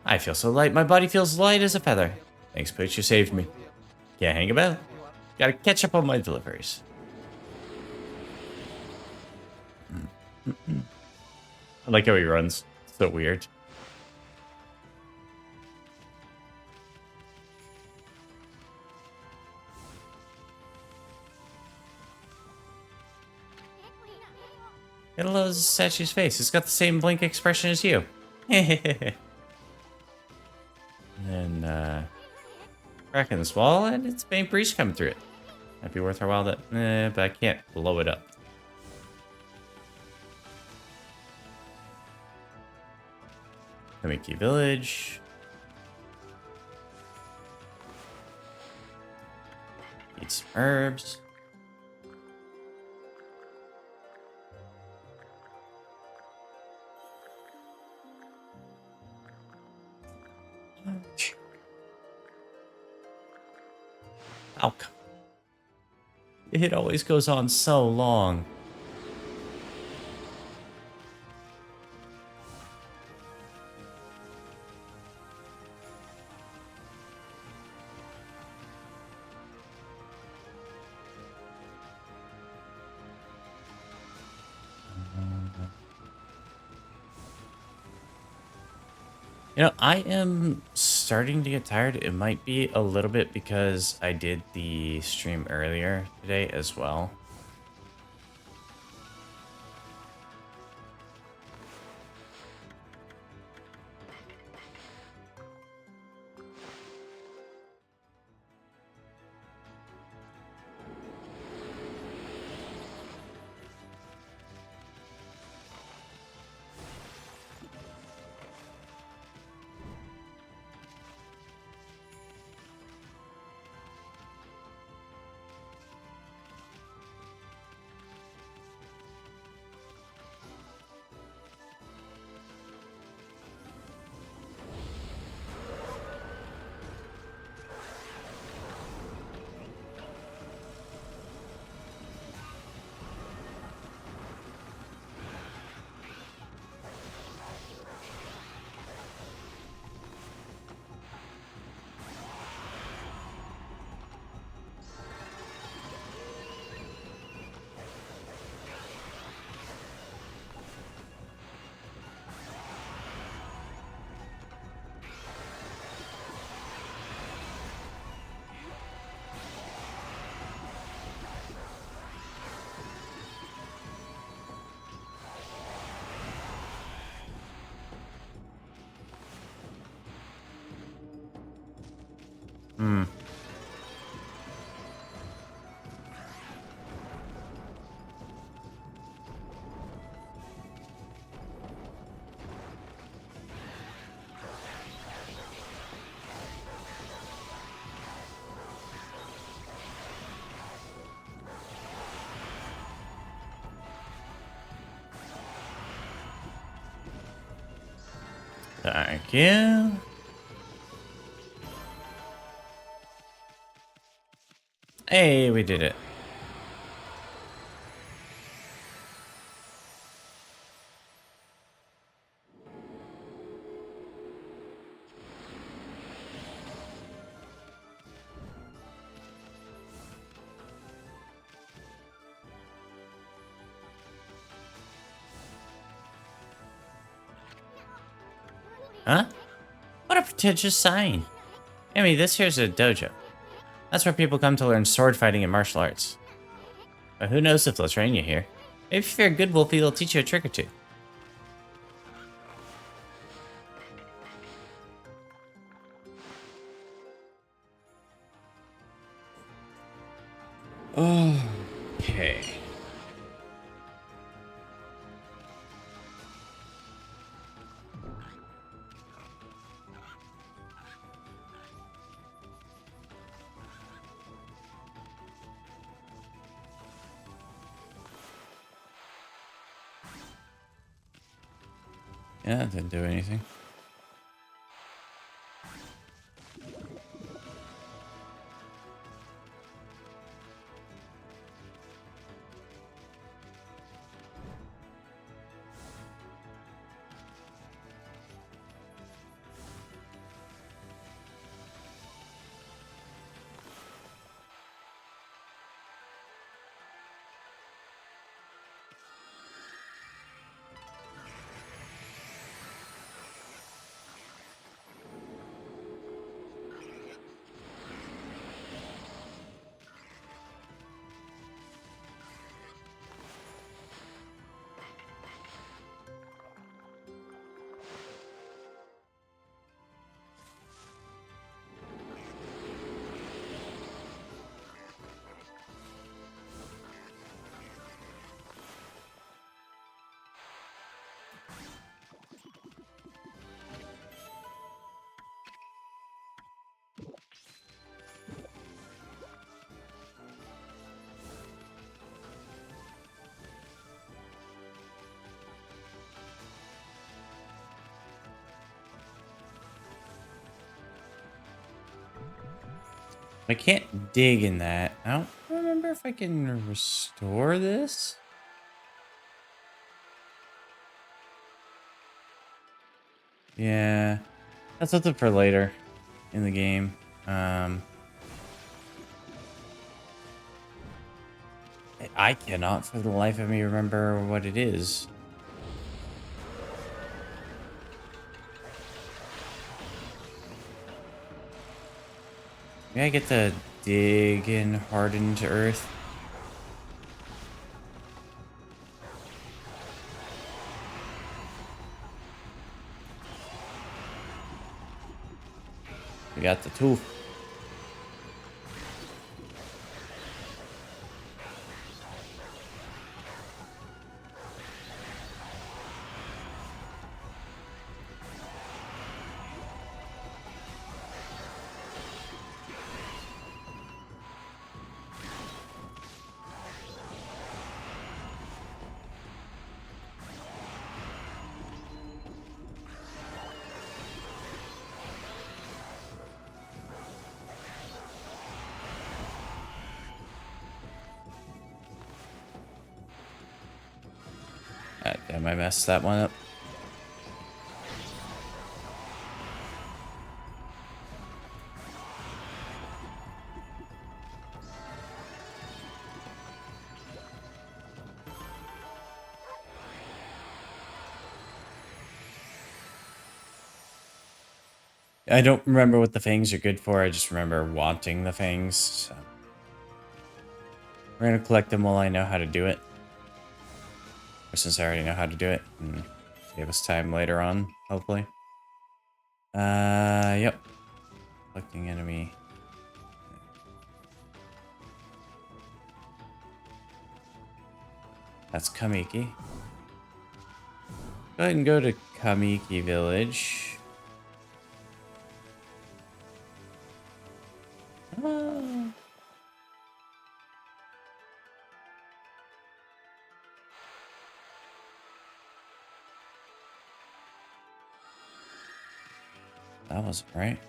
I feel so light, my body feels light as a feather. Thanks, Pooch, you saved me. Can't hang about. Gotta catch up on my deliveries. I like how he runs. So weird. It loves Satu's face. It's got the same blink expression as you. And then, crack in this wall, and it's a faint breeze coming through it. Might be worth our while to... but I can't blow it up. Kamiki Village. Eat some herbs. Ōkami. It always goes on so long. You know, I am starting to get tired. It might be a little bit because I did the stream earlier today as well. Thank you. Hey, we did it. Huh? What a pretentious sign. I mean, this here's a dojo. That's where people come to learn sword fighting and martial arts. But who knows if they'll train you here? Maybe if you're a good wolfie, they'll teach you a trick or two. Okay. Yeah, that didn't do anything. I can't dig in that. I don't remember if I can restore this. Yeah, that's something for later in the game. I cannot for the life of me remember what it is. Maybe I get to dig in hardened earth. We got the tool. Damn, I messed that one up. I don't remember what the fangs are good for. I just remember wanting the fangs. So. We're gonna collect them while I know how to do it. Or since I already know how to do it. And save us time later on, hopefully. Yep. Collecting enemy. That's Kamiki. Go ahead and go to Kamiki Village. Ah. That wasn't right.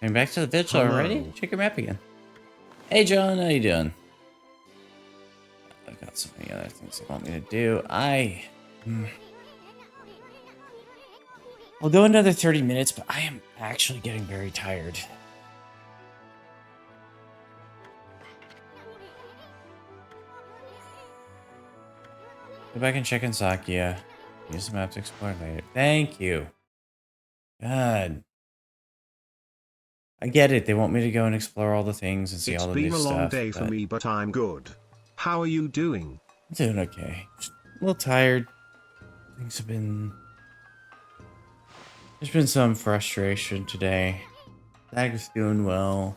Coming back to the village already? Check your map again. Hey, John, how you doing? I've got so many other things I want me to do. I'll go another 30 minutes, but I am actually getting very tired. Go back and check in Sakia. Use the map to explore later. Thank you. God. I get it. They want me to go and explore all the things and see all the new stuff. It's been a long day for me, but I'm good. How are you doing? I'm doing okay. Just a little tired. Things have been... There's been some frustration today. Dag's doing well.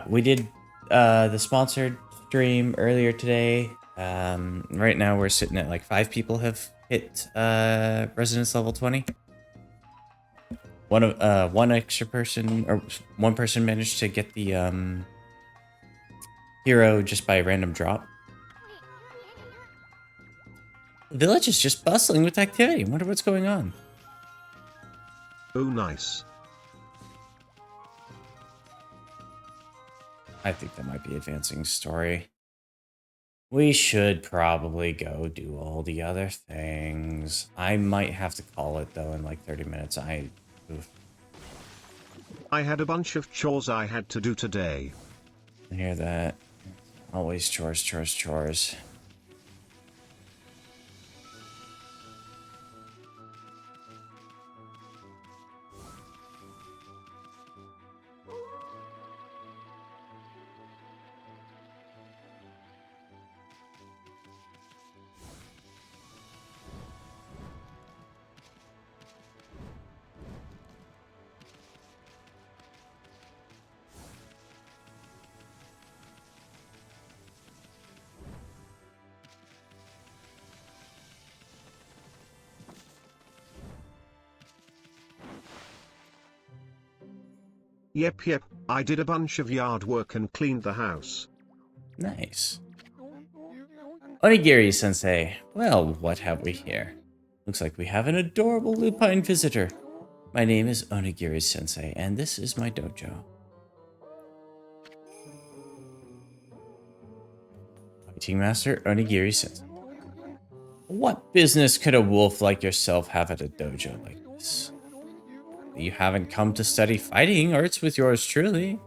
We did the sponsored stream earlier today. Right now we're sitting at like 5 people have hit Resonance level 20. One extra person, or one person managed to get the hero just by a random drop. The village is just bustling with activity. Wonder what's going on. Oh, nice. I think that might be advancing story. We should probably go do all the other things. I might have to call it though in like 30 minutes. Oof. I had a bunch of chores I had to do today. I hear that. Always chores, chores, chores. Yep, I did a bunch of yard work and cleaned the house. Nice. Onigiri-sensei. Well, what have we here? Looks like we have an adorable lupine visitor. My name is Onigiri-sensei, and this is my dojo. Fighting Master Onigiri-sensei. What business could a wolf like yourself have at a dojo like this? You haven't come to study fighting arts with yours truly.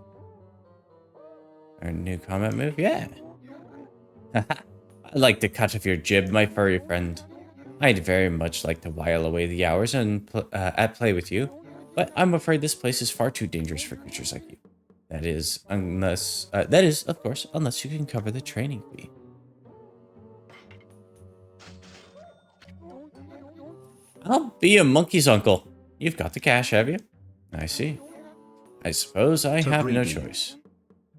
Our new combat move? Yeah. I like the cut of your jib, my furry friend. I'd very much like to while away the hours and at play with you, but I'm afraid this place is far too dangerous for creatures like you. That is, of course, unless you can cover the training fee. I'll be a monkey's uncle. You've got the cash, have you? I see. I suppose I have no choice.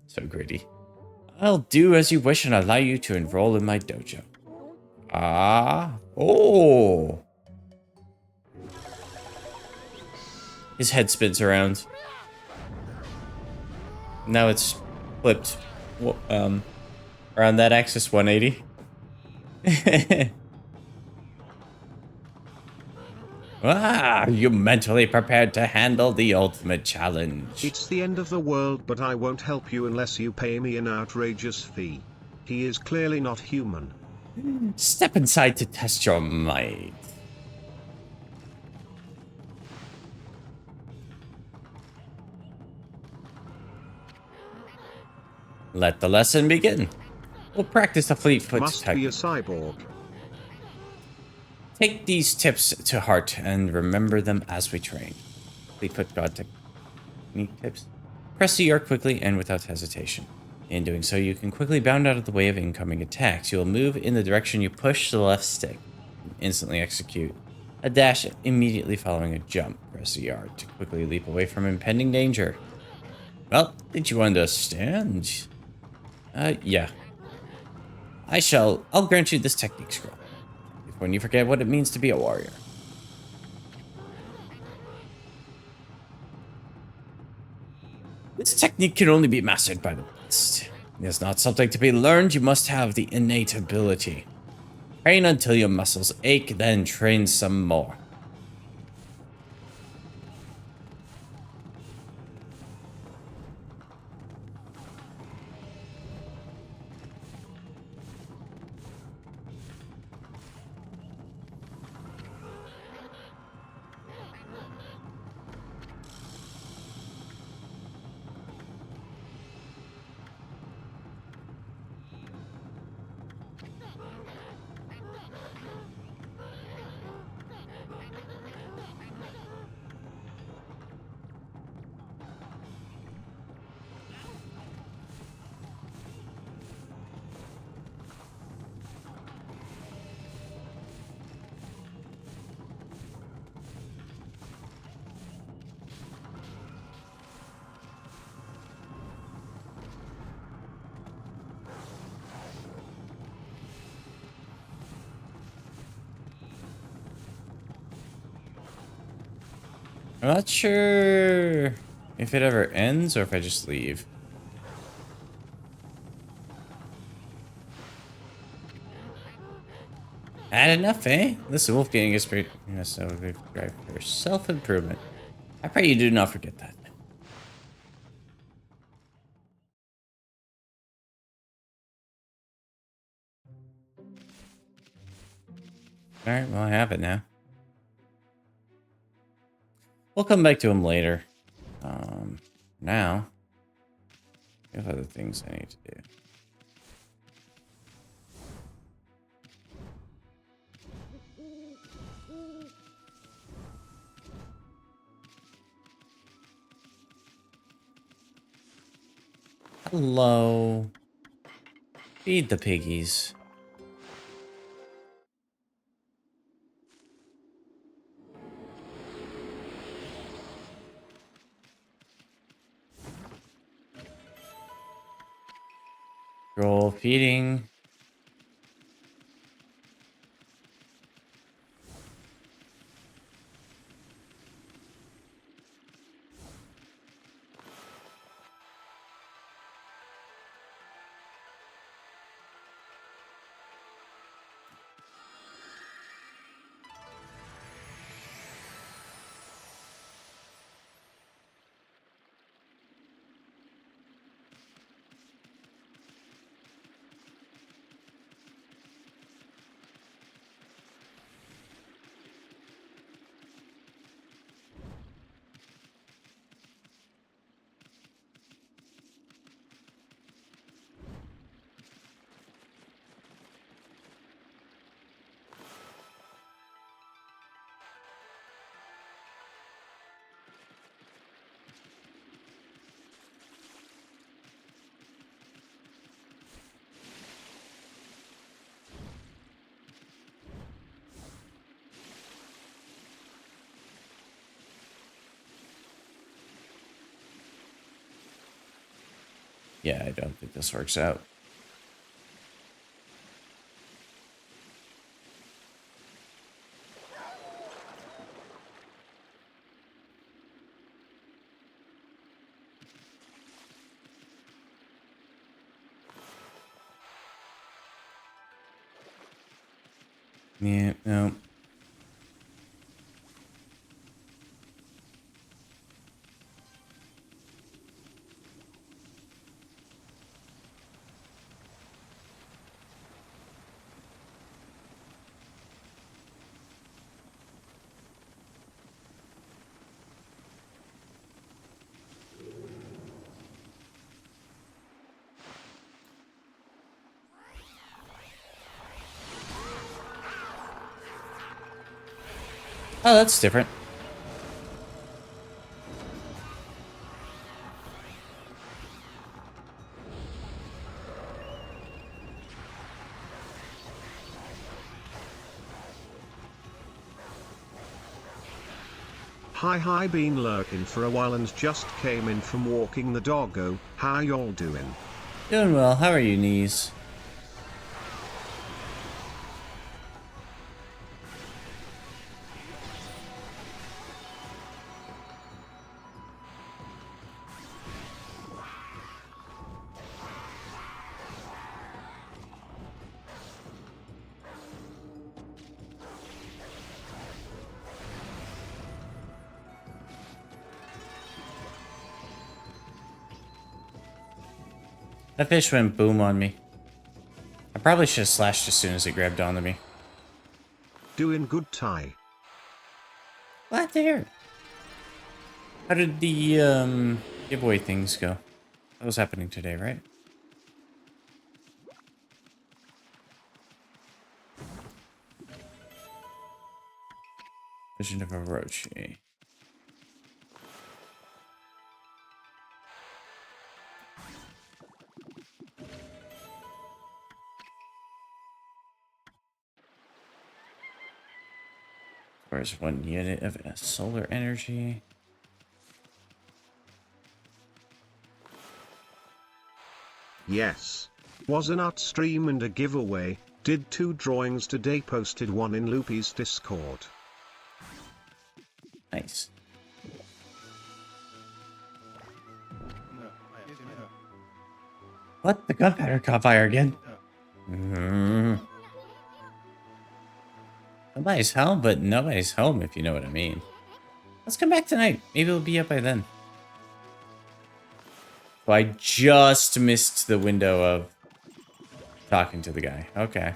So greedy. I'll do as you wish and allow you to enroll in my dojo. Oh. His head spins around. Now it's flipped. Around that axis 180. Are you mentally prepared to handle the ultimate challenge? It's the end of the world, but I won't help you unless you pay me an outrageous fee. He is clearly not human. Step inside to test your might. Let the lesson begin. We'll practice the Fleetfoot Must be a technique. cyborg. Take these tips to heart and remember them as we train. Fleetfoot God technique tips. Press the R quickly and without hesitation. In doing so, you can quickly bound out of the way of incoming attacks. You will move in the direction you push the left stick and instantly execute a dash immediately following a jump. Press the R to quickly leap away from impending danger. Well, did you understand? Yeah. I'll grant you this technique scroll. When you forget what it means to be a warrior. This technique can only be mastered by the best. It is not something to be learned, you must have the innate ability. Train until your muscles ache, then train some more. I'm not sure if it ever ends or if I just leave. Had enough, eh? Listen, Wolfgang is pretty. Yes, so we drive for self-improvement. I pray you do not forget that. Alright, well, I have it now. We'll come back to him later. Now, I have other things I need to do. Hello. Feed the piggies. Roll feeding. Yeah, I don't think this works out. Yeah, no. Oh, that's different. Hi, been lurking for a while and just came in from walking the doggo. How y'all doing? Doing well. How are you, knees? That fish went boom on me. I probably should have slashed as soon as it grabbed onto me. Doing good, Ty. Glad to hear it. How did the giveaway things go? That was happening today, right? Vision of Orochi. Where's 1 unit of solar energy? Yes. Was an art stream and a giveaway. Did 2 drawings today, posted one in Loopy's Discord. Nice. What? The gunpowder caught fire again? Somebody's home, but nobody's home, if you know what I mean. Let's come back tonight. Maybe it'll be up by then. So I just missed the window of talking to the guy. Okay.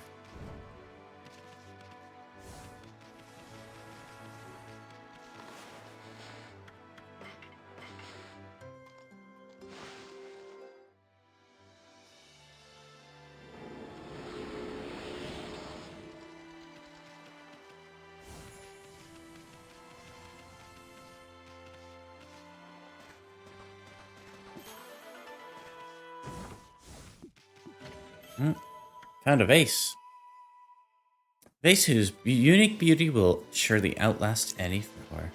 Found a vase. Vase whose unique beauty will surely outlast any floor.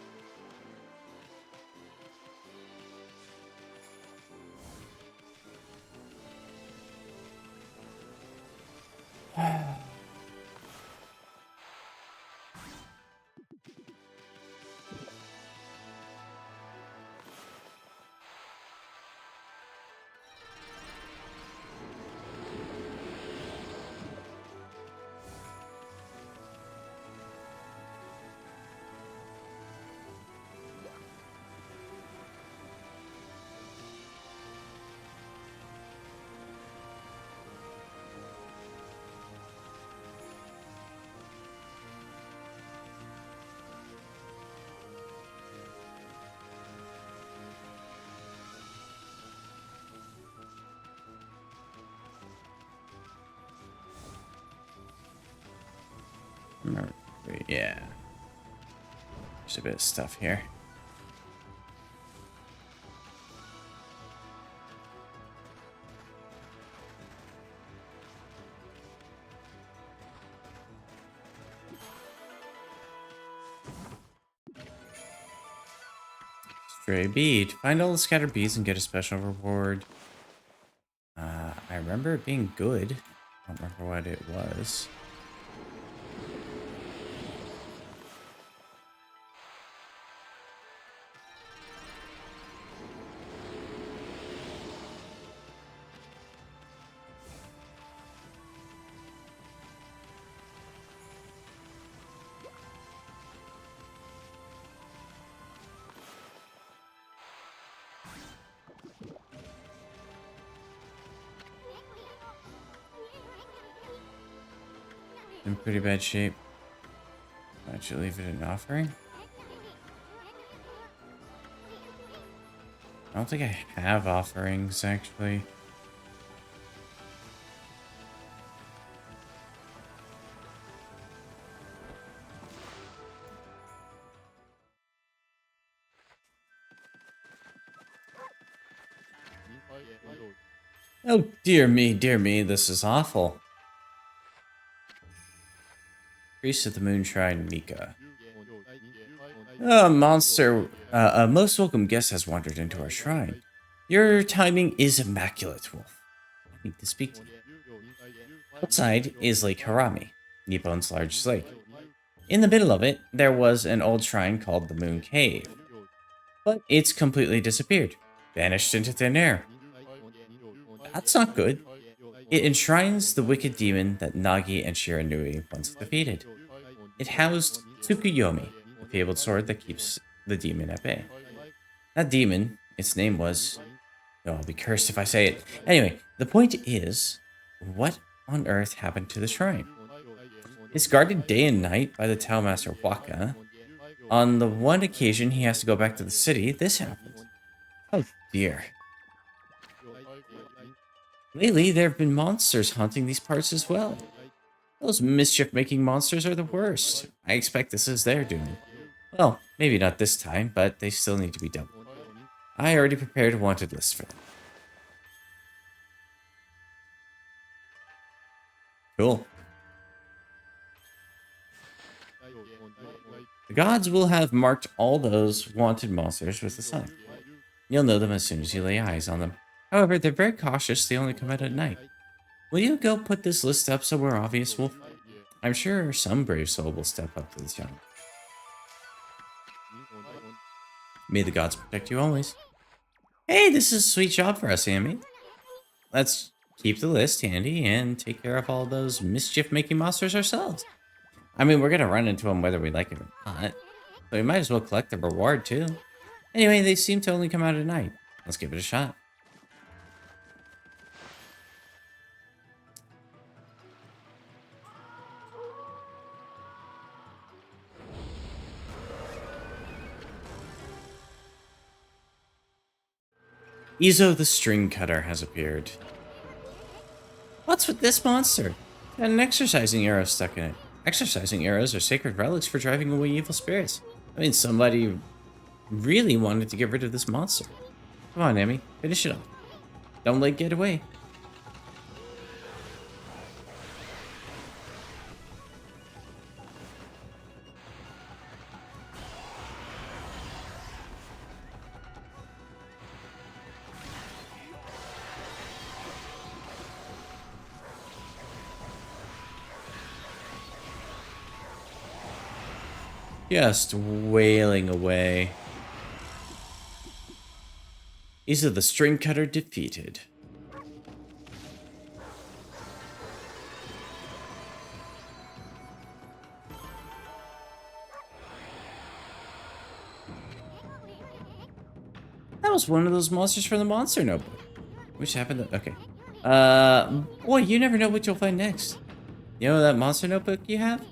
Yeah. There's a bit of stuff here. Stray bead. Find all the scattered beads and get a special reward. I remember it being good. I don't remember what it was. In pretty bad shape. Why don't you leave it an offering? I don't think I have offerings, actually. Oh, dear me, this is awful. Priest of the Moon Shrine, Mika. A most welcome guest has wandered into our shrine. Your timing is immaculate, Wolf. I need to speak to you. Outside is Lake Harami, Nippon's largest lake. In the middle of it, there was an old shrine called the Moon Cave. But it's completely disappeared, vanished into thin air. That's not good. It enshrines the wicked demon that Nagi and Shiranui once defeated. It housed Tsukuyomi, a fabled sword that keeps the demon at bay. That demon, its name was... Oh, I'll be cursed if I say it. Anyway, the point is, what on earth happened to the shrine? It's guarded day and night by the Tao Master Waka. On the one occasion he has to go back to the city, this happens. Oh dear. Lately, there have been monsters haunting these parts as well. Those mischief-making monsters are the worst. I expect this is their doing. Well, maybe not this time, but they still need to be dealt with. I already prepared a wanted list for them. Cool. The gods will have marked all those wanted monsters with the sun. You'll know them as soon as you lay eyes on them. However, they're very cautious. They only come out at night. Will you go put this list up somewhere obvious, Wolf? I'm sure some brave soul will step up to the challenge. May the gods protect you always. Hey, this is a sweet job for us, Amy. Let's keep the list handy and take care of all those mischief-making monsters ourselves. I mean, we're going to run into them whether we like it or not. So we might as well collect the reward, too. Anyway, they seem to only come out at night. Let's give it a shot. Izo the String Cutter has appeared. What's with this monster? Got an exercising arrow stuck in it. Exercising arrows are sacred relics for driving away evil spirits. I mean, somebody really wanted to get rid of this monster. Come on, Emmy, finish it off. Don't let it get away. Just wailing away. Izo the String Cutter defeated. That was one of those monsters from the Monster Notebook. Which happened to... Okay. Boy, you never know what you'll find next. You know that Monster Notebook you have?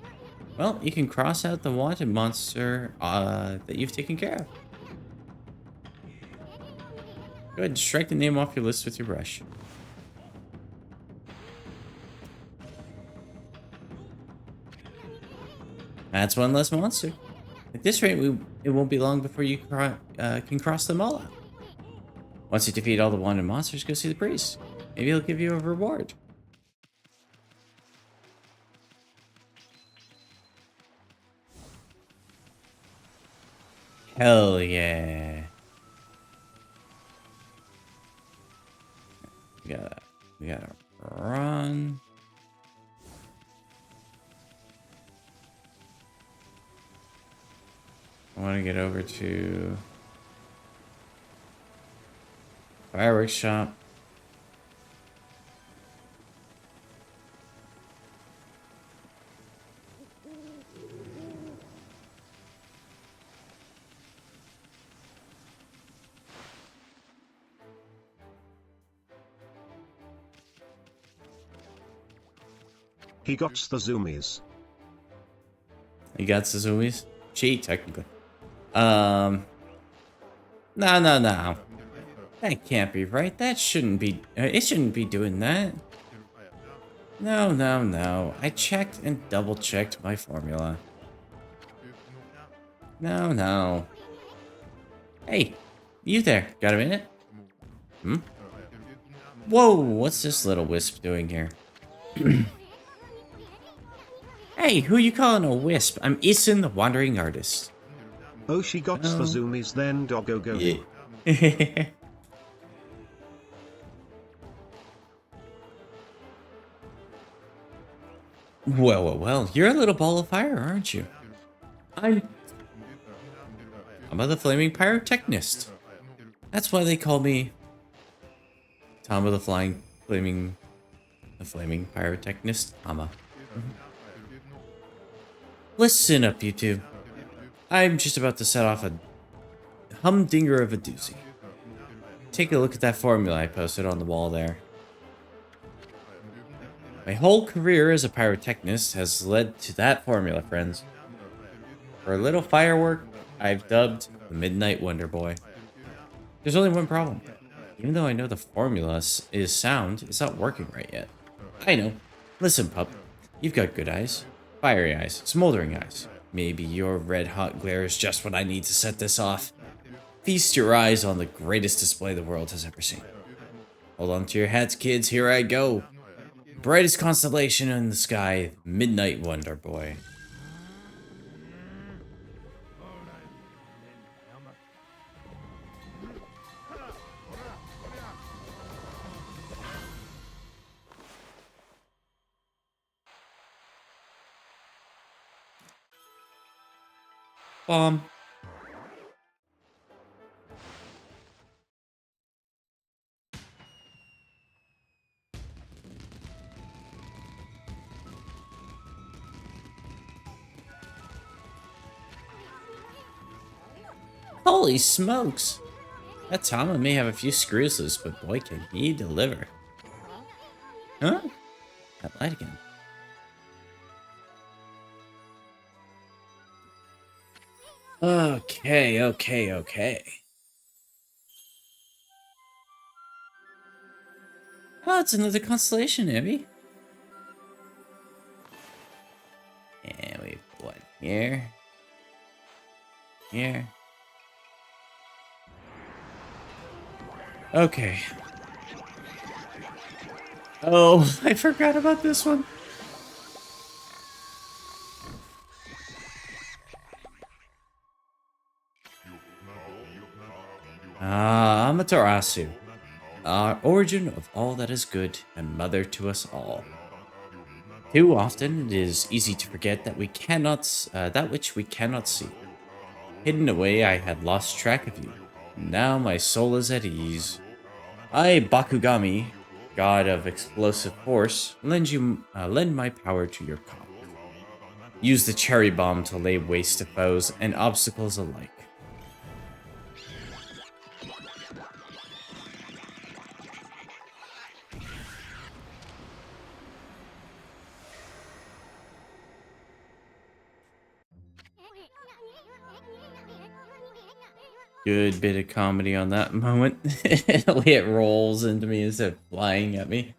Well, you can cross out the wanted monster that you've taken care of. Go ahead and strike the name off your list with your brush. That's one less monster. At this rate, it won't be long before you can cross them all out. Once you defeat all the wanted monsters, go see the priest. Maybe he'll give you a reward. Hell yeah. We gotta run. I want to get over to fireworks shop. He got the zoomies. You got Suzumi's? Cheat, technically. No. That can't be right. That shouldn't be... it shouldn't be doing that. No. I checked and double-checked my formula. No. Hey, you there. Got a minute? Whoa, what's this little wisp doing here? Hey, who you calling a wisp? I'm Isin, the wandering artist. Oh, she got for Oh. zoomies then doggo go. Yeah. Well, you're a little ball of fire, aren't you? I'm the flaming pyrotechnist. That's why they call me Tom of the flaming pyrotechnist. Ama. Listen up, you two. I'm just about to set off a humdinger of a doozy. Take a look at that formula I posted on the wall there. My whole career as a pyrotechnist has led to that formula, friends. For a little firework, I've dubbed the Midnight Wonder Boy. There's only one problem. Even though I know the formula is sound, it's not working right yet. I know. Listen, pup. You've got good eyes. Fiery eyes. Smoldering eyes. Maybe your red-hot glare is just what I need to set this off. Feast your eyes on the greatest display the world has ever seen. Hold on to your hats, kids. Here I go. Brightest constellation in the sky. Midnight Wonder Boy. Bomb. Holy smokes! That Tama may have a few screws loose, but boy can he deliver. Huh? That light again. Okay. Oh, it's another constellation, Abby. And we put one here. Here. Okay. Oh, I forgot about this one. Amaterasu. Origin of all that is good and mother to us all. Too often it is easy to forget that we cannot, that which we cannot see. Hidden away, I had lost track of you. Now my soul is at ease. I, Bakugami, god of explosive force, lend my power to your cock. Use the cherry bomb to lay waste to foes and obstacles alike. Good bit of comedy on that moment. The way it rolls into me instead of flying at me.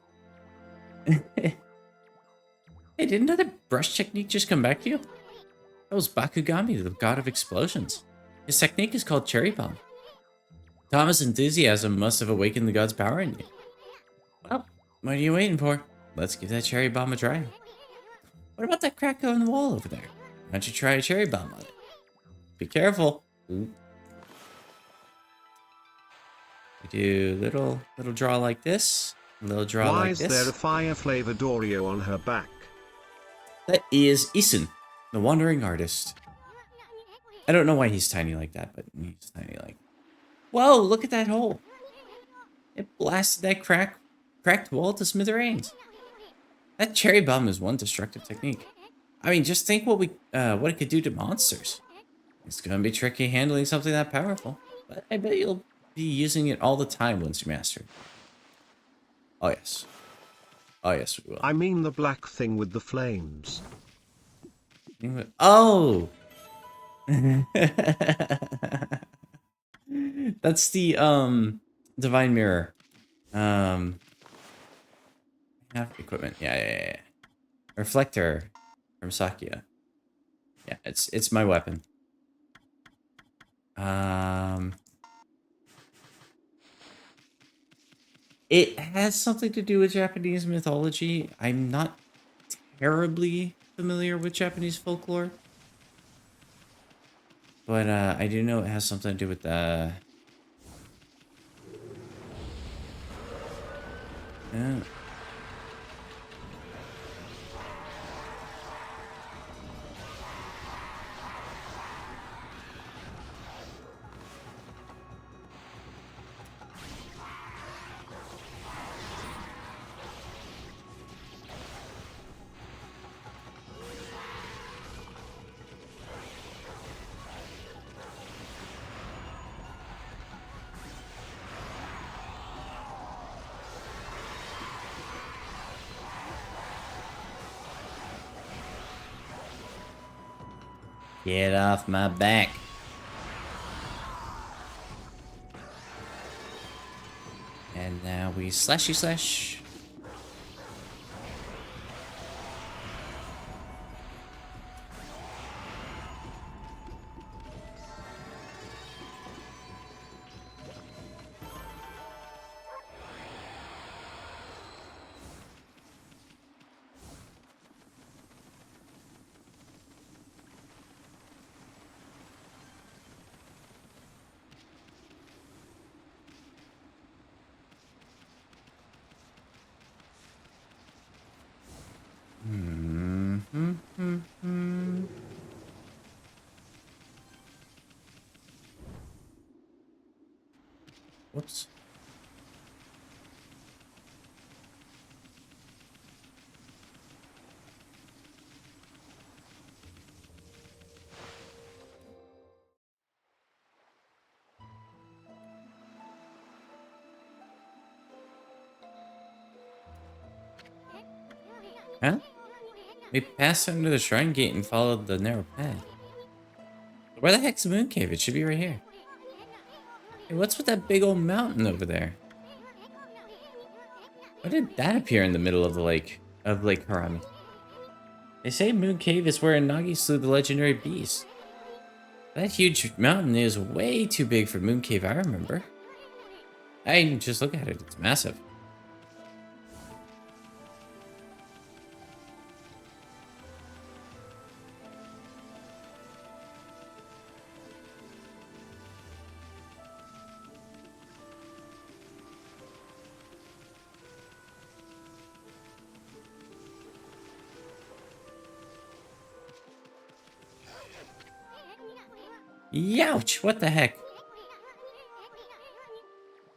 Hey, did another brush technique just come back to you? That was Bakugami, the god of explosions. His technique is called Cherry Bomb. Thomas' enthusiasm must have awakened the god's power in you. Well, what are you waiting for? Let's give that Cherry Bomb a try. What about that crack on the wall over there? Why don't you try a Cherry Bomb on it? Be careful. Ooh. We do little draw like this, little draw Why like is this. there a fire-flavored Oreo on her back? That is Isin, the wandering artist. I don't know why he's tiny like that, but he's tiny like. Whoa! Look at that hole. It blasted that cracked wall to smithereens. That cherry bomb is one destructive technique. I mean, just think what it could do to monsters. It's gonna be tricky handling something that powerful, but I bet you'll be using it all the time once you master it. Oh yes. Oh yes, we will. I mean the black thing with the flames. Oh! That's the divine mirror. Have equipment. Yeah. Reflector from Sakia. Yeah, it's my weapon. It has something to do with Japanese mythology. I'm not terribly familiar with Japanese folklore. But I do know it has something to do with the... Get off my back. And now we slashy slash. Whoops. Huh? We passed under the shrine gate and followed the narrow path. Where the heck's the moon cave? It should be right here. Hey, what's with that big old mountain over there? Why did that appear in the middle of the lake, of Lake Harami? They say Moon Cave is where Nagi slew the legendary beast. That huge mountain is way too big for Moon Cave, I remember. I just look at it, it's massive. Youch! What the heck?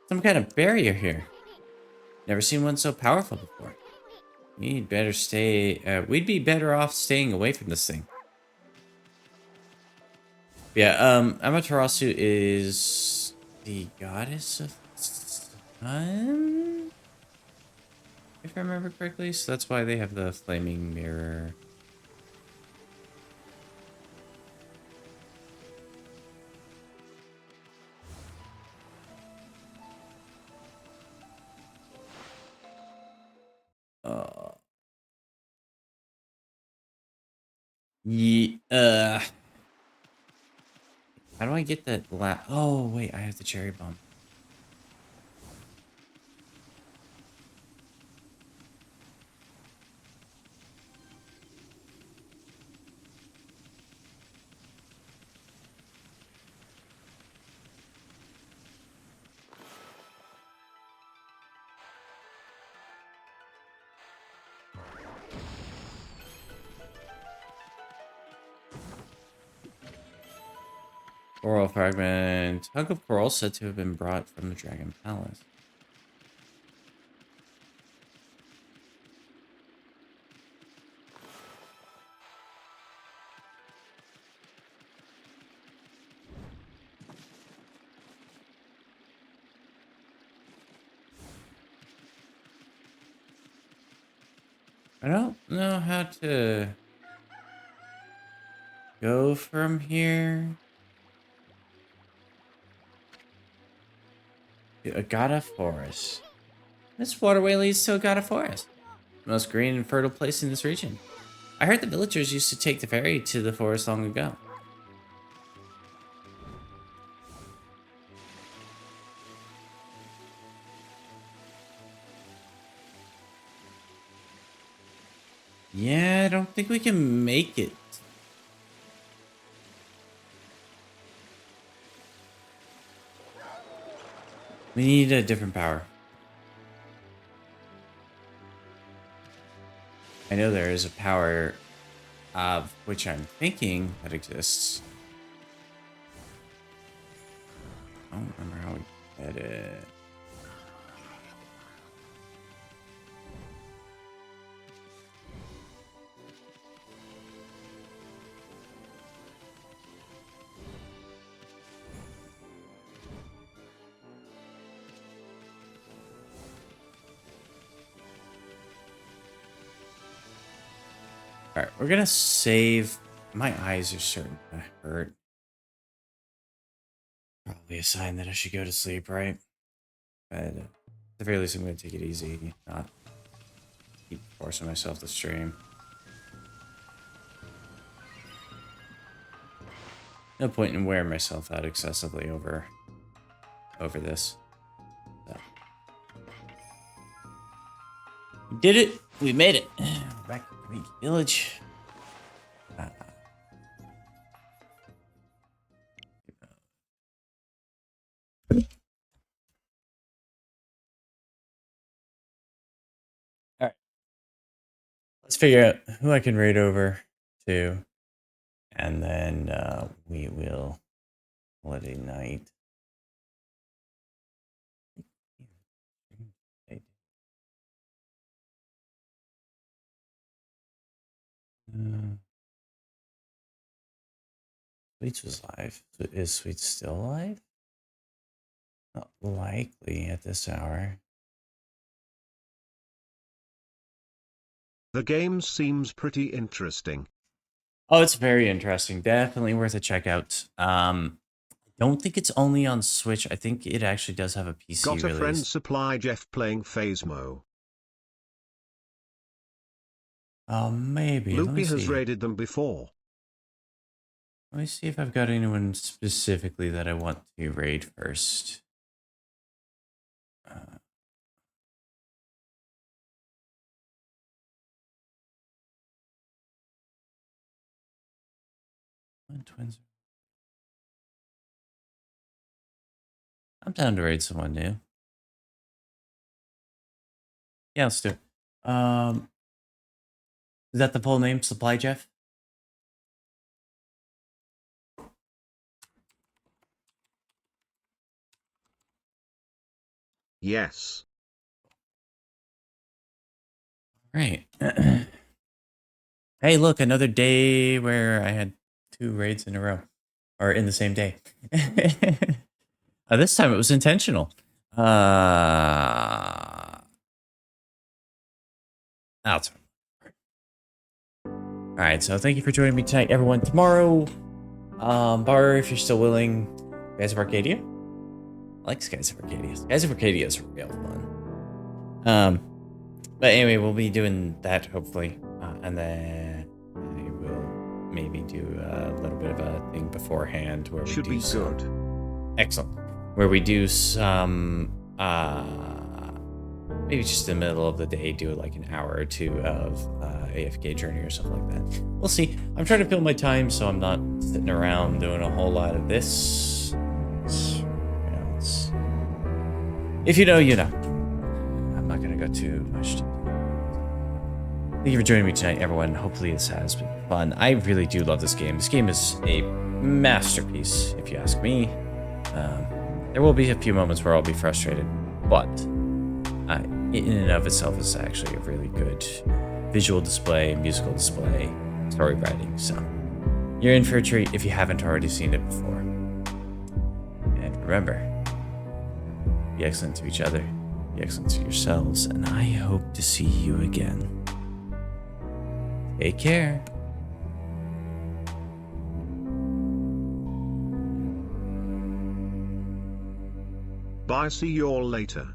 Some kind of barrier here. Never seen one so powerful before. We'd better stay. We'd be better off staying away from this thing. Yeah. Amaterasu is the goddess of sun, if I remember correctly. So that's why they have the flaming mirror. Yeah, how do I get that Oh, wait, I have the cherry bomb. Coral fragment. Hunk of coral said to have been brought from the Dragon Palace. I don't know how to go from here. To Agata Forest. This waterway leads to Agata Forest, the most green and fertile place in this region. I heard the villagers used to take the ferry to the forest long ago. Yeah, I don't think we can make it. We need a different power. I know there is a power of which I'm thinking that exists. I don't remember how we get it. Alright, we're gonna save. My eyes are starting to hurt. Probably a sign that I should go to sleep, right? But at the very least, I'm gonna take it easy, not keep forcing myself to stream. No point in wearing myself out excessively over this. So. We did it. We made it. We're back to Greek Village. All right. Let's figure out who I can raid over to, and then we will call it a night. Sweets was live. Is Sweets still alive? Not likely at this hour. The game seems pretty interesting. Oh, it's very interesting. Definitely worth a check out. Don't think it's only on Switch. I think it actually does have a PC Got a release. friend Supply Jeff playing Phasmo. Oh, maybe. Loopy has raided them before. Let me see if I've got anyone specifically that I want to raid first. Twins. I'm down to raid someone new. Yeah, let's do it. Is that the full name, Supply Jeff? Yes. Right. Hey, look, another day where I had 2 raids in a row. Or in the same day. This time it was intentional. That's Alright, so thank you for joining me tonight, everyone. Tomorrow, Bar, if you're still willing, Skies of Arcadia. I like Skies of Arcadia. Skies of Arcadia is real fun. But anyway, we'll be doing that hopefully, and then I will maybe do a little bit of a thing beforehand where we Should be good. Excellent. Where we do some, maybe just in the middle of the day, do like an hour or 2 of AFK journey or something like that. We'll see. I'm trying to fill my time so I'm not sitting around doing a whole lot of this. If you know, you know. I'm not going to go too much. Thank you for joining me tonight, everyone. Hopefully this has been fun. I really do love this game. This game is a masterpiece, if you ask me. There will be a few moments where I'll be frustrated, but in and of itself is actually a really good visual display, musical display, story writing. So you're in for a treat if you haven't already seen it before. And remember, be excellent to each other, be excellent to yourselves, and I hope to see you again. Take care. Bye, see you all later.